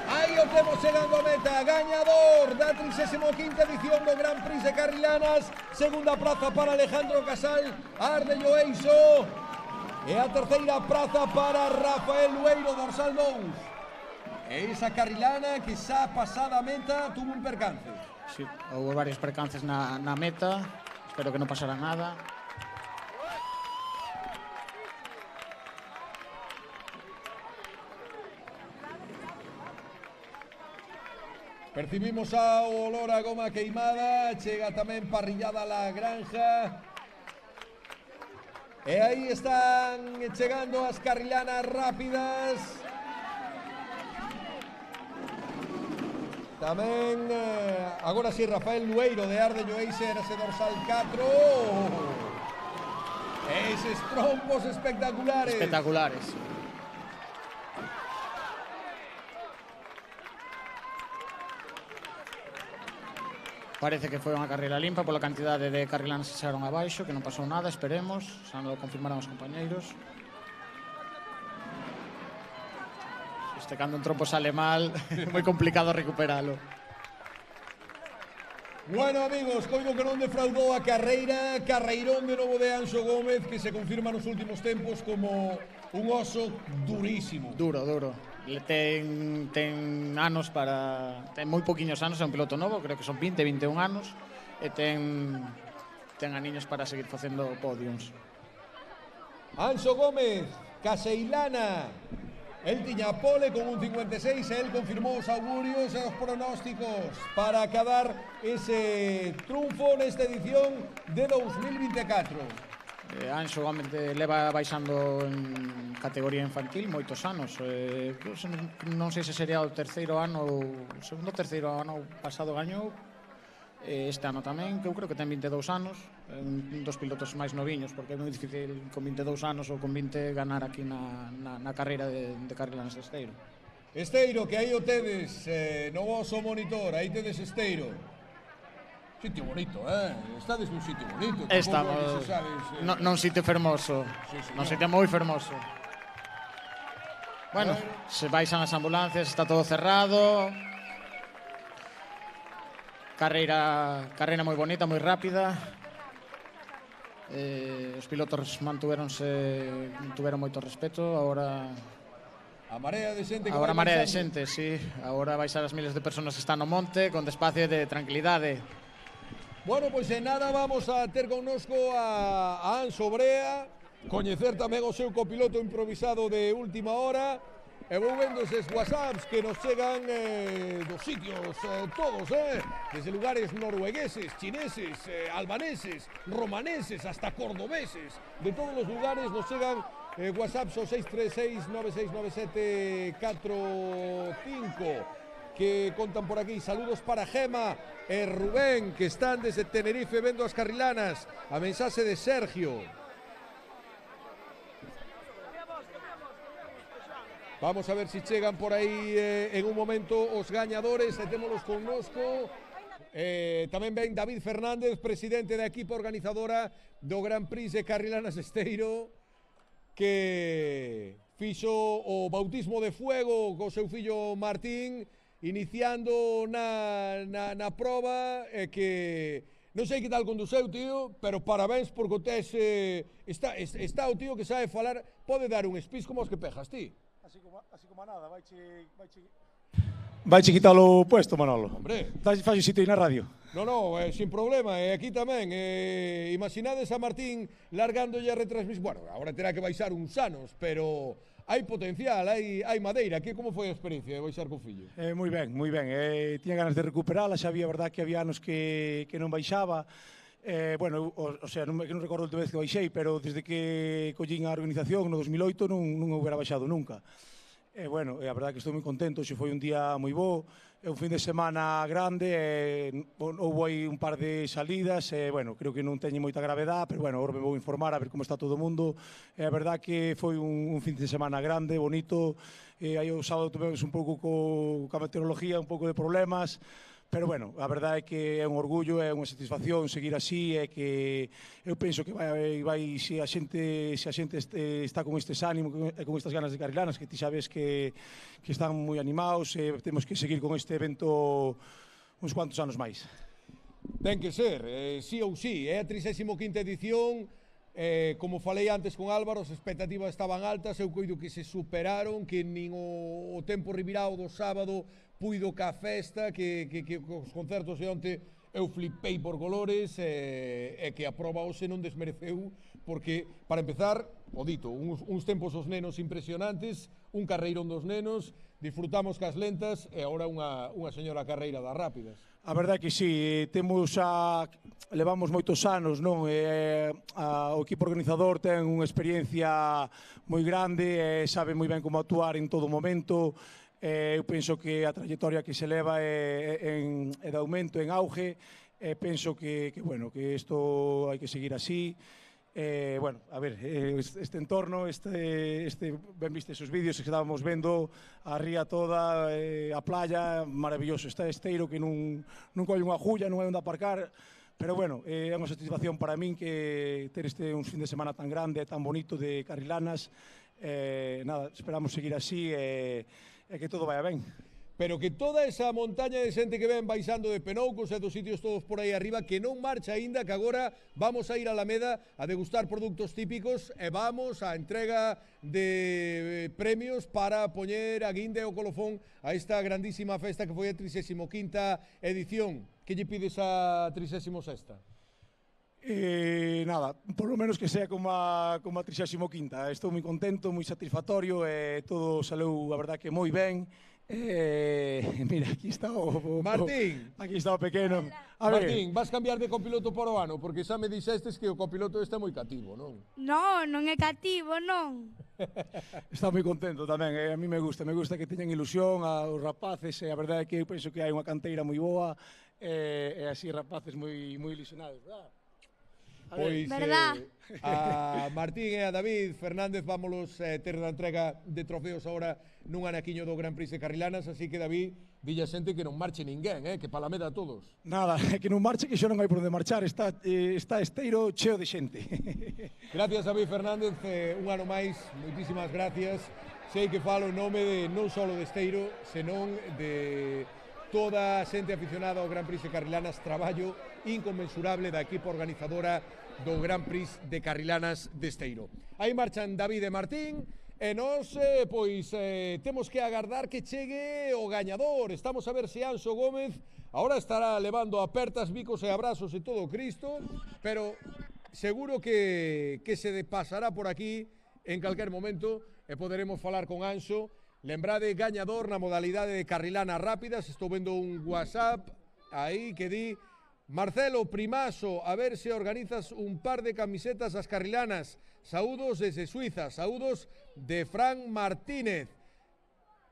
Aí o temos chegando a meta, gañador da 35ª edición do Gran Prix de Carrilanas, segunda praza para Alejandro Casal, Arde Lloeixo, e a terceira praza para Rafael Lueiro, dorsal 2. E esa Carrilana que xa pasada a meta tuvo un percance. Sí, houve varios percances na meta, espero que non pasara nada. Percibimos o olor a goma queimada, chega tamén parrillada a la granja. E aí están chegando as carrilanas rápidas. Tamén, agora si, Rafael Lueiro de Arde Lloeixo, ese dorsal 4. Eses trompos espectaculares. Espectaculares. Parece que foi unha carreira limpa pola cantidade de carrilanas que saíron abaixo, que non pasou nada, esperemos, xa non lo confirmarán os compañeiros. Cando un trompo sale mal, é moi complicado recuperalo. Bueno, amigos, coido que non defraudou a carreira, carreirón de novo de Anxo Gómez, que se confirma nos últimos tempos como un oso durísimo. Duro. Ten anos para... Ten moi poquinhos anos, é un piloto novo, creo que son 20, 21 anos, e ten aniños para seguir facendo podiums. Anxo Gómez, Caseilana. El tiña pole con un 56 e el confirmou os augurios e os pronósticos para acadar ese triunfo nesta edición de 2024. Anxo Gómez leva baixando en categoría infantil moitos anos. Non sei se sería o terceiro ano ou o segundo ou terceiro ano pasado gañou. Este ano tamén, que eu creo que ten 22 anos, un dos pilotos máis noviños, porque é moi difícil con 22 anos ou con 20 ganar aquí na carreira de Carrilanas de Esteiro. Esteiro, que aí o tedes no vosso monitor, aí tedes Esteiro. Sitio bonito, estades nun sitio bonito. Estamos non sitio fermoso, non sitio moi fermoso. Bueno, se baixan as ambulancias, está todo cerrado. Carreira moi bonita, moi rápida. Os pilotos tuveron moito respeto. Agora a marea de xente. Agora a marea de xente, sí. Agora baixar as miles de personas que están no monte con despacio de tranquilidade. Bueno, pois en nada vamos a ter connosco a Anxo Brea, coñecer tamén o seu copiloto improvisado de última hora. E vou vendo eses whatsapps que nos chegan dos sitios todos, desde lugares noruegueses, chineses, albaneses, romaneses, hasta cordobeses. De todos os lugares nos chegan whatsapps ao 636-969745 que contan por aquí. Saludos para Gema e Rubén, que están desde Tenerife vendo as carrilanas. A mensaxe de Sergio. Vamos a ver si chegan por aí en un momento os gañadores, e témolos connosco. Tamén ven David Fernández, presidente da equipa organizadora do Gran Prix de Carrilanas de Esteiro, que fixo o bautismo de fuego co seu fillo Martín, iniciando na proba, que non sei que tal conduceu, tío, pero parabéns porque o tes está o tío que sabe falar, pode dar un speech como os que pejas, ti. Así como nada, vaiche quitalo puesto, Manolo. Hombre. Fai sitio aí na radio. No, sin problema, e aquí tamén. Imaginades a Martín largándolle a retransmisión. Bueno, agora terá que baixar uns anos, pero hai potencial, hai madeira. Como foi a experiencia de baixar co fillo? Moi ben. Tiña ganas de recuperala, xa había verdad que había anos que non baixaba. Bueno, o sea, non recordo a última vez que baixei, pero desde que collín a organización no 2008 non houbera baixado nunca. Bueno, a verdade que estou moi contento, xe foi un día moi bo, é un fin de semana grande, houve aí un par de salidas, bueno, creo que non teñe moita gravedade, pero bueno, agora me vou informar a ver como está todo o mundo. A verdade que foi un fin de semana grande, bonito, aí o sábado tivemos un pouco coa meteorología, un pouco de problemas, pero bueno, a verdade é que é un orgullo, é unha satisfacción seguir así, é que eu penso que vai se a xente está con estes ánimos, con estas ganas de Carrilanas, que ti sabes que están moi animados, temos que seguir con este evento uns cuantos anos máis. Ten que ser, sí ou sí, é a 35ª edición, como falei antes con Álvaro, as expectativas estaban altas, eu coido que se superaron, que nin o tempo revirado do sábado puido ca festa, que os concertos de onte eu flipei por colores, e que a proba hoxe non desmereceu, porque, para empezar, o dito, uns tempos os nenos impresionantes, un carreirón dos nenos, disfrutamos cas lentas, e agora unha señora carreira das rápidas. A verdade que sí, levamos moitos anos, non? O equipo organizador ten unha experiencia moi grande, sabe moi ben como actuar en todo momento. Eu penso que a trayectoria que se leva é de aumento, en auge. Penso que isto hai que seguir así. Bueno, a ver, este entorno, ben viste esos vídeos que estábamos vendo, a ría toda, a playa, maravilloso. Está Esteiro que non colle unha agulla, non hai onde aparcar, pero bueno, é unha satisfacción para min que ter un fin de semana tan grande, tan bonito de Carrilanas. Nada, esperamos seguir así e que todo vaya ben. Pero que toda esa montaña de xente que ven baixando de Penoucos e dos sitios todos por aí arriba, que non marcha aínda, que agora vamos a ir a Alameda a degustar produtos típicos e vamos a entrega de premios para poñer a guinde o colofón a esta grandísima festa que foi a 35ª edición. Que lle pides a 36ª? Nada, por lo menos que sea como a 35ª. Estou moi contento, moi satisfactorio, todo saleu, a verdad, que moi ben. Mira, aquí está o Martín. Aquí está o pequeno. Martín, vas cambiar de copiloto por o ano, porque xa me dixestes que o copiloto está moi cativo, non? Non é cativo, non. Está moi contento tamén, a mí me gusta que teñan ilusión os rapaces, a verdade é que eu penso que hai unha canteira moi boa, e así rapaces moi ilusionados, verdad? Pois a Martín e a David Fernández vámonos ter da entrega de trofeos agora nun anaquiño do Gran Prix de Carrilanas, así que David, dille a xente que non marche ninguén, que pa Alameda a todos. Nada, que non marche, que xa non hai por onde marchar, está Esteiro cheo de xente. Gracias, David Fernández, un ano máis, moitísimas gracias. Sei que falo en nome de non só de Esteiro, senón de toda a xente aficionada ao Gran Prix de Carrilanas, traballo inconmensurable da equipa organizadora do Gran Prix de Carrilanas de Esteiro. Aí marchan David e Martín, e nós, pois, temos que agardar que chegue o gañador. Estamos a ver se Anxo Gómez agora estará levando apertas, bicos e abrazos e todo Cristo, pero seguro que se pasará por aquí en calquer momento e poderemos falar con Anxo. Lembrade, gañador na modalidade de Carrilanas rápidas. Estou vendo un WhatsApp aí que di: Marcelo Primaso, a ver se organizas un par de camisetas ás Carrilanas. Saúdos desde Suiza, saúdos de Fran Martínez.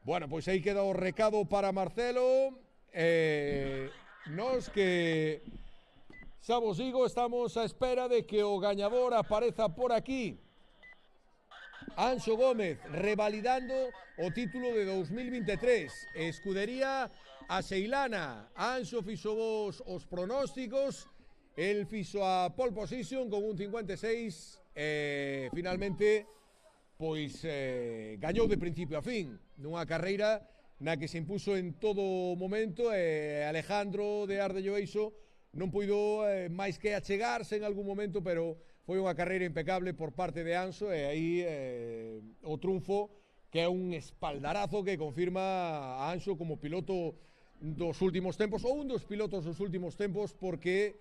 Bueno, pois aí queda o recado para Marcelo. Nos que, xa vos digo, estamos a espera de que o gañador apareza por aquí. Anxo Gómez, revalidando o título de 2023. Escudería a Seilana. Anxo fixo os pronósticos, el fixo a pole position con un 56, finalmente pois gañou de principio a fin nunha carreira na que se impuso en todo momento. Alejandro de Ardello Eixo non puido máis que achegarse en algún momento, pero foi unha carreira impecable por parte de Anxo, e aí o triunfo, que é un espaldarazo que confirma a Anxo como piloto dos últimos tempos, ou un dos pilotos dos últimos tempos, porque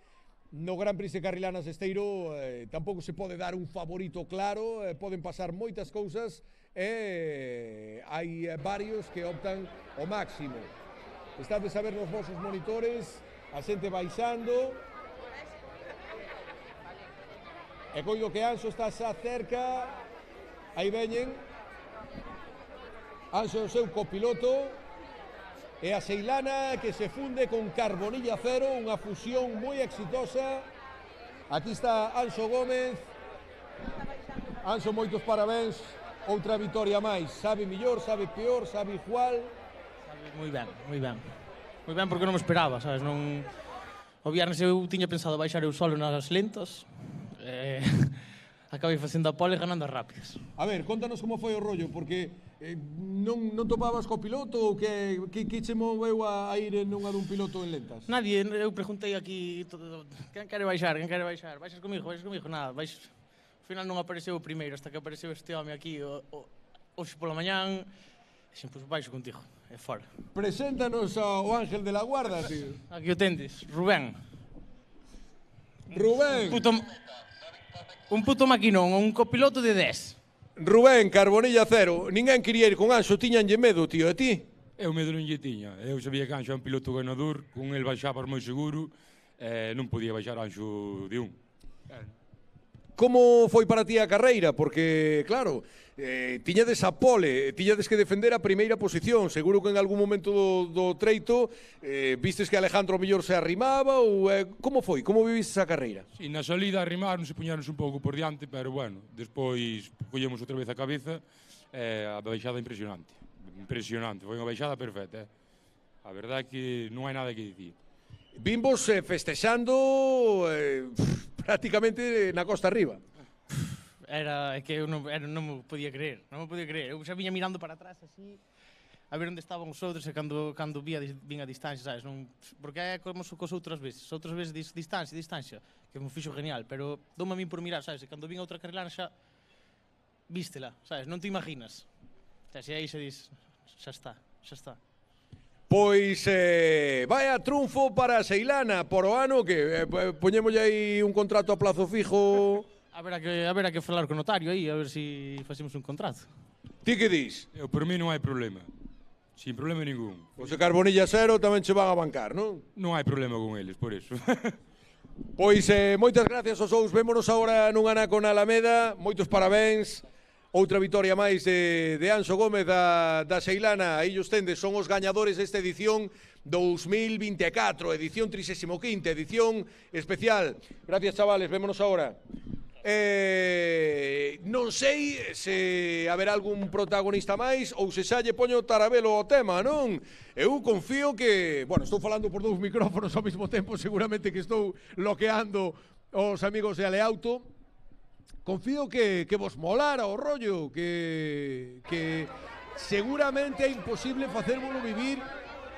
no Gran Prix de Carrilanas de Esteiro tampouco se pode dar un favorito claro, poden pasar moitas cousas, e hai varios que optan o máximo. Estades a ver nos vosos monitores a xente baixando, E coido que Anxo está xa cerca. Aí veñen. Anxo é o seu copiloto. E a Seilana que se funde con Carbonilla Cero, unha fusión moi exitosa. Aquí está Anxo Gómez. Anxo, moitos parabéns. Outra vitoria máis. Sabe millor, sabe peor, sabe igual. Sabe moi ben, moi ben. Moi ben porque non me esperaba, sabes? Non... O viernes eu tiña pensado baixar eu solo nas lentas. Acabei facendo a pole e ganando as rápidas. A ver, contanos como foi o rollo, porque non topabas co piloto ou que che moveu a ir nunha dun piloto en lentas? Nadie, eu preguntei aquí quen quere baixar, quen quere baixar. Baixas comigo, nada, baixas. Ao final non apareceu o primeiro, hasta que apareceu este home aquí hoxe pola mañán. Xin, pois baixo contigo, é fora. Preséntanos ao Ángel de la Guarda, tío. Aquí o tendes, Rubén. Rubén. Un puto maquinón, un copiloto de 10. Rubén, Carbonilla Cero. Ninguén quería ir con Anxo, tiñanlle medo, tío, e ti? Eu medo non lle tiña. Eu sabía que Anxo é un piloto ganador, con el baixabas moi seguro, non podía baixar Anxo de un. Como foi para ti a carreira? Porque, claro, tiñades a pole, tiñades que defender a primeira posición. Seguro que en algún momento do treito vistes que Alejandro mellor se arrimaba ou como foi? Como viviste a carreira? Si, na salida arrimaron, se puñaron un pouco por diante, pero bueno, despois collemos outra vez a cabeza, a baixada impresionante. Impresionante, foi unha baixada perfecta. A verdade é que non hai nada que dicir. Vimos festexando prácticamente na costa arriba. É que eu non me podía creer, Eu xa viña mirando para atrás así, a ver onde estaban os outros e cando vin a distancia, sabes? Porque é como cos outras veces distancia, que me fixo genial, pero doume a min por mirar, sabes? E cando vin a outra carrilana xa vístela, sabes? Non te imaginas. E aí xa dis, xa está. Pois vaya triunfo para Seilana por o ano que poñémolle aí un contrato a plazo fijo. Haberá que falar co notario aí, a ver se facemos un contrato. Ti que dis? Por mí non hai problema. Sin problema ningún. Os de Carbonilla Cero tamén che van a bancar, non? Non hai problema con eles, por eso. Pois moitas gracias aos dous. Vémonos agora nun Anaco na Alameda. Moitos parabéns. Outra vitoria máis de Anxo Gómez da Seilana. Aí os tendes, son os gañadores desta edición 2024, edición 35ª, edición especial. Gracias, chavales, vémonos agora. Non sei se haberá algún protagonista máis ou se xa lle poño Tarabelo ao tema, non? Eu confío que... Bueno, estou falando por dous micrófonos ao mesmo tempo, seguramente que estou bloqueando os amigos de Aleauto. Confío que vos molara o rollo, que seguramente é imposible facérvolo vivir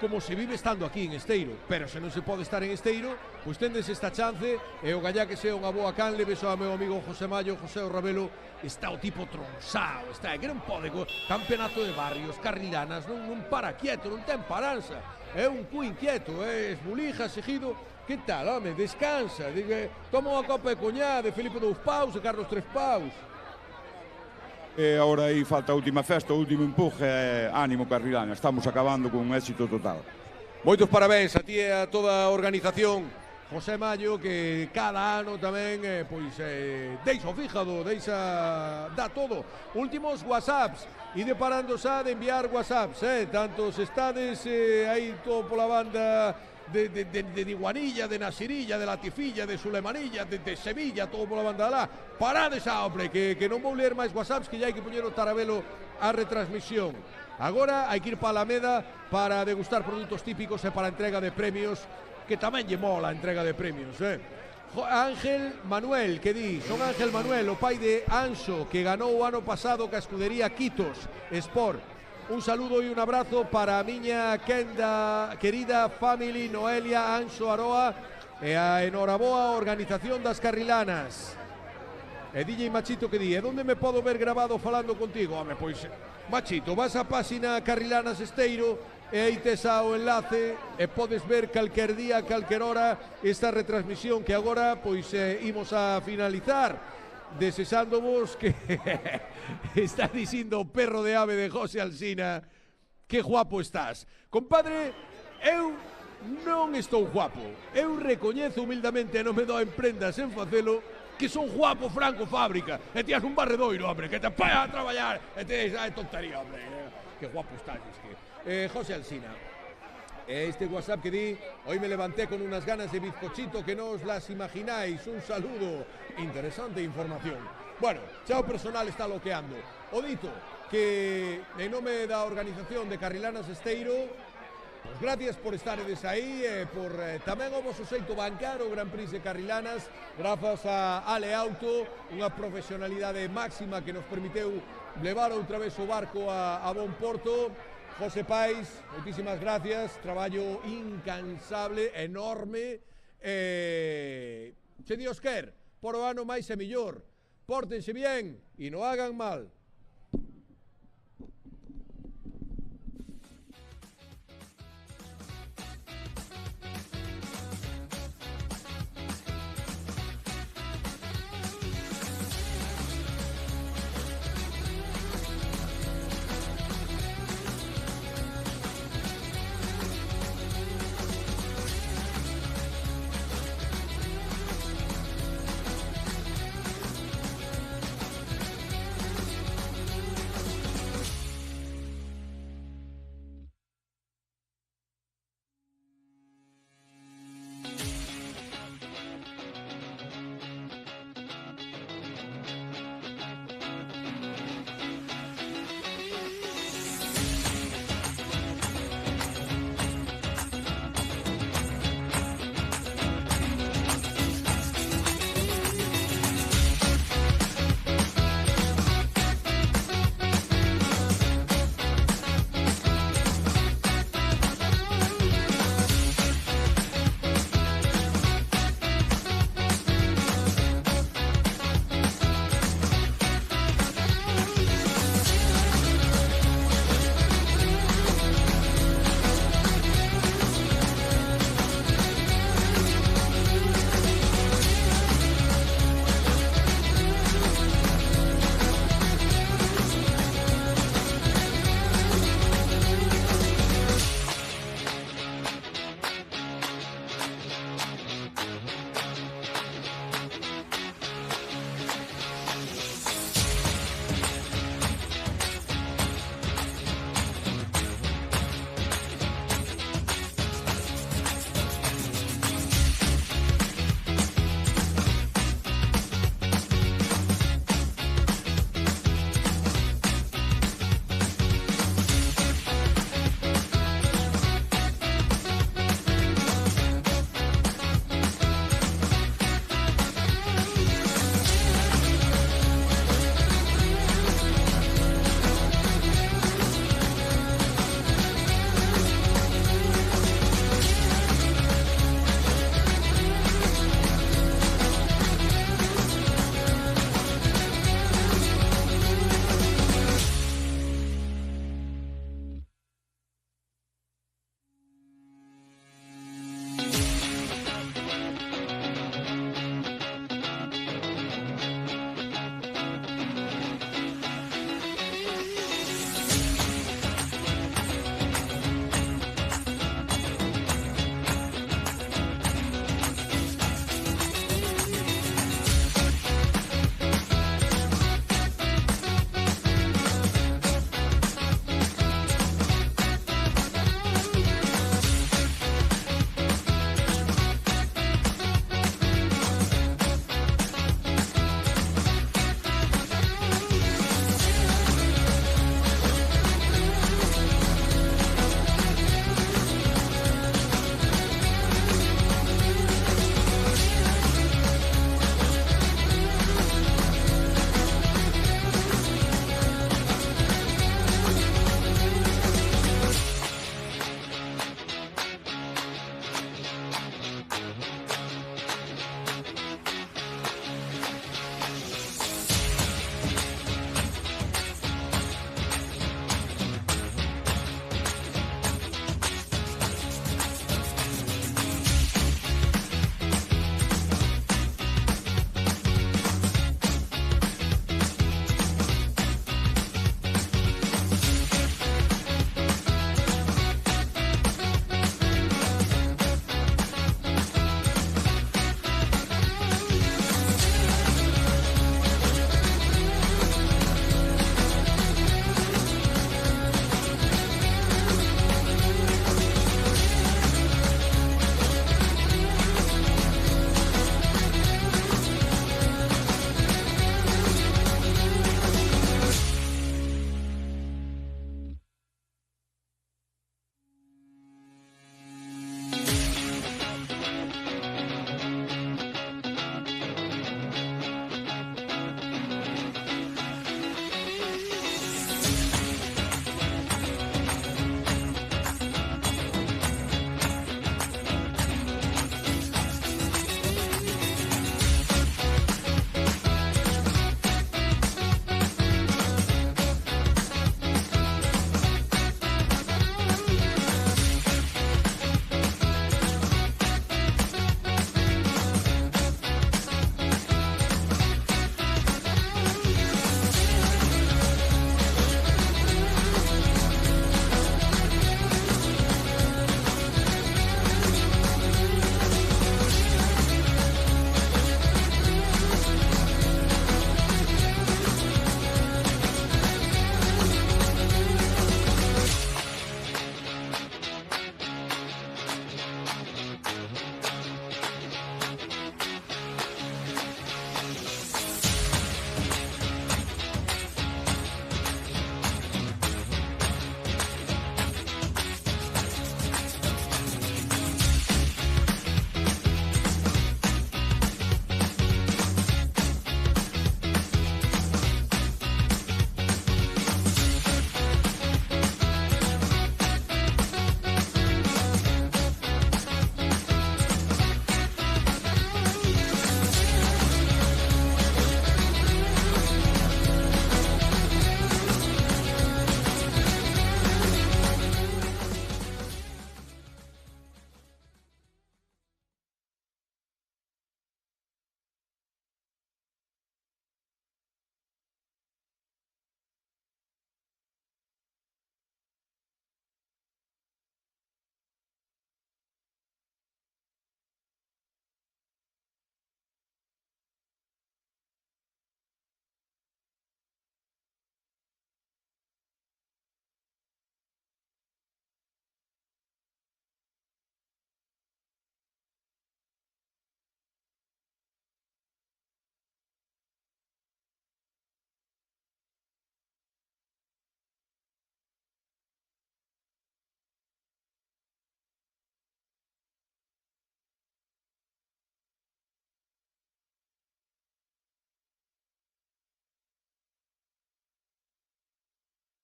como se vive estando aquí en Esteiro, pero se non se pode estar en Esteiro, pois tendes esta chance, e o gallá que sea unha boa canle, beso ao meu amigo José Mayo, José Rabelo, está o tipo tronzado, está, que non pode, campeonato de barrios, carrilanas, non para quieto, non ten paranza, é un cu inquieto, esbulija, seguido. Que tal, home? Descansa. Toma unha copa de coñá de Felipe 2 paus e Carlos 3 paus. E agora aí falta a última festa, o último empuje, ánimo Carrilana, estamos acabando con un éxito total. Moitos parabéns a ti e a toda a organización. José Mayo, que cada ano tamén deixa o fíjado, dá todo. Últimos whatsapps, ide parando xa de enviar whatsapps, tantos estades aí todo pola banda de Iguanilla, de Nasirilla, de Latifilla, de Sulemanilla, de Sevilla, todo pola banda lá. Parades xa, hombre, que non vou ler máis whatsapps, que ya hai que poñer o Tarabelo a retransmisión. Agora hai que ir para Alameda para degustar produtos típicos e para a entrega de premios, que tamén lle mola a entrega de premios, Ángel Manuel, que di, son Ángel Manuel, o pai de Anxo, que ganou o ano pasado ca escudería Quitos Sport. Un saludo e un abrazo para a miña querida family Noelia, Anxo, Aroa e a enhoraboa organización das carrilanas. E DJ Machito que di, e onde me podo ver grabado falando contigo? Home, pois, Machito, vas a páxina Carrilanas Esteiro e aí tes o enlace e podes ver calquer día, calquer hora esta retransmisión que agora pois imos a finalizar. Desesándovos que está dicindo o perro de ave de José Alsina, que guapo estás. Compadre, eu non estou guapo. Eu recoñezo humildemente, non me dou en prendas en facelo, que son Juapo, Franco, Fábrica, e tías un barredoiro, hombre, que te pega a traballar, e te dices, tontería, hombre, que guapo estás, que... José Alsina, este WhatsApp que di, hoy me levanté con unas ganas de bizcochito que no os las imagináis, un saludo, interesante información. Bueno, chao personal está loqueando. O dito, que en nome da organización de Carrilanas Esteiro, pues gracias por estaredes aí, por tamén o vosso xeito bancar o Gran Prix de Carrilanas, grazas a Ale Auto, unha profesionalidade máxima que nos permiteu levar outra vez o barco a bon porto. José Pais, moitísimas gracias, traballo incansable, enorme, se Dios quer, por o ano máis e millor, pórtense bien e non hagan mal.